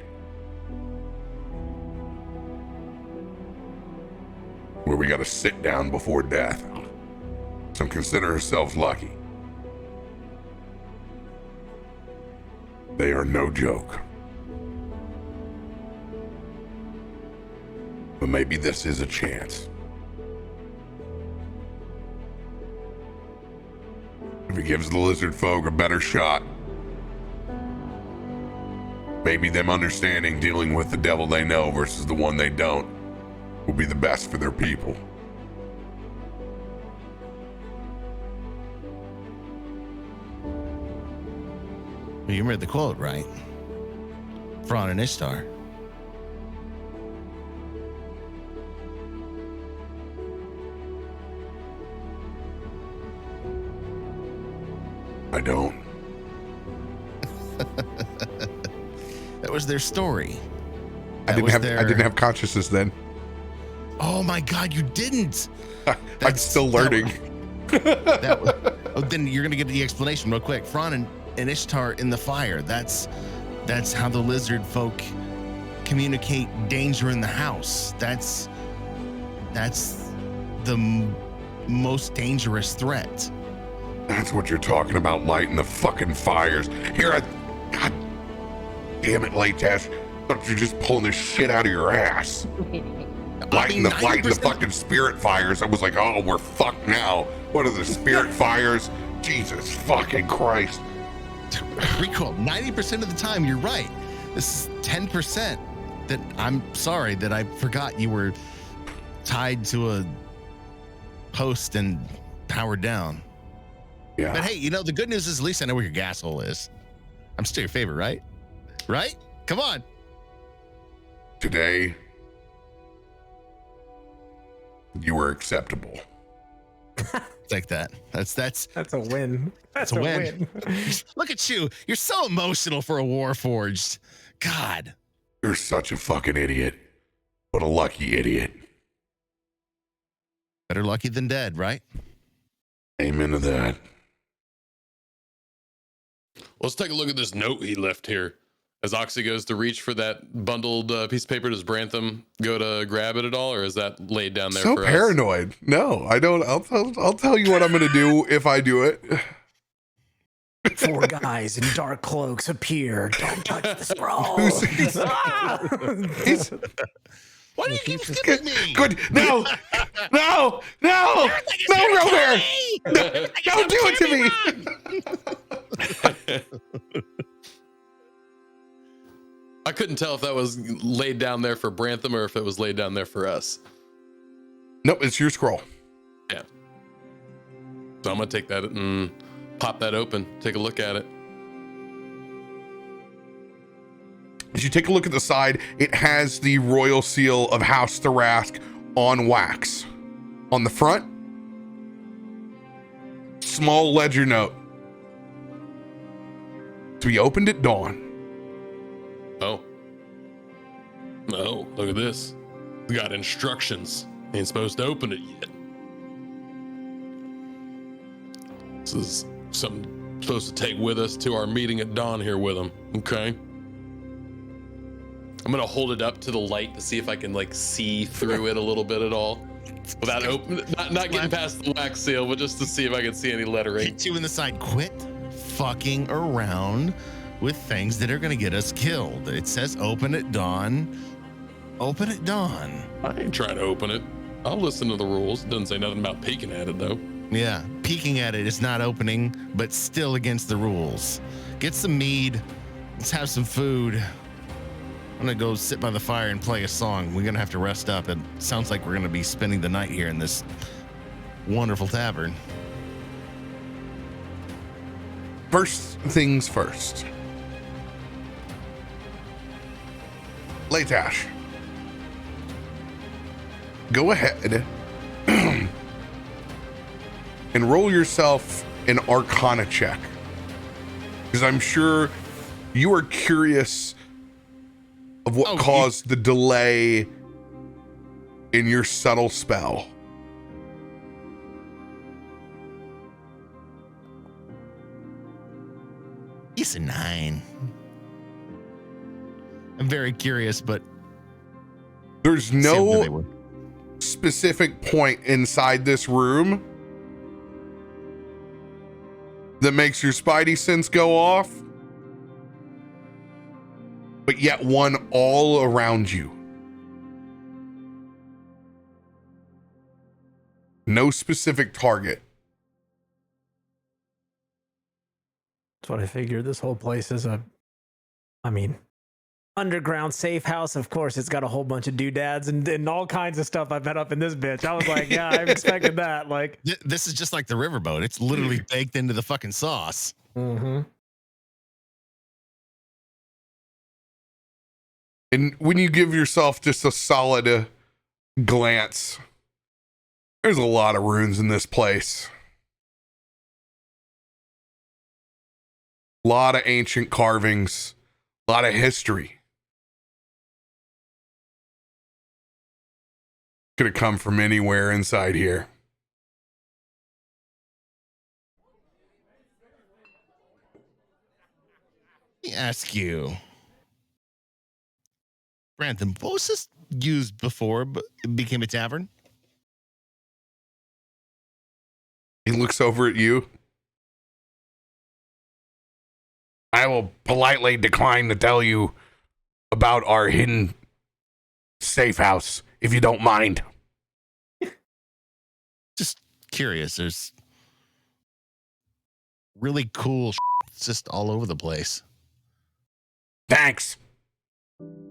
S1: where we gotta sit down before death. So consider ourselves lucky. They are no joke. But maybe this is a chance. If it gives the lizard folk a better shot, maybe them understanding dealing with the devil they know versus the one they don't will be the best for their people.
S4: Well, you read the quote, right? Thrawn and Ishtar.
S1: I don't.
S4: That was their story.
S1: I didn't have consciousness then.
S4: Oh my God, you didn't.
S1: I'm still learning.
S4: Then you're gonna get the explanation real quick. Thrawn and Ishtar in the fire. That's how the lizard folk communicate danger in the house. That's the most dangerous threat.
S1: That's what you're talking about, lighting the fucking fires. God damn it, Leightash. Thought you're just pulling this shit out of your ass. Lighting the fucking spirit fires. I was like, oh, we're fucked now. What are the spirit fires? Jesus fucking Christ.
S4: Recall, 90% of the time, you're right. This is 10% that I'm sorry that I forgot you were tied to a post and powered down.
S1: Yeah.
S4: But hey, you know, the good news is at least I know where your gas hole is. I'm still your favorite, right? Right? Come on.
S1: Today, you were acceptable.
S4: Like that. That's
S5: a win. That's a win.
S4: Look at you. You're so emotional for a Warforged. God.
S1: You're such a fucking idiot. What a lucky idiot.
S4: Better lucky than dead, right?
S1: Amen to that.
S2: Let's take a look at this note he left here. As Oxy goes to reach for that bundled piece of paper, does Brantham go to grab it at all, or is that laid down there
S1: So
S2: for
S1: paranoid. No, I don't. I'll tell you what I'm going to do if I do it.
S5: 4 guys in dark cloaks appear. Don't touch the scroll.
S4: Why do you keep skipping me?
S1: Good. No, RoBear. No, don't do it to me.
S2: I couldn't tell if that was laid down there for Brantham or if it was laid down there for us.
S1: Nope, it's your scroll.
S2: Yeah. So I'm gonna take that and pop that open, take a look at it.
S1: As you take a look at the side, it has the royal seal of House Tharask on wax. On the front, small ledger note. To be opened at dawn.
S2: Oh. Oh, look at this. We got instructions. Ain't supposed to open it yet. This is something I'm supposed to take with us to our meeting at dawn here with them. Okay. I'm gonna hold it up to the light to see if I can like see through it a little bit at all, without not getting past the wax seal, but just to see if I can see any lettering.
S4: Hit you in the side. Quit fucking around with things that are gonna get us killed. It says open at dawn. Open at dawn.
S2: I ain't trying to open it. I'll listen to the rules. It doesn't say nothing about peeking at it though.
S4: Yeah, peeking at it is not opening, but still against the rules. Get some mead. Let's have some food. I'm gonna go sit by the fire and play a song. We're gonna have to rest up. It sounds like we're gonna be spending the night here in this wonderful tavern.
S1: First things first. Leightash, go ahead and roll yourself an Arcana check. Because I'm sure you are curious of what caused the delay in your subtle spell.
S4: He's a 9. I'm very curious, but
S1: there's no specific point inside this room that makes your spidey sense go off, but yet one all around you. No specific target.
S5: That's what I figured. This whole place is underground safe house. Of course, it's got a whole bunch of doodads and all kinds of stuff I bet up in this bitch. I was like, yeah, I'm expecting that. Like,
S4: this is just like the riverboat. It's literally baked into the fucking sauce.
S5: Mm-hmm.
S1: And when you give yourself just a solid glance, there's a lot of runes in this place. A lot of ancient carvings, a lot of history. Could have come from anywhere inside here.
S4: Let me ask you, Brantham, what was this used before but it became a tavern?
S1: He looks over at you. I will politely decline to tell you about our hidden safe house, if you don't mind.
S4: Just curious. There's really cool just all over the place.
S1: Thanks.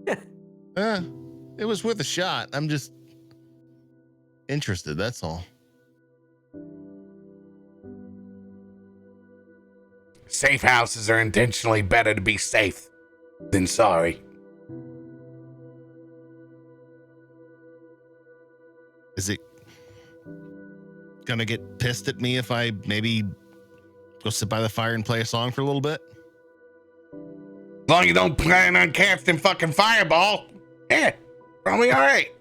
S4: It was worth a shot. I'm just interested, that's all.
S1: Safe houses are intentionally better to be safe than sorry.
S4: Is it gonna get pissed at me if I maybe go sit by the fire and play a song for a little bit?
S1: As long as you don't plan on casting fucking fireball, yeah, probably all right.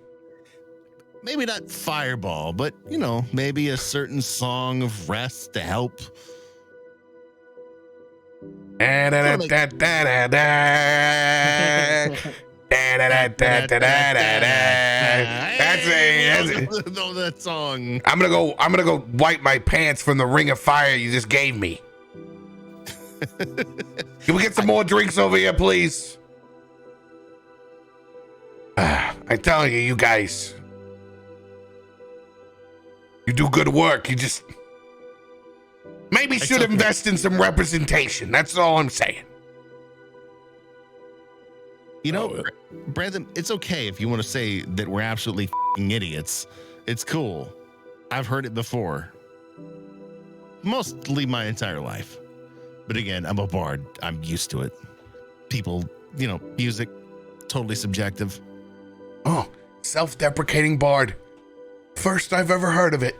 S4: Maybe not fireball, but, you know, maybe a certain song of rest to help.
S1: That's
S4: that song.
S1: I'm gonna go wipe my pants from the ring of fire you just gave me. Can we get some more drinks over here, please? I tell you, you guys, you do good work. You just maybe should invest in some representation. That's all I'm saying.
S4: You know, Brandon, it's okay if you want to say that we're absolutely f***ing idiots. It's cool. I've heard it before. Mostly my entire life. But again, I'm a bard. I'm used to it. People, music, totally subjective.
S1: Oh, self-deprecating bard. First I've ever heard of it.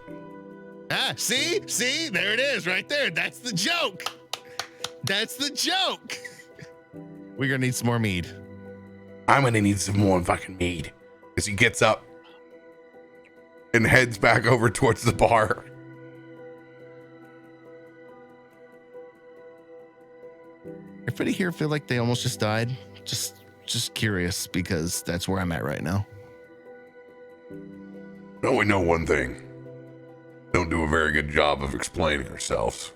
S4: See, there it is right there. That's the joke. We're going to need some more mead.
S1: I'm going to need some more fucking mead. As he gets up and heads back over towards the bar.
S4: Everybody here feel like they almost just died? Just curious, because that's where I'm at right now.
S1: No, we know one thing. Don't do a very good job of explaining ourselves.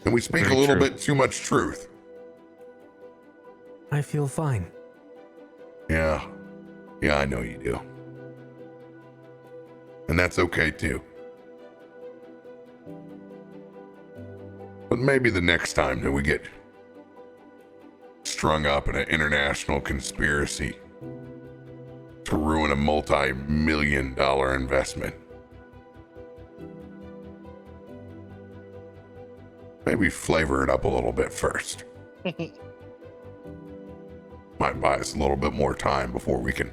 S1: And we speak a little bit too much truth.
S5: I feel fine.
S1: Yeah, I know you do. And that's okay too. But maybe the next time that we get strung up in an international conspiracy to ruin a multi-million-dollar investment, maybe flavor it up a little bit first. Might buy us a little bit more time before we can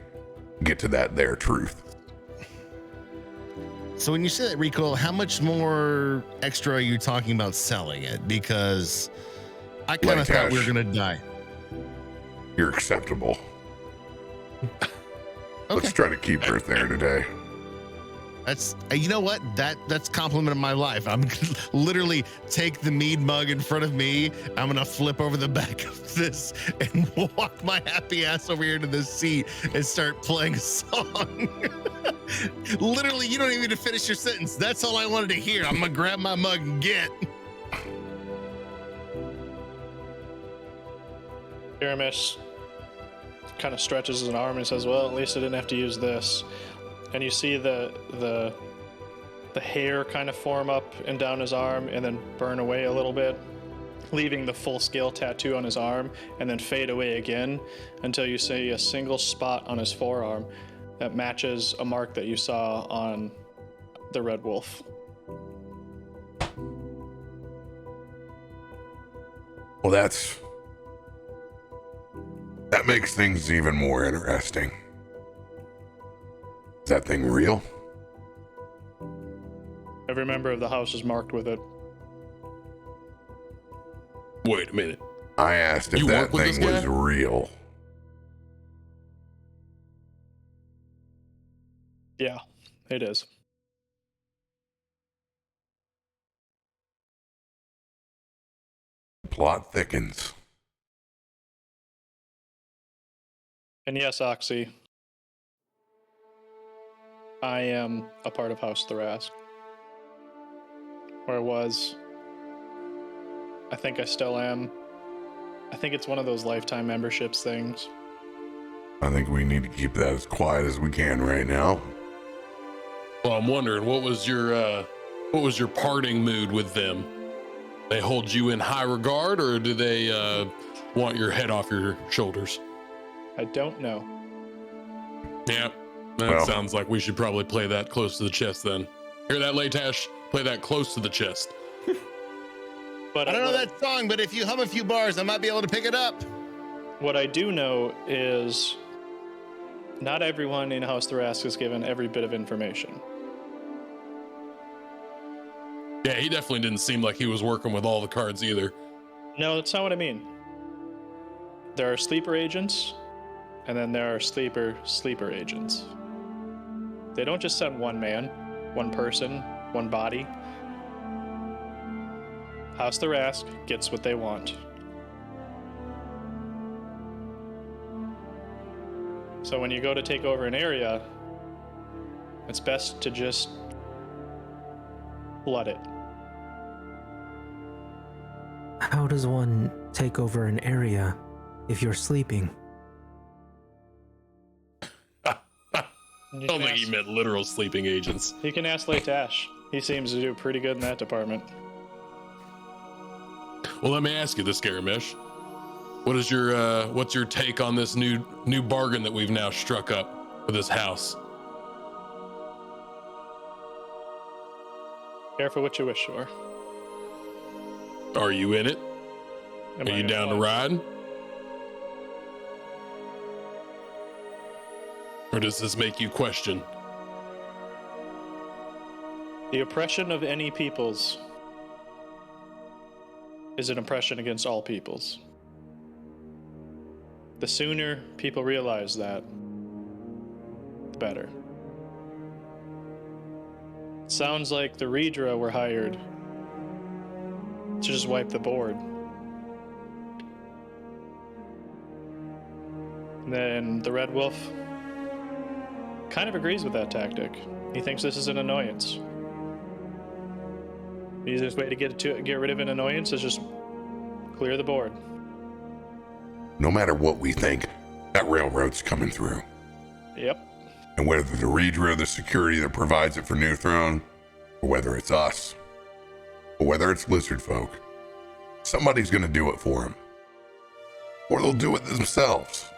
S1: get to that there truth.
S4: So when you say that, Rico, how much more extra are you talking about selling it? Because I kind of thought we were going to die.
S1: You're acceptable. Let's try to keep her there today.
S4: That's, you know what? That's compliment of my life. I'm gonna literally take the mead mug in front of me. I'm going to flip over the back of this and walk my happy ass over here to this seat and start playing a song. Literally, you don't even need to finish your sentence. That's all I wanted to hear. I'm going to grab my mug and get.
S3: Garomesh kind of stretches his arm and says, well, at least I didn't have to use this. And you see the hair kind of form up and down his arm and then burn away a little bit, leaving the full-scale tattoo on his arm and then fade away again until you see a single spot on his forearm that matches a mark that you saw on the Red Wolf.
S1: Well, that makes things even more interesting. Is that thing real?
S3: Every member of the house is marked with it.
S2: Wait a minute.
S1: I asked if that thing was real.
S3: Yeah, it is.
S1: The plot thickens.
S3: And yes, Oxy, I am a part of House Thrask. Or was. I think I still am. I think it's one of those lifetime memberships things.
S1: I think we need to keep that as quiet as we can right now.
S2: Well, I'm wondering, what was your parting mood with them? They hold you in high regard, or do they want your head off your shoulders?
S3: I don't know.
S2: Yeah, that sounds like we should probably play that close to the chest then. Hear that, Leightash? Play that close to the chest.
S3: But
S4: I don't know that song, but if you hum a few bars, I might be able to pick it up.
S3: What I do know is not everyone in House Thrask is given every bit of information.
S2: Yeah, he definitely didn't seem like he was working with all the cards either.
S3: No, that's not what I mean. There are sleeper agents, and then there are sleeper agents. They don't just send one man, one person, one body. House Thrask gets what they want. So when you go to take over an area, it's best to just flood it.
S5: How does one take over an area if you're sleeping?
S2: I don't think he meant literal sleeping agents.
S3: You can ask Leightash. He seems to do pretty good in that department.
S2: Well, let me ask you this, Garomesh. What is your what's your take on this new bargain that we've now struck up for this house?
S3: Careful what you wish for.
S2: Are you in it?
S3: Am
S2: Are
S3: I
S2: you
S3: gonna
S2: down to
S3: lie?
S2: ride? Or does this make you question?
S3: The oppression of any peoples is an oppression against all peoples. The sooner people realize that, the better. Sounds like the Redra were hired to just wipe the board. And then the Red Wolf kind of agrees with that tactic. He thinks this is an annoyance. The easiest way to get rid of an annoyance is just clear the board.
S1: No matter what we think, that railroad's coming through.
S3: Yep.
S1: And whether the Redra, the security that provides it for New Throne, or whether it's us, or whether it's lizard folk, somebody's gonna do it for them. Or they'll do it themselves.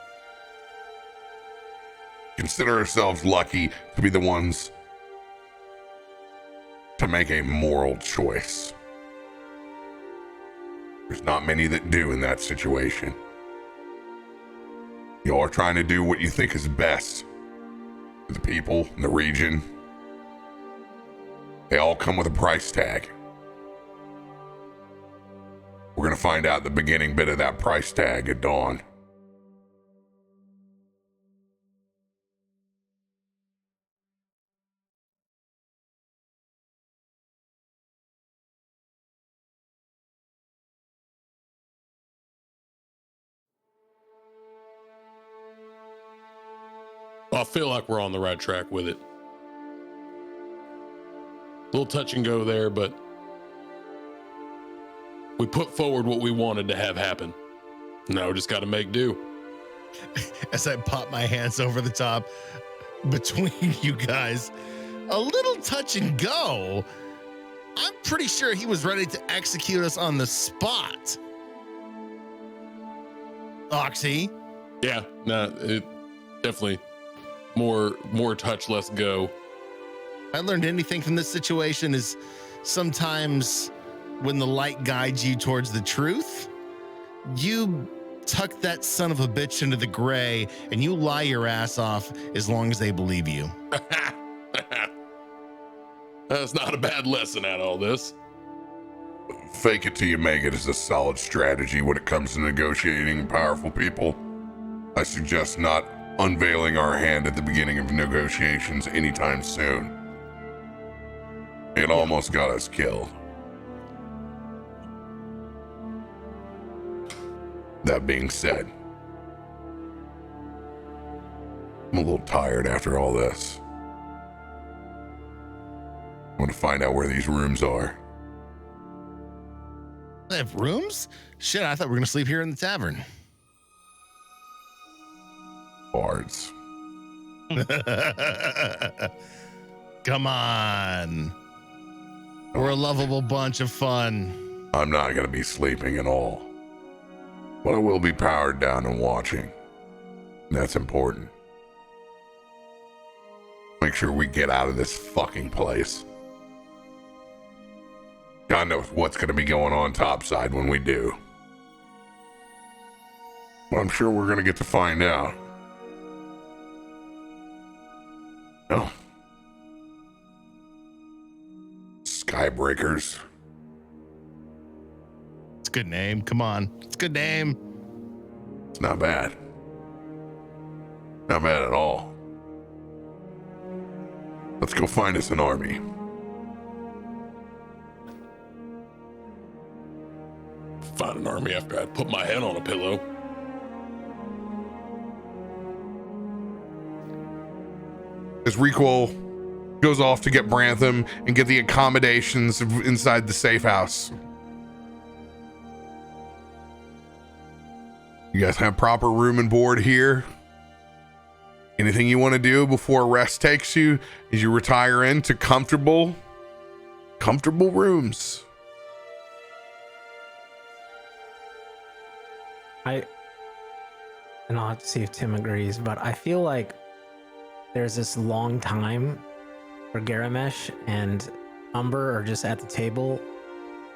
S1: Consider ourselves lucky to be the ones to make a moral choice. There's not many that do in that situation. You are trying to do what you think is best for the people in the region. They all come with a price tag. We're going to find out the beginning bit of that price tag at dawn.
S2: I feel like we're on the right track with it. A little touch and go there, but we put forward what we wanted to have happen. Now we just got to make do.
S4: As I pop my hands over the top between you guys, a little touch and go. I'm pretty sure he was ready to execute us on the spot. Oxy.
S2: Yeah, no, it definitely more touch, less go.
S4: I learned anything from this situation is sometimes when the light guides you towards the truth, you tuck that son of a bitch into the gray and you lie your ass off as long as they believe you.
S2: That's not a bad lesson out of all this.
S1: Fake it till you make it is a solid strategy when it comes to negotiating powerful people. I suggest not unveiling our hand at the beginning of negotiations anytime soon. It almost got us killed. That being said, I'm a little tired after all this. I want to find out where these rooms are.
S4: They have rooms? Shit, I thought we were going to sleep here in the tavern.
S1: Bards.
S4: Come on. We're a lovable bunch of fun.
S1: I'm not going to be sleeping at all. But I will be powered down and watching. That's important. Make sure we get out of this fucking place. God knows what's going to be going on topside when we do. But I'm sure we're going to get to find out. Oh. Skybreakers.
S4: It's a good name. Come on. It's a good name.
S1: It's not bad. Not bad at all. Let's go find us an army.
S2: Find an army after I put my head on a pillow.
S1: As Recoil goes off to get Brantham and get the accommodations inside the safe house. You guys have proper room and board here? Anything you want to do before rest takes you as you retire into comfortable rooms?
S5: And I'll have to see if Tim agrees, but I feel like there's this long time where Garomesh and Umber are just at the table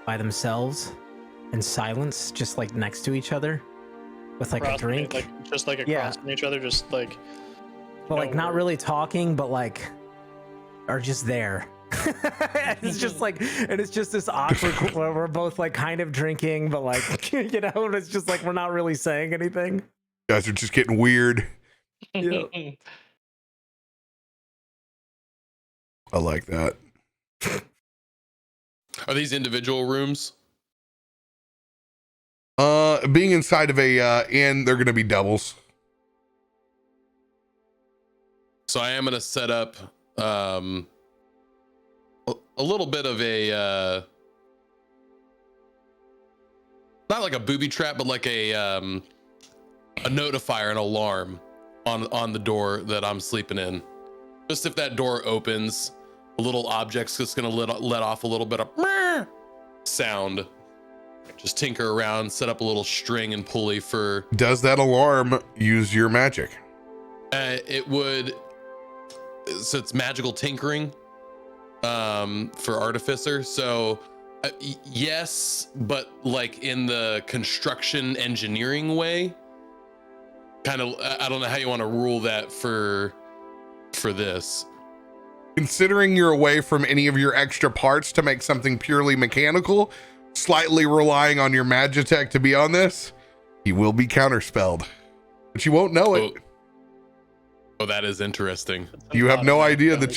S5: by themselves in silence, just like next to each other with like a drink.
S3: Like just like
S5: Yeah.
S3: across from each other, just like
S5: But like not really talking, but like are just there. It's just like, and it's just this awkward where we're both like kind of drinking, but like, you know, and it's just like we're not really saying anything.
S1: Guys are just getting weird.
S5: Yeah.
S1: I like that.
S2: Are these individual rooms?
S1: Being inside of a inn, they're gonna be doubles.
S2: So I am going to set up a little bit of a not like a booby trap, but like a notifier, an alarm on the door that I'm sleeping in. Just if that door opens, a little object's just gonna let off a little bit of sound. Just tinker around, set up a little string and pulley for.
S1: Does that alarm use your magic?
S2: It would. So it's magical tinkering for artificer. So yes, but like in the construction engineering way. Kind of, I don't know how you want to rule that for this.
S1: Considering you're away from any of your extra parts to make something purely mechanical, slightly relying on your magitech to be on this, you will be counterspelled, but you won't know it.
S2: Oh, that is interesting.
S1: You have no idea that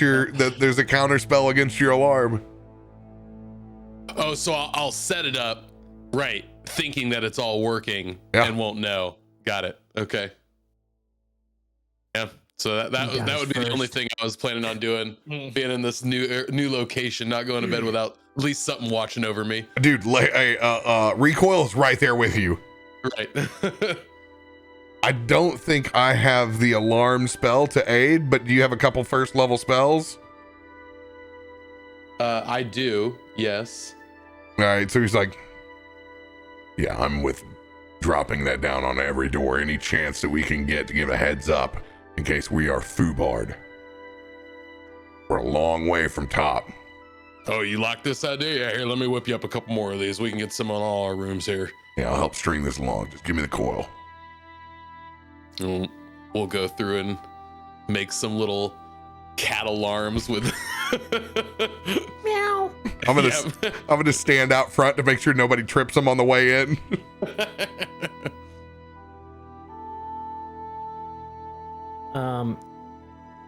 S1: there's a counterspell against your alarm.
S2: Oh, so I'll set it up right, thinking that it's all working,
S1: Yeah.
S2: and won't know. Got it. Okay. Yeah. So that would be the only thing I was planning on doing, being in this new location, not going to bed without at least something watching over me.
S1: Dude, recoil is right there with you.
S2: Right.
S1: I don't think I have the alarm spell to aid, but do you have a couple first level spells?
S2: I do. Yes.
S1: All right, so he's like, yeah, I'm with dropping that down on every door, any chance that we can get to give a heads up in case we are foobarred. We're a long way from top.
S2: Oh, you like this idea? Yeah, here, let me whip you up a couple more of these. We can get some on all our rooms here.
S1: Yeah, I'll help string this along. Just give me the coil.
S2: And we'll go through and make some little cat alarms with
S5: Meow.
S1: I'm gonna stand out front to make sure nobody trips them on the way in.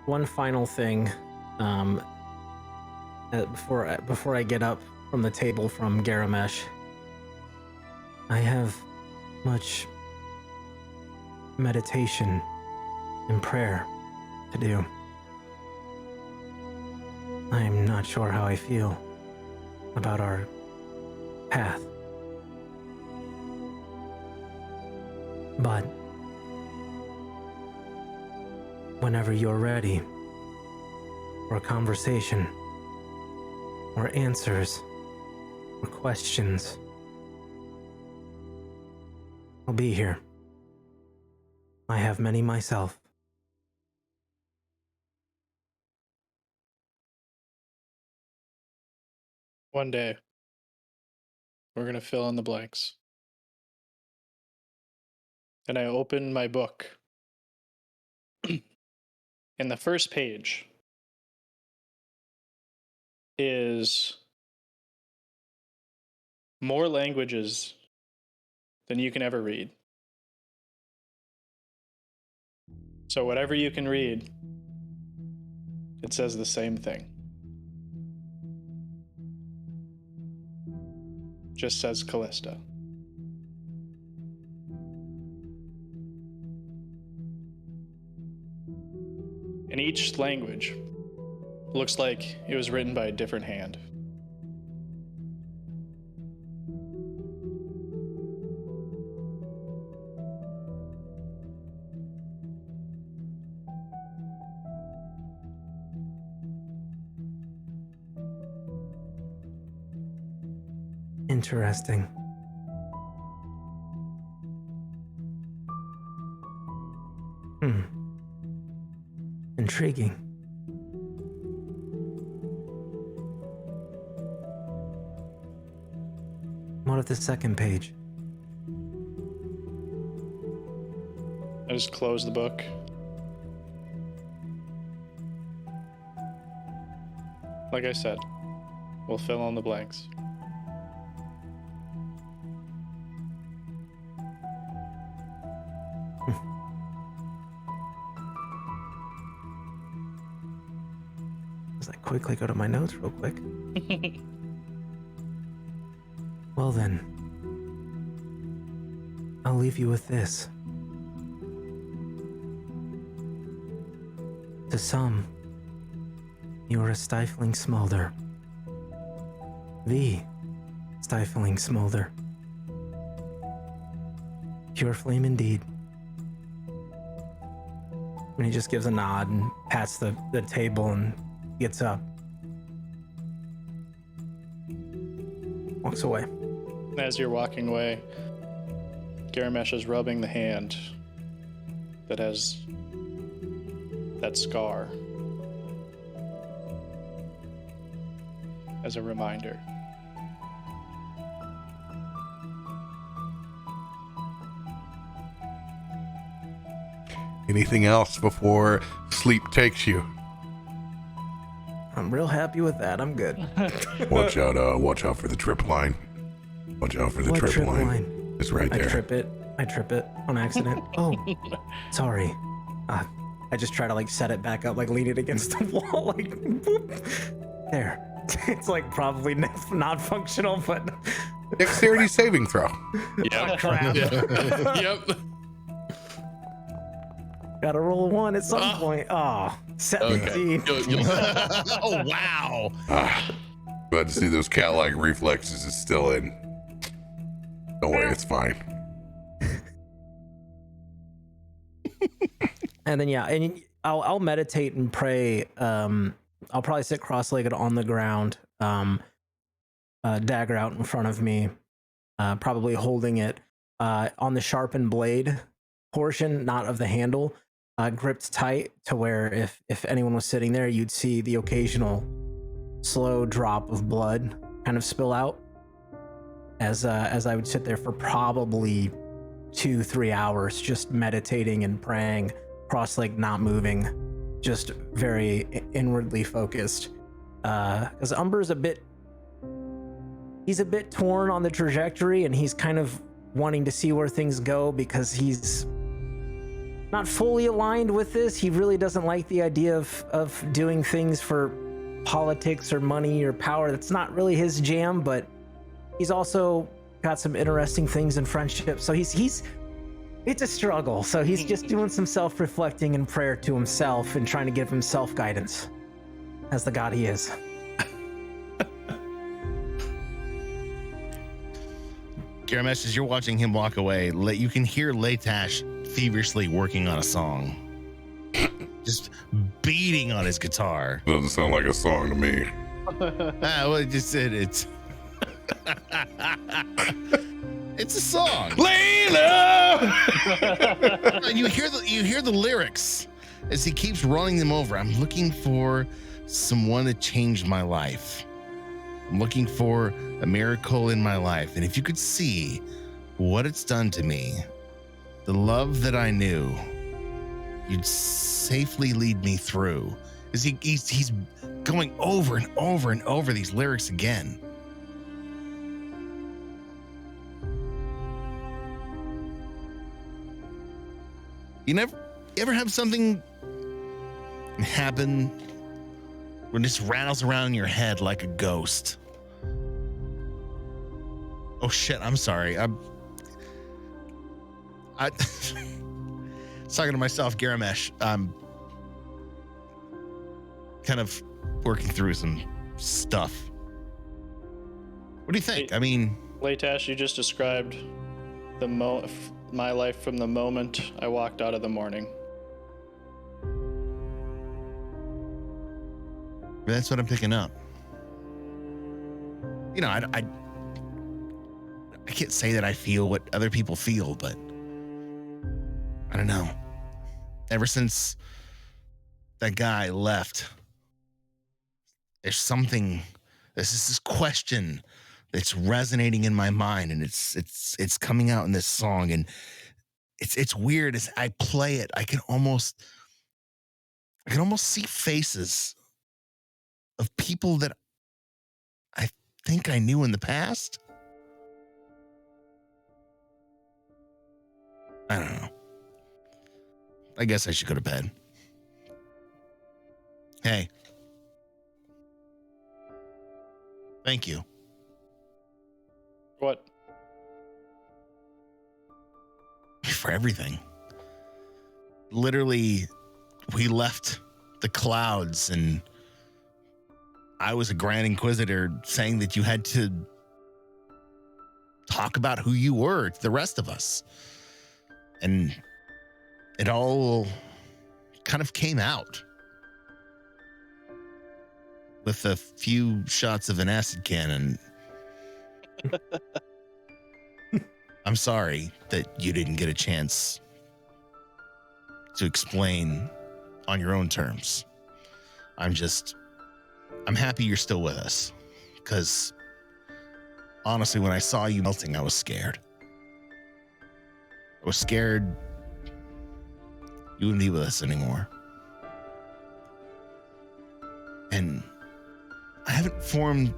S5: One final thing, before I get up from the table from Garomesh, I have much meditation and prayer to do. I am not sure how I feel about our path, but whenever you're ready for a conversation or answers or questions, I'll be here. I have many myself.
S3: One day, we're going to fill in the blanks. And I open my book. And the first page is more languages than you can ever read. So whatever you can read, it says the same thing. Just says Callista. And each language looks like it was written by a different hand.
S5: Interesting. Intriguing. What of the second page?
S3: I just close the book. Like I said, we'll fill in the blanks.
S5: As I quickly go to my notes real quick. Well then, I'll leave you with this. To some, you are a stifling smolder. The stifling smolder. Pure flame indeed. And he just gives a nod and pats the table and gets up. Walks away.
S3: As you're walking away, Garomesh is rubbing the hand that has that scar as a reminder.
S1: Anything else before sleep takes you?
S5: I'm real happy with that. I'm good.
S1: Watch out for the trip line. Watch out for the
S5: What
S1: trip line. It's right
S5: I
S1: there.
S5: trip it on accident. Oh, sorry. I just try to like set it back up, like lean it against the wall, like boop. There. It's like probably not functional, but
S1: Dexterity saving throw.
S2: Yep.
S5: crap.
S2: Yep.
S5: Gotta roll a 1 at some point. Oh, 17.
S2: Okay.
S4: Oh, wow.
S1: Glad to see those cat-like reflexes is still in. Don't worry, it's fine.
S5: And then and I'll meditate and pray. I'll probably sit cross-legged on the ground, dagger out in front of me, probably holding it on the sharpened blade portion, not of the handle, gripped tight to where if anyone was sitting there, you'd see the occasional slow drop of blood kind of spill out as I would sit there for probably 2-3 hours just meditating and praying, cross-legged, not moving, just very inwardly focused. Because Umber's he's a bit torn on the trajectory, and he's kind of wanting to see where things go because he's not fully aligned with this. He really doesn't like the idea of doing things for politics or money or power. That's not really his jam, but he's also got some interesting things in friendship. So it's a struggle. So he's just doing some self-reflecting and prayer to himself and trying to give himself guidance as the god he is.
S4: Garomesh, as you're watching him walk away, you can hear Leightash feverishly working on a song. Just beating on his guitar.
S1: Doesn't sound like a song to me.
S4: Well, it just said it's... It's a song.
S1: Layla!
S4: And you hear the lyrics as he keeps running them over. I'm looking for someone to change my life. I'm looking for a miracle in my life. And if you could see what it's done to me, the love that I knew, you'd safely lead me through. As he's going over and over and over these lyrics again. You ever have something happen when it just rattles around in your head like a ghost? Oh shit, I'm sorry. I was talking to myself, Garomesh. I'm kind of working through some stuff. What do you think? I mean,
S3: Leightash, you just described my life from the moment I walked out of the morning.
S4: that's what I'm picking up. You know, can't say that I feel what other people feel, but I don't know. Ever since that guy left, there's this question that's resonating in my mind, and it's coming out in this song, and it's weird. As I play it, I can almost see faces of people that I think I knew in the past. I don't know. I guess I should go to bed. Hey. Thank you.
S3: What?
S4: For everything. Literally, we left the clouds, and I was a Grand Inquisitor saying that you had to talk about who you were to the rest of us. And it all kind of came out with a few shots of an acid cannon. I'm sorry that you didn't get a chance to explain on your own terms. I'm happy you're still with us, because honestly, when I saw you melting, I was scared. I was scared you wouldn't be with us anymore. And I haven't formed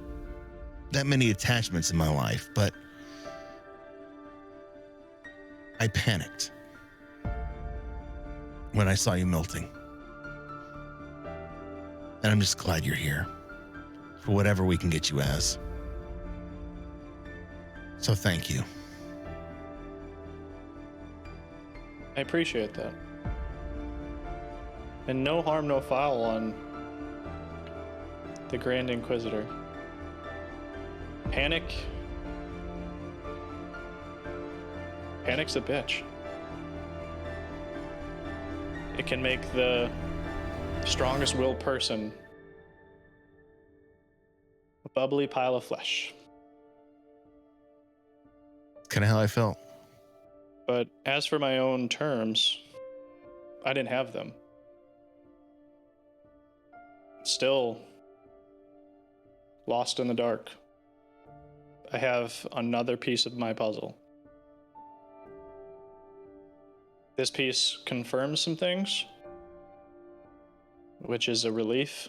S4: that many attachments in my life, but I panicked when I saw you melting. And I'm just glad you're here for whatever we can get you as. So thank you.
S3: I appreciate that. And no harm, no foul on the Grand Inquisitor. Panic's a bitch. It can make the strongest willed person a bubbly pile of flesh.
S4: Kind of how I felt.
S3: But as for my own terms, I didn't have them. Still lost in the dark. I have another piece of my puzzle. This piece confirms some things, which is a relief.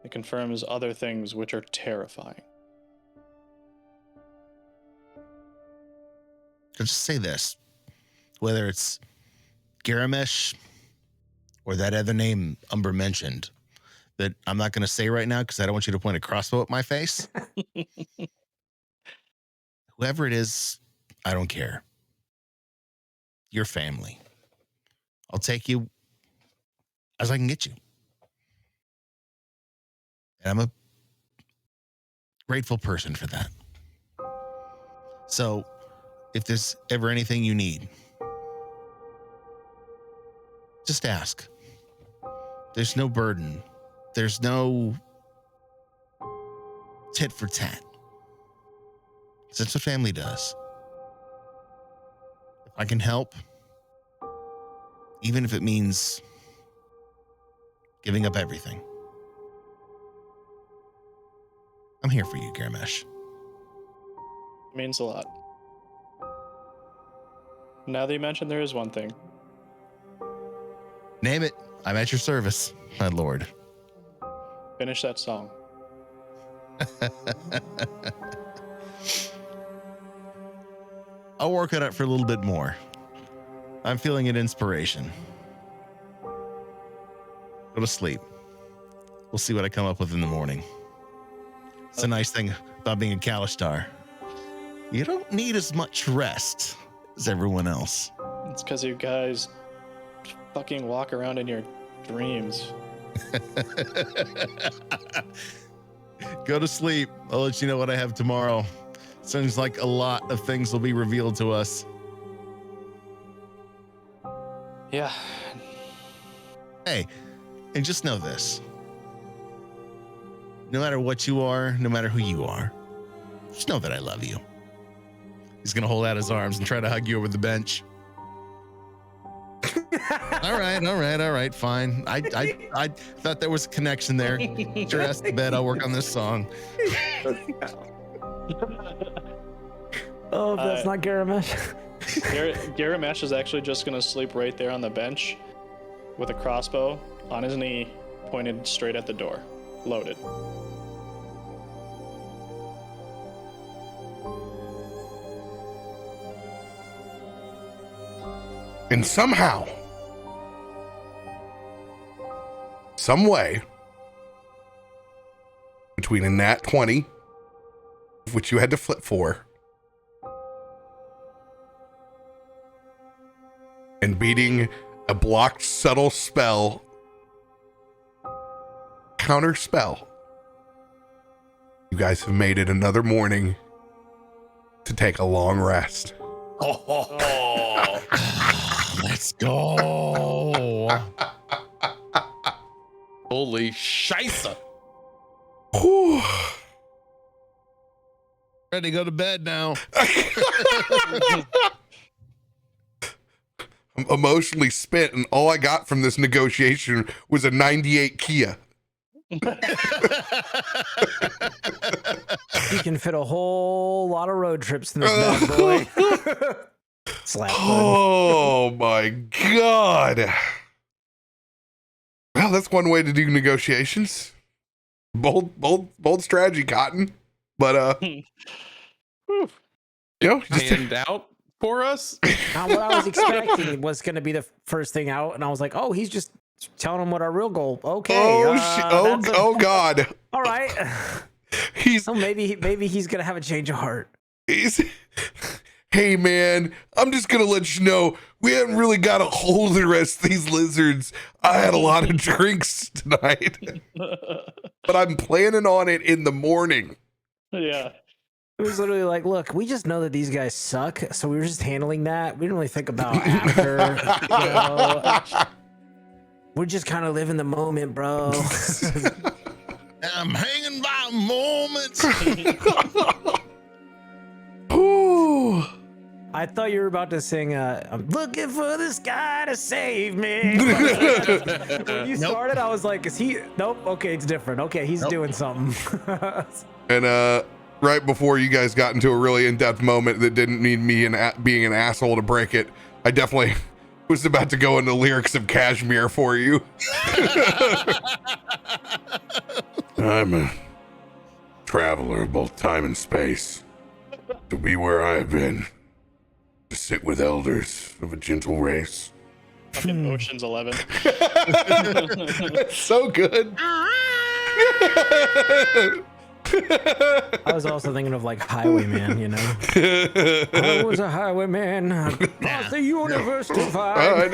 S3: It confirms other things which are terrifying.
S4: I'll just say this. Whether it's Garomesh or that other name Umber mentioned that I'm not going to say right now because I don't want you to point a crossbow at my face. Whoever it is, I don't care. Your family. I'll take you as I can get you. And I'm a grateful person for that. So if there's ever anything you need, just ask. There's no burden. There's no tit for tat. That's what family does. If I can help, even if it means giving up everything, I'm here for you, Garomesh.
S3: It means a lot. Now that you mentioned, there is one thing.
S4: Name it. I'm at your service, my lord.
S3: Finish that song.
S4: I'll work it out for a little bit more. I'm feeling an inspiration. Go to sleep. We'll see what I come up with in the morning. It's a nice thing about being a Kalishtar. You don't need as much rest as everyone else.
S3: It's because you guys fucking walk around in your dreams.
S4: Go to sleep. I'll let you know what I have tomorrow. Seems like a lot of things will be revealed to us.
S3: Yeah.
S4: Hey, and just know this. No matter what you are, no matter who you are, Just know that I love you. He's gonna hold out his arms and try to hug you over the bench. All right, fine. I thought there was a connection there. Get your ass to bed. I'll work on this song.
S5: Oh, that's not Garomesh.
S3: Garomesh is actually just gonna sleep right there on the bench with a crossbow on his knee, pointed straight at the door, loaded.
S1: And somehow, some way, between a nat 20, which you had to flip for, and beating a blocked subtle spell, counter spell, you guys have made it another morning to take a long rest.
S2: Oh.
S4: Let's go.
S2: Holy scheisse.
S1: Whew.
S4: Ready to go to bed now.
S1: I'm emotionally spent, and all I got from this negotiation was a 98 Kia.
S5: You can fit a whole lot of road trips in this bad boy. Slap.
S1: Oh my God. Well, that's one way to do negotiations. Bold strategy, Cotton. But you know, just
S2: Hand out for us?
S5: Now, what I was expecting was going to be the first thing out, and I was like, "Oh, he's just telling him what our real goal." Okay.
S1: oh God.
S5: All right.
S1: He's
S5: So maybe he's going to have a change of heart.
S1: Hey man, I'm just gonna let you know we haven't really got a hold of the rest of these lizards. I had a lot of drinks tonight, but I'm planning on it in the morning.
S3: Yeah.
S5: It was literally like, look, we just know that these guys suck, so we were just handling that. We didn't really think about after. You know? We're just kind of living the moment, bro.
S4: I'm hanging by moments.
S1: Ooh.
S5: I thought you were about to sing, I'm looking for this guy to save me. When you started, I was like, is he? Nope. Okay, it's different. Okay, he's doing something.
S1: And right before you guys got into a really in-depth moment that didn't need me being an asshole to break it, I definitely was about to go into lyrics of Kashmir for you. I'm a traveler of both time and space. To be where I have been, to sit with elders of a gentle race.
S3: Fucking Ocean's 11.
S1: That's so good.
S5: I was also thinking of like Highwayman, you know. I was a highwayman across the universe to find.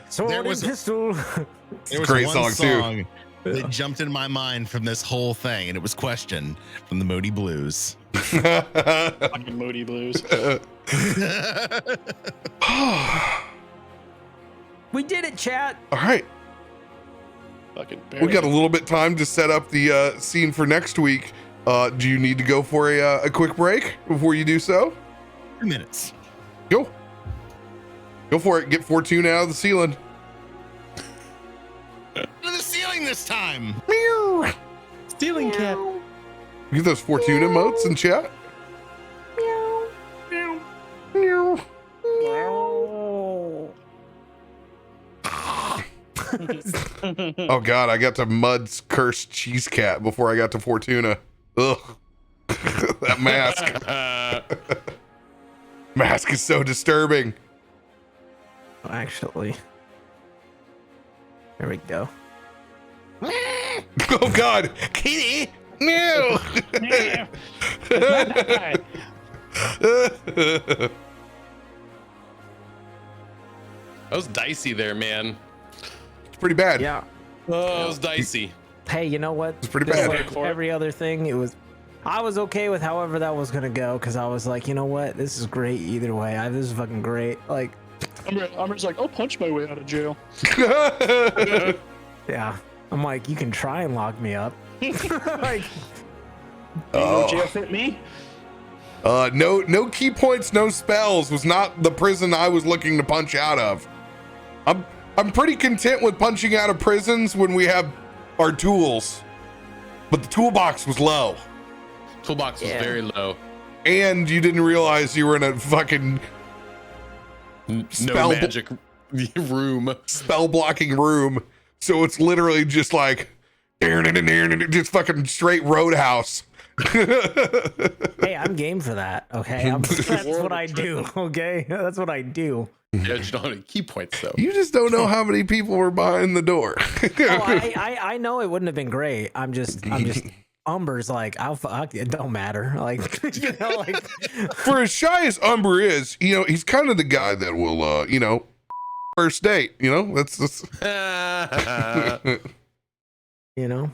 S5: Sword and pistol.
S4: There was
S1: Great
S4: one
S1: song, too.
S4: that jumped in my mind from this whole thing, and it was Question from the Moody Blues.
S3: Fucking Moody Blues.
S5: We did it, chat.
S1: All right.
S3: Fucking
S1: We got a little bit time to set up the scene for next week. Do you need to go for a quick break before you do so?
S4: 2 minutes.
S1: Go for it. Get Fortuna out of the ceiling.
S4: To the ceiling this time.
S1: Meow.
S3: Stealing cat.
S1: Get those Fortuna emotes in chat.
S5: Meow.
S1: Meow. Meow. Oh God, I got to Mud's cursed cheese cat before I got to Fortuna. Ugh. That mask. Mask is so disturbing.
S5: Actually, there we go.
S1: Oh God, Kitty. No.
S2: That was dicey there, man.
S1: It's pretty bad.
S5: Yeah.
S2: Oh, it was dicey.
S5: Hey, you know what?
S1: It's pretty
S5: Just
S1: bad.
S5: like every other thing, I was okay with however that was gonna go because I was like, you know what? This is great either way. This is fucking great. Like,
S3: I'm just like, I'll punch my way out of jail.
S5: yeah. I'm like, you can try and lock me up. Like,
S3: No jail fit me.
S1: No key points, no spells was not the prison I was looking to punch out of. I'm pretty content with punching out of prisons when we have our tools, but the toolbox was low.
S2: Toolbox was very low.
S1: And you didn't realize you were in a fucking
S2: No magic room.
S1: Spell blocking room. So it's literally just like just fucking straight roadhouse.
S5: Hey, I'm game for that. Okay, that's what I do. Okay, that's what I do.
S2: Yeah, you don't have any key points though.
S1: You just don't know how many people were behind the door.
S5: I know it wouldn't have been great. I'm just Umber's like, it don't matter. Like, you know, like
S1: for as shy as Umber is, you know, he's kind of the guy that will, you know, first date. You know, that's
S5: you know,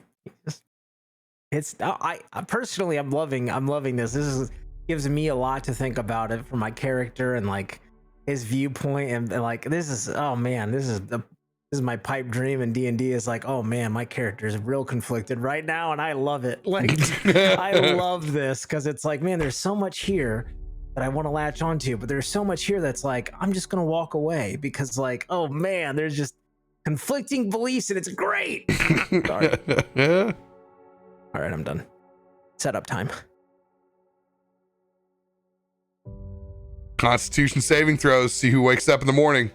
S5: it's I personally I'm loving this. This gives me a lot to think about it for my character and like his viewpoint and like this is my pipe dream in D&D is like, oh man, my character is real conflicted right now and I love it. Like I love this because it's like, man, there's so much here that I want to latch onto, but there's so much here that's like, I'm just gonna walk away because like, oh man, there's just conflicting beliefs and it's great. Sorry. All right, I'm done. Setup time.
S1: Constitution saving throws. See who wakes up in the morning.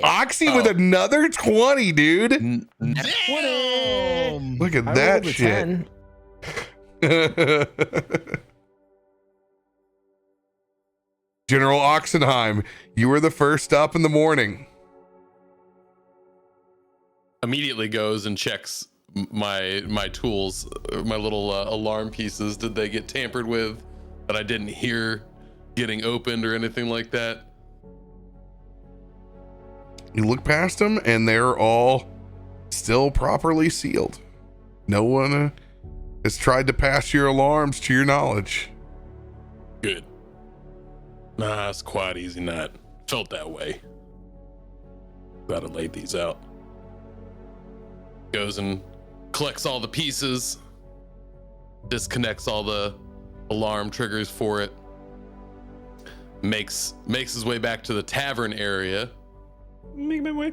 S1: Oxy with another 20, dude.
S4: Damn.
S1: Look at
S5: I
S1: that
S5: rolled a
S1: shit.
S5: 10.
S1: General Oxenheim, you were the first up in the morning.
S2: Immediately goes and checks my tools, my little alarm pieces. Did they get tampered with that I didn't hear getting opened or anything like that?
S1: You look past them and they're all still properly sealed. No one has tried to pass your alarms to your knowledge.
S2: Good. Nah, it's quite easy not. Felt that way. Gotta lay these out. Goes and collects all the pieces, disconnects all the alarm triggers for it, makes his way back to the tavern area.
S3: Make my way.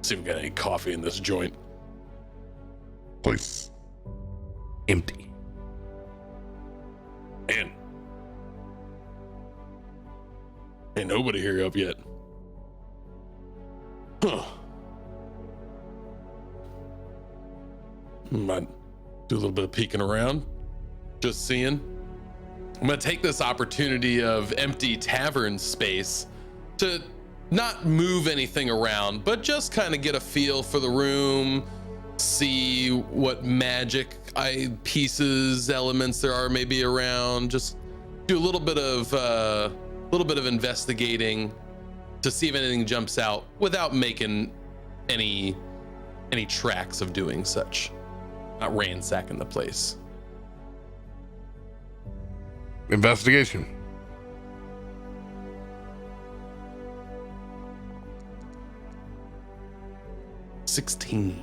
S2: See if we got any coffee in this joint.
S1: Place empty.
S2: Man, ain't nobody here up yet. Huh. Might do a little bit of peeking around, just seeing. I'm gonna take this opportunity of empty tavern space to not move anything around, but just kind of get a feel for the room, see what magic pieces, elements there are maybe around. Just do a little bit of investigating to see if anything jumps out without making any tracks of doing such. Not ransacking the place.
S1: Investigation.
S2: $16.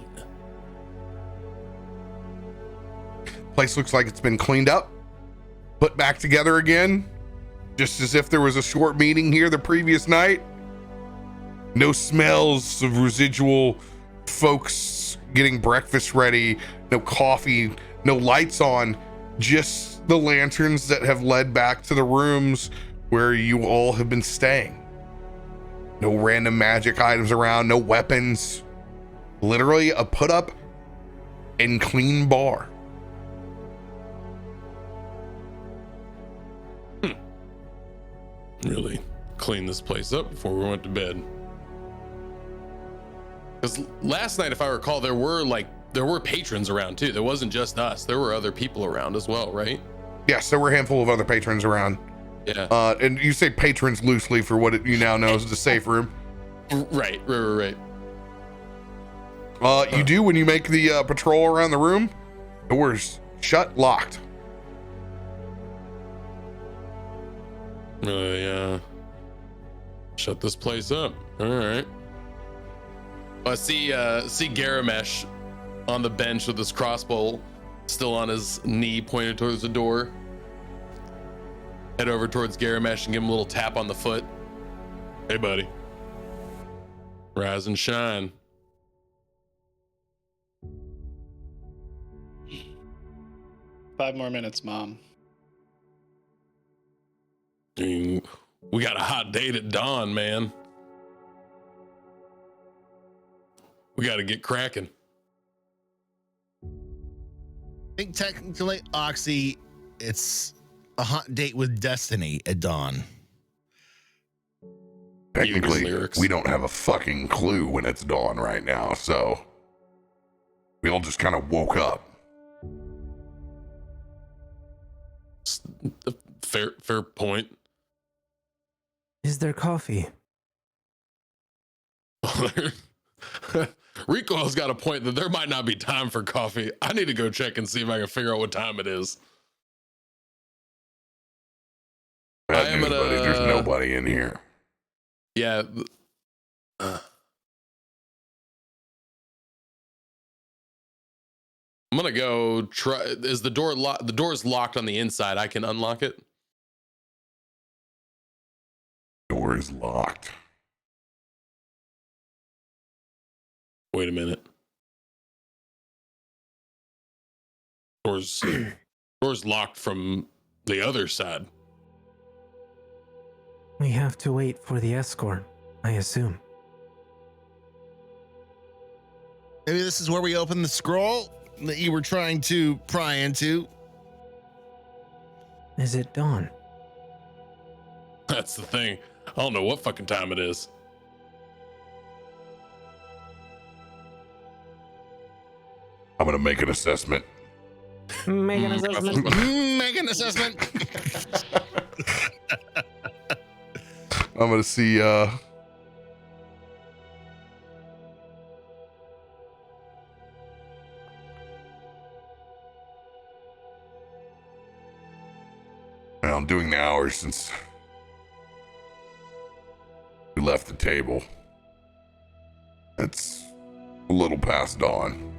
S1: Place looks like it's been cleaned up, put back together again, just as if there was a short meeting here the previous night. No smells of residual folks getting breakfast ready, no coffee, no lights on, just the lanterns that have led back to the rooms where you all have been staying. No random magic items around, no weapons. Literally a put up and clean bar.
S2: Really clean this place up before we went to bed. Because last night, if I recall, there were patrons around too. There wasn't just us. There were other people around as well, right?
S1: Yes, there were a handful of other patrons around.
S2: Yeah.
S1: And you say patrons loosely for what you now know as the safe room.
S2: Right.
S1: You do when you make the patrol around the room. Doors shut, locked.
S2: Shut this place up. All right. I see Garomesh on the bench with his crossbow still on his knee pointed towards the door. Head over towards Garomesh and give him a little tap on the foot. Hey, buddy. Rise and shine.
S3: Five more minutes, Mom.
S2: We got a hot date at dawn, man. We got to get cracking.
S4: I think technically, Oxy, it's a hot date with destiny at dawn.
S1: Technically, we don't have a fucking clue when it's dawn right now, so we all just kind of woke up.
S2: Fair point.
S5: Is there coffee?
S2: Recoil's got a point that there might not be time for coffee. I need to go check and see if I can figure out what time it is.
S1: Bad news, buddy. There's nobody in here.
S2: Yeah. I'm gonna go try. Is the door locked? The door's locked on the inside. I can unlock it.
S1: Door is locked.
S2: Wait a minute. Door's locked from the other side.
S5: We have to wait for the escort, I assume.
S4: Maybe this is where we open the scroll that you were trying to pry into.
S5: Is it dawn?
S2: That's the thing. I don't know what fucking time it is.
S1: I'm going to make an assessment.
S5: Make an assessment.
S4: Make an assessment.
S1: I'm going to see, I'm doing the hours since we left the table. It's a little past dawn.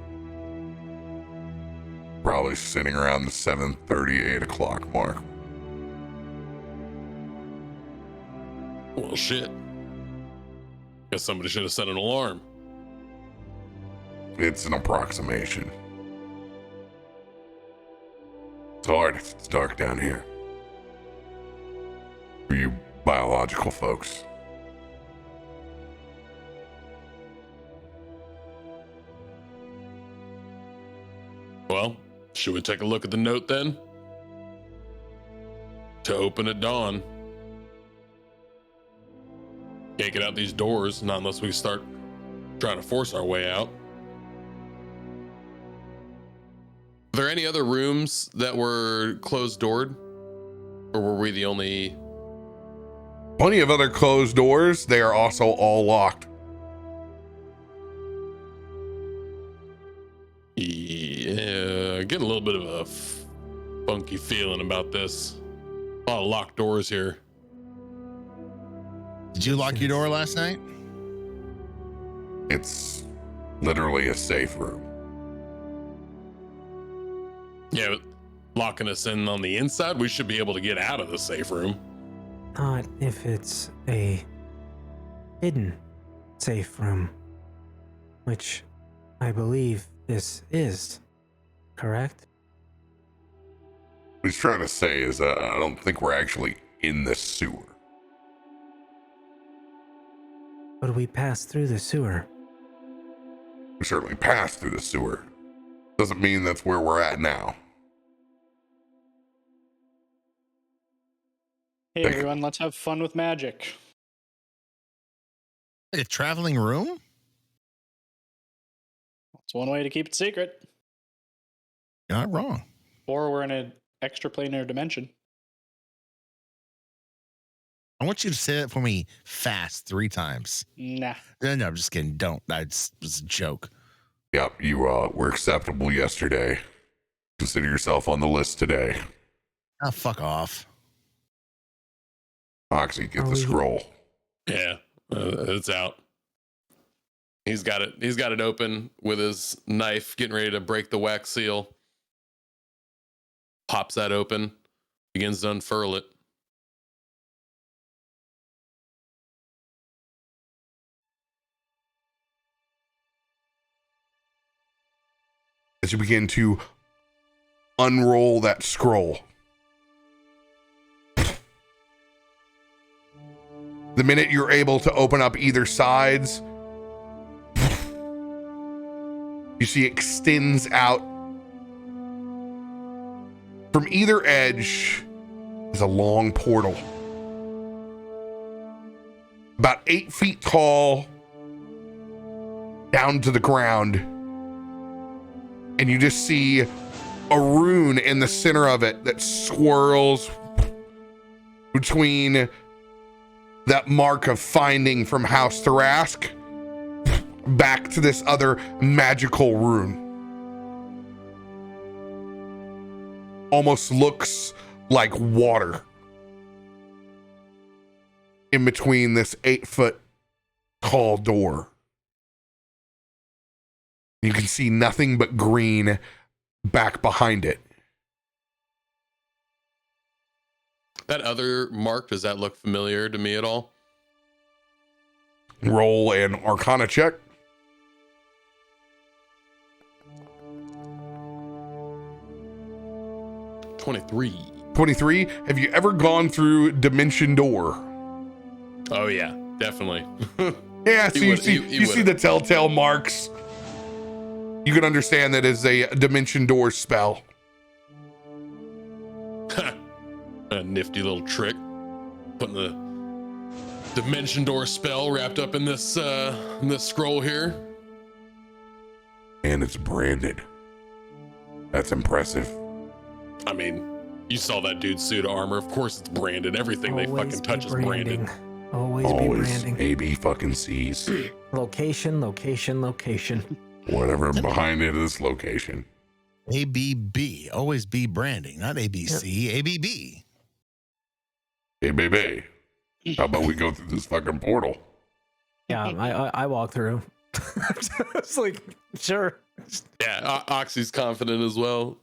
S1: Probably sitting around the 7:30, 8 o'clock mark.
S2: Well, shit. Guess somebody should have set an alarm.
S1: It's an approximation. It's hard if it's dark down here. For you biological folks.
S2: Well, should we take a look at the note then? To open at dawn. Can't get out these doors, not unless we start trying to force our way out. Are there any other rooms that were closed doored? Or were we the only...
S1: Plenty of other closed doors. They are also all locked.
S2: Yeah, getting a little bit of a funky feeling about this. A lot of locked doors here.
S4: Did you lock your door last night?
S1: It's literally a safe room.
S2: Yeah, but locking us in on the inside, we should be able to get out of the safe room.
S5: Not if it's a hidden safe room, which I believe this is, correct?
S1: What he's trying to say is I don't think we're actually in the sewer.
S5: But we passed through the sewer.
S1: We certainly passed through the sewer. Doesn't mean that's where we're at now.
S3: Hey everyone, let's have fun with magic.
S4: A traveling room?
S3: It's one way to keep it secret.
S4: You're not wrong.
S3: Or we're in an extraplanar dimension.
S4: I want you to say that for me fast 3 times.
S3: Nah.
S4: No, I'm just kidding. Don't. That was a joke.
S1: Yep, you were acceptable yesterday. Consider yourself on the list today.
S4: Oh, fuck off.
S1: Oxy, get the scroll.
S2: Yeah, it's out. He's got it. He's got it open with his knife, getting ready to break the wax seal. Pops that open, begins to unfurl it.
S1: As you begin to unroll that scroll, the minute you're able to open up either sides, you see it extends out. From either edge is a long portal, about 8 feet tall, down to the ground. And you just see a rune in the center of it that swirls between that mark of finding from House Thrask back to this other magical rune. Almost looks like water in between this 8-foot tall door. You can see nothing but green back behind it.
S2: That other mark, does that look familiar to me at all?
S1: Roll an Arcana check. 23. Have you ever gone through Dimension Door?
S2: Oh yeah, definitely.
S1: Yeah, so you see the telltale marks. You can understand that it's a Dimension Door spell.
S2: A nifty little trick. Putting the Dimension Door spell wrapped up in this scroll here.
S1: And it's branded. That's impressive.
S2: I mean, you saw that dude's suit of armor. Of course it's branded. Everything they fucking touch is branded.
S5: Always be branding.
S1: AB fucking C's.
S5: Location.
S1: Whatever behind it is location.
S4: ABB. Always be branding, not ABC. ABB.
S1: Hey, baby. How about we go through this fucking portal?
S5: Yeah, I walk through. It's like, sure.
S2: Yeah, Oxy's confident as well.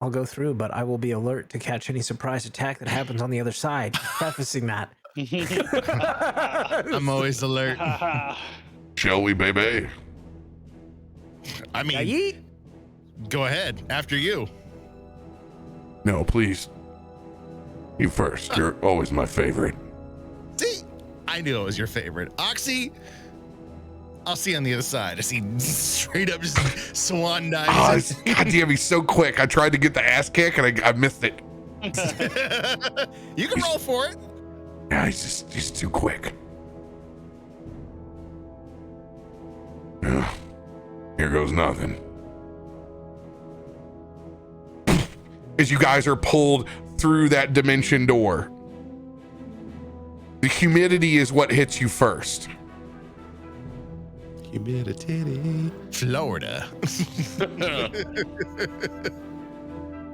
S5: I'll go through, but I will be alert to catch any surprise attack that happens on the other side. Prefacing that.
S4: I'm always alert.
S1: Shall we, baby?
S4: I mean, go ahead. After you.
S1: No, please. You first. You're always my favorite.
S4: See? I knew it was your favorite. Oxy, I'll see you on the other side. I see straight up just swan dives.
S1: God damn, he's so quick. I tried to get the ass kick and I missed it.
S4: You can roll for it.
S1: Yeah, he's too quick. Here goes nothing. As you guys are pulled through that dimension door, the humidity is what hits you first.
S4: Humidity. Florida.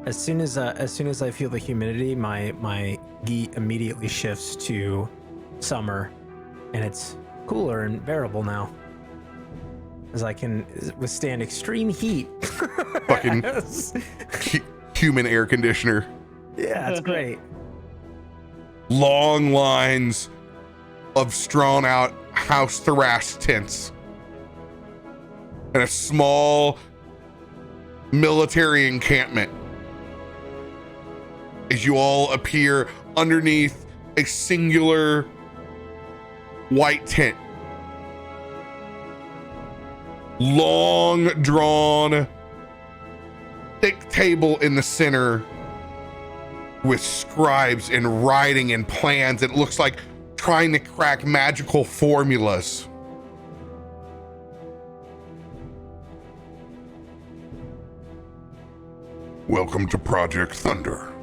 S5: As soon as I feel the humidity, my gi immediately shifts to summer, and it's cooler and bearable now, as I can withstand extreme heat.
S1: Fucking human air conditioner.
S5: Yeah, it's great.
S1: Long lines of strawn out House Thrask tents and a small military encampment as you all appear underneath a singular white tent. Long drawn thick table in the center with scribes and writing and plans. It looks like trying to crack magical formulas. Welcome to Project Thunder,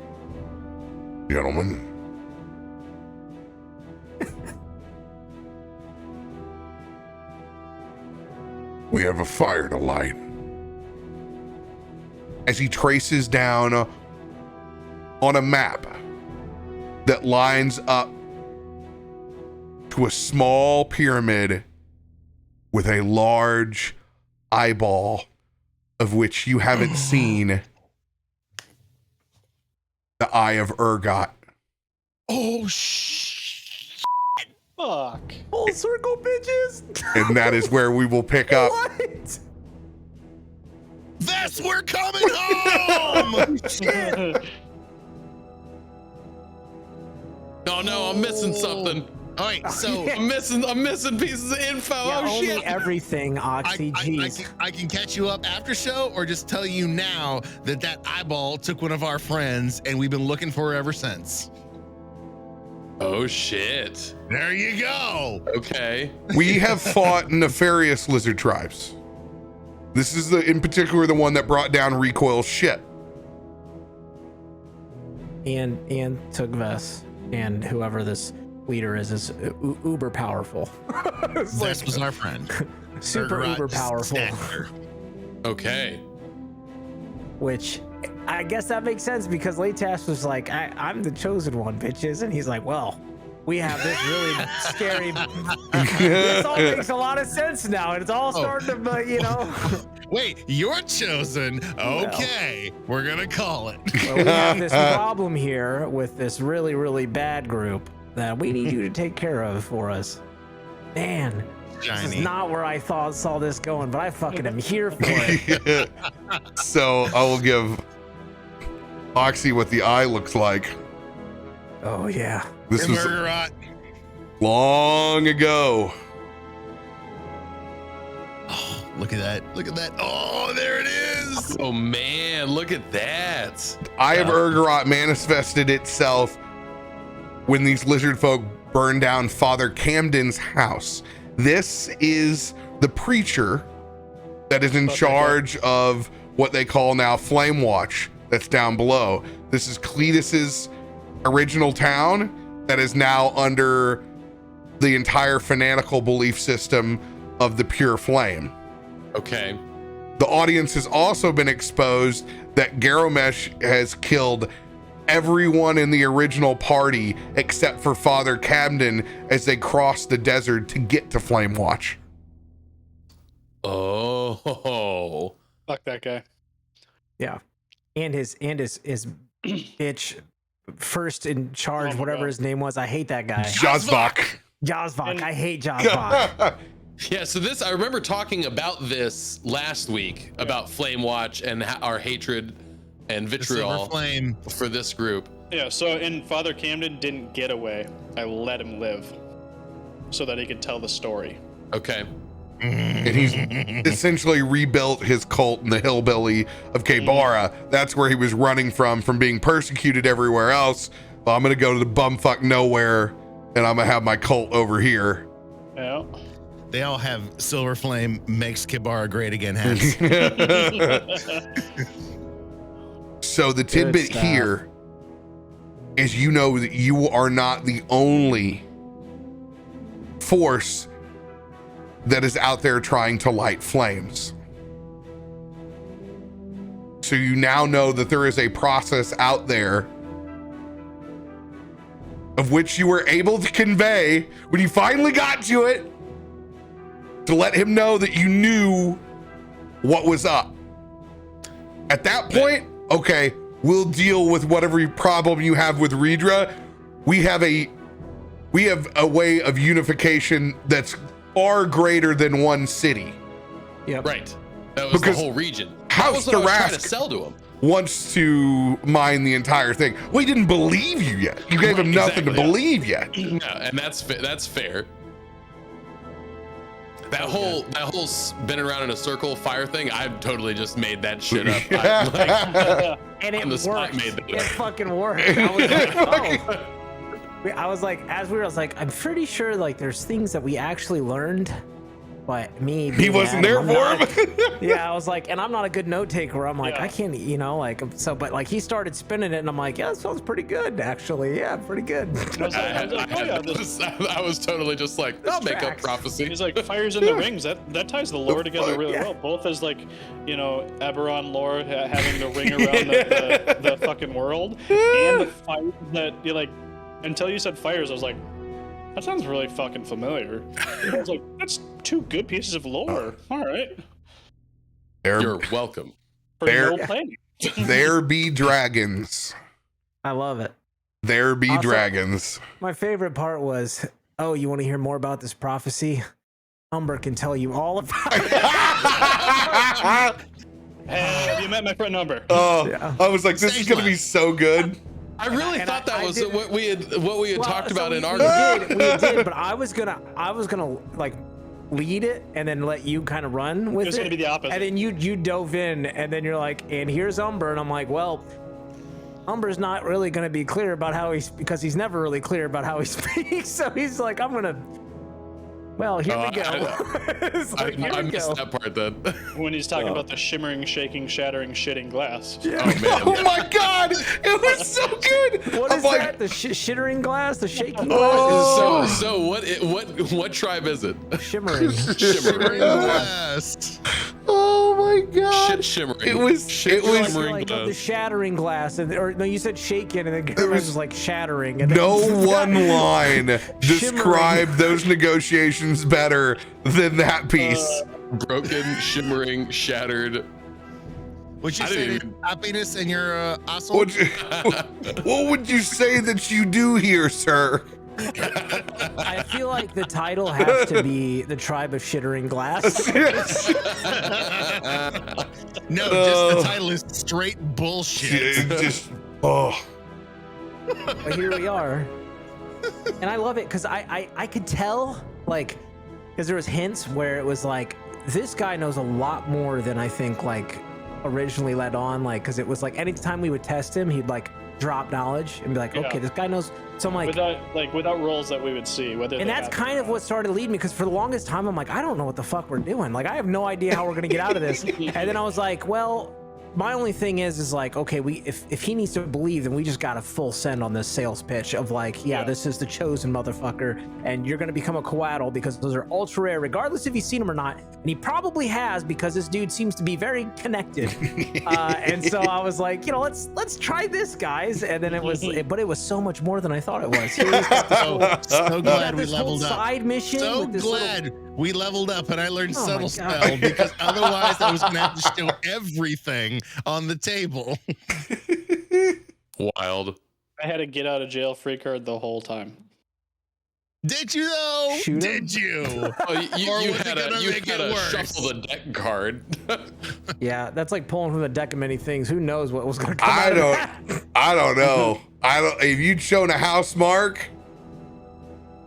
S1: gentlemen. We have a fire to light. As he traces down on a map that lines up to a small pyramid with a large eyeball of which you haven't seen the Eye of Urgot.
S4: Oh,
S3: Fuck.
S5: Full circle, bitches.
S1: And that is where we will pick up.
S5: What?
S4: Vess, we're coming home!
S2: Oh no, I'm missing something.
S4: All right, so
S2: I'm missing pieces of info.
S5: Yeah,
S2: Oh
S5: only
S2: shit.
S5: everything, Oxy. Jeez.
S4: I can catch you up after show, or just tell you now that eyeball took one of our friends, and we've been looking for her ever since.
S2: Oh shit.
S4: There you go.
S2: Okay.
S1: We have fought nefarious lizard tribes. This is in particular the one that brought down Recoil's ship.
S5: And took Vess, and whoever this leader is uber powerful.
S4: Vess was our friend.
S5: Super
S4: Urgot
S5: uber
S4: just
S5: powerful.
S4: stacked her.
S2: Okay.
S5: Which I guess that makes sense because Leightash was like, I'm the chosen one, bitches. And he's like, well, we have this really scary. This all makes a lot of sense now. And it's all starting to, you know.
S4: Wait, you're chosen. Okay, we're going to call it.
S5: Well, we have this problem here with this really, really bad group that we need you to take care of for us. Man, this is not where I saw this going, but I fucking am here for it.
S1: So I will give Oxy what the eye looks like.
S5: Oh, yeah.
S1: This was
S4: Urgot.
S1: long ago.
S4: Oh, look at that. Look at that. Oh, there it is.
S2: Oh man, look at that.
S1: Eye of Urgot manifested itself when these lizard folk burned down Father Camden's house. This is the preacher that is in charge of what they call now Flame Watch, that's down below. This is Cletus's original town that is now under the entire fanatical belief system of the pure flame.
S2: Okay.
S1: The audience has also been exposed that Garomesh has killed everyone in the original party except for Father Camden as they cross the desert to get to Flame Watch.
S2: Oh.
S3: Fuck that guy.
S5: Yeah. And his bitch first in charge, whatever his name was. I hate that guy.
S1: Jazvok.
S5: Jazvok. I hate Jazvok.
S2: Yeah, so this, I remember talking about this last week about Flame Watch and our hatred and vitriol
S4: flame
S2: for this group.
S3: Yeah, so and Father Camden didn't get away. I let him live so that he could tell the story.
S2: Okay.
S1: And he's essentially rebuilt his cult in the hillbilly of Kebara. That's where he was running from being persecuted everywhere else. Well, I'm going to go to the bumfuck nowhere and I'm going to have my cult over here.
S3: Yeah.
S4: They all have Silver Flame makes Kebara great again hats.
S1: So the tidbit here is, you know, that you are not the only force that is out there trying to light flames. So you now know that there is a process out there of which you were able to convey when you finally got to it, to let him know that you knew what was up. At that point, okay, we'll deal with whatever problem you have with Redra. We have a way of unification that's far greater than one city.
S5: Yep.
S2: Right. That was
S1: Because
S2: the whole region.
S1: House
S2: That was what I was trying to
S1: Darask
S2: sell to him.
S1: wants to mine the entire thing. We didn't believe you yet. You gave him nothing to believe yet.
S2: Yeah, and that's fair. That whole spin around in a circle fire thing, I totally just made that shit up.
S5: And it
S2: On the spot
S5: worked.
S2: made that
S5: It
S2: up.
S5: fucking worked. I was like, oh. I was like, I was like, I'm pretty sure like there's things that we actually learned, but me.
S1: He wasn't there for him.
S5: Yeah, I was like, and I'm not a good note taker. I'm like,
S3: Yeah.
S5: I can't, you know, like, so, but like he started spinning it, and I'm like, yeah, that sounds pretty good, actually. Yeah, pretty good.
S2: I was totally just like, I'll make up
S5: tracks.
S2: prophecy.
S3: He's like, fires in the rings. That ties the lore together really well. Both as like, you know, Eberron lore having the ring around the fucking world, and the fires that you like. Until you said fires, I was like, That sounds really fucking familiar. I was like, that's 2 good pieces of lore. All right.
S2: You're welcome.
S3: For
S1: There-
S3: no planning.
S1: There be dragons.
S5: I love it.
S1: There be
S5: Also-
S1: dragons.
S5: My favorite part was, oh, you want to hear more about this prophecy? Umber can tell you all about it.
S3: Hey, have you met my friend Umber?
S1: Oh,
S5: Yeah.
S1: I was like, this is
S4: Stage
S1: gonna be
S4: left.
S1: so good.
S2: I really
S5: and
S2: thought that
S5: I
S2: was
S5: did-
S2: what we had talked
S5: Well,
S2: about
S5: so
S2: in
S5: we
S2: our.
S5: did, we did, but I was gonna like lead it and then let you kind of run with
S3: It was gonna be the opposite.
S5: And then you dove in, and then you're like, and here's Umber, and I'm like, well, Umber's not really gonna be clear about how because he's never really clear about how he speaks. So he's like, I'm gonna. Well, here we go. It's like, here
S2: I
S5: we
S2: missed
S5: go.
S2: that part then.
S3: When he's talking about the shimmering, shaking, shattering, shitting glass.
S2: Oh man.
S1: Oh my god, it was so good.
S5: What
S1: I'm
S5: is
S1: like,
S5: that? The shittering glass? The shaking
S1: Oh.
S5: glass?
S2: So what tribe is it?
S5: Shimmering.
S2: Shimmering.
S4: Yes.
S1: Oh my god.
S2: Shit shimmering.
S1: It was-
S2: Shit
S1: it was-
S2: shimmering
S5: Like
S2: glass.
S5: the shattering glass, or no, you said shaking, and then Garomesh was like shattering. And then
S1: No
S5: this guy-
S1: one line described those negotiations better than that piece.
S2: Broken, shimmering, shattered.
S4: Would you
S2: I
S4: say
S2: didn't
S4: there's
S2: even-
S4: happiness in your asshole?
S1: What would you say that you do here, sir?
S5: I feel like the title has to be the tribe of shittering glass.
S4: No, just the title is straight bullshit.
S1: Just oh.
S5: But here we are, and I love it because I could tell, like, because there was hints where it was like, this guy knows a lot more than I think like originally led on, like, because it was like anytime we would test him, he'd like drop knowledge and be like,
S3: Yeah.
S5: okay, this guy knows. So I'm like,
S3: Without roles that we would see, whether
S5: and
S3: they
S5: that's
S3: have-
S5: kind of what started leading me, because for the longest time I'm like, I don't know what the fuck we're doing. Like, I have no idea how we're gonna get out of this. And then I was like, well, my only thing is like, okay, if he needs to believe, then we just got a full send on this sales pitch of like, yeah, this is the chosen motherfucker, and you're gonna become a coatl because those are ultra rare, regardless if you've seen him or not. And he probably has, because this dude seems to be very connected. And so I was like, you know, let's try this, guys. And then it was so much more than I thought it was. Here he's got this whole-
S4: So glad we
S5: this whole
S4: leveled up.
S5: side mission.
S4: So
S5: with this
S4: glad we leveled up and I learned
S5: Oh my
S4: subtle
S5: God.
S4: spell, because otherwise I was gonna have to show everything on the table.
S2: Wild.
S3: I had a get out of jail free card the whole time.
S4: Did you though?
S5: Shoot him?
S4: Did you?
S2: Oh, you
S4: Or was it
S2: had
S4: gonna
S2: a
S4: make it worse?
S2: shuffle the deck card.
S5: Yeah, that's like pulling from the deck of many things. Who knows what was going to come
S1: I
S5: out of
S1: don't
S5: that?
S1: I don't know. I don't if you'd shown a house mark.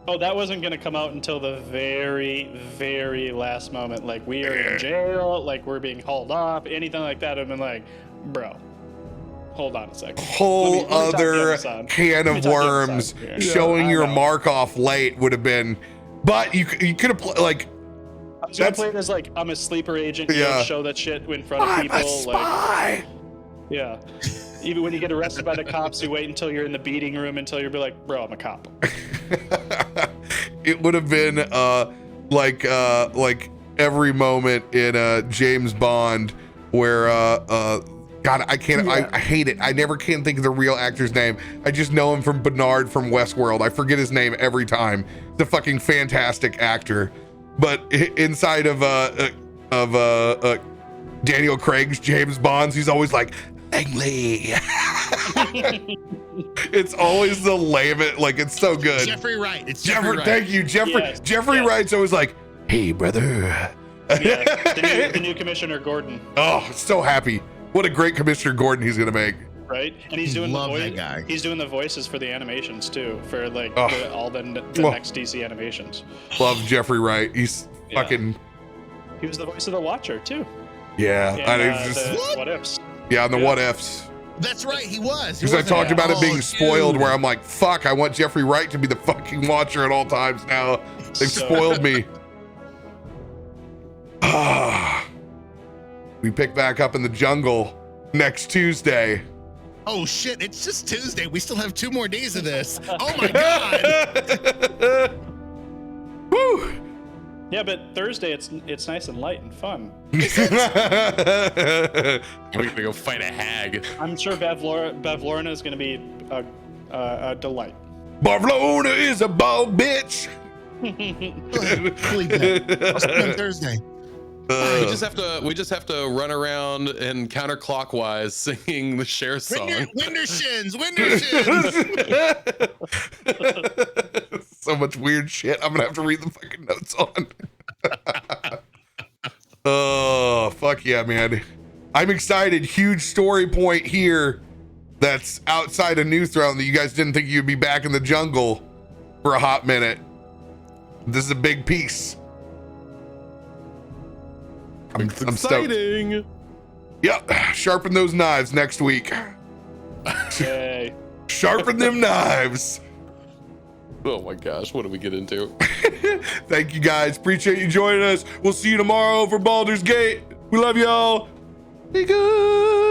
S3: Oh, that wasn't gonna come out until the very, very last moment. Like, we are in jail, like we're being hauled off, anything like that. I've been like, bro, hold on a second.
S1: Whole
S3: Let me talk to
S1: other
S3: Amazon.
S1: can
S3: Let me
S1: of
S3: talk to
S1: worms.
S3: Amazon here.
S1: Showing
S3: I
S1: your
S3: know.
S1: mark off late would have been, but you could have like
S3: I was gonna
S1: that's-
S3: play it as like, I'm a sleeper agent. You
S1: Yeah.
S3: don't show that shit in front of
S1: I'm
S3: people.
S1: a spy.
S3: Yeah. Even when you get arrested by the cops, you wait until you're in the beating room until you're be like, bro, I'm a cop.
S1: It would have been like every moment in James Bond where God, I can't I hate it. I never can think of the real actor's name. I just know him from Bernard from Westworld. I forget his name every time. The fucking fantastic actor. But inside of Daniel Craig's James Bonds, he's always like, Langley. It's always the lamest, like it's so good.
S4: Jeffrey Wright. It's
S1: Jeffrey,
S4: Jeffrey Wright.
S1: thank you, Jeffrey.
S3: Yes,
S1: Jeffrey
S3: yes.
S1: Wright's always like, "Hey, brother."
S3: Yeah, the new Commissioner Gordon,
S1: Oh, so happy! What a great Commissioner Gordon he's gonna make.
S3: right? And he's doing
S4: Love
S3: the
S4: that
S3: voice.
S4: guy.
S3: He's doing the voices for the animations too, for like
S1: Oh.
S3: all the
S1: Well.
S3: next DC animations.
S1: Love Jeffrey Wright. He's
S3: Yeah.
S1: fucking
S3: He was the voice of the Watcher too.
S1: yeah.
S3: And,
S1: I just
S3: the What Ifs.
S1: yeah on the
S3: yeah.
S1: what ifs.
S4: That's right, he was. He
S1: Because I
S4: wasn't
S1: talked about it being
S4: dude.
S1: spoiled, where I'm like, fuck, I want Jeffrey Wright to be the fucking Watcher at all times now. They've
S3: So-
S1: spoiled me. We pick back up in the jungle next Tuesday.
S4: Oh shit, it's just Tuesday. We still have 2 more days of this. Oh my god.
S1: Woo!
S3: Yeah, but Thursday it's nice and light and fun.
S2: We're gonna go fight a hag.
S3: I'm sure Bev Lorna is going to be a delight.
S1: Barcelona is a bald bitch.
S4: Believe that. I'll see you on Thursday.
S2: We just have to run around and counterclockwise singing the Cher song.
S4: Winter shins, winter shins.
S1: So much weird shit. I'm gonna have to read the fucking notes on. Oh, fuck yeah, man. I'm excited. Huge story point here that's outside of New Throne that you guys didn't think you'd be back in the jungle for a hot minute. This is a big piece. I'm stoked. Yep. Sharpen those knives next week.
S3: Yay.
S1: Sharpen them knives.
S2: Oh my gosh, what did we get into?
S1: Thank you guys. Appreciate you joining us. We'll see you tomorrow for Baldur's Gate. We love y'all. Be good.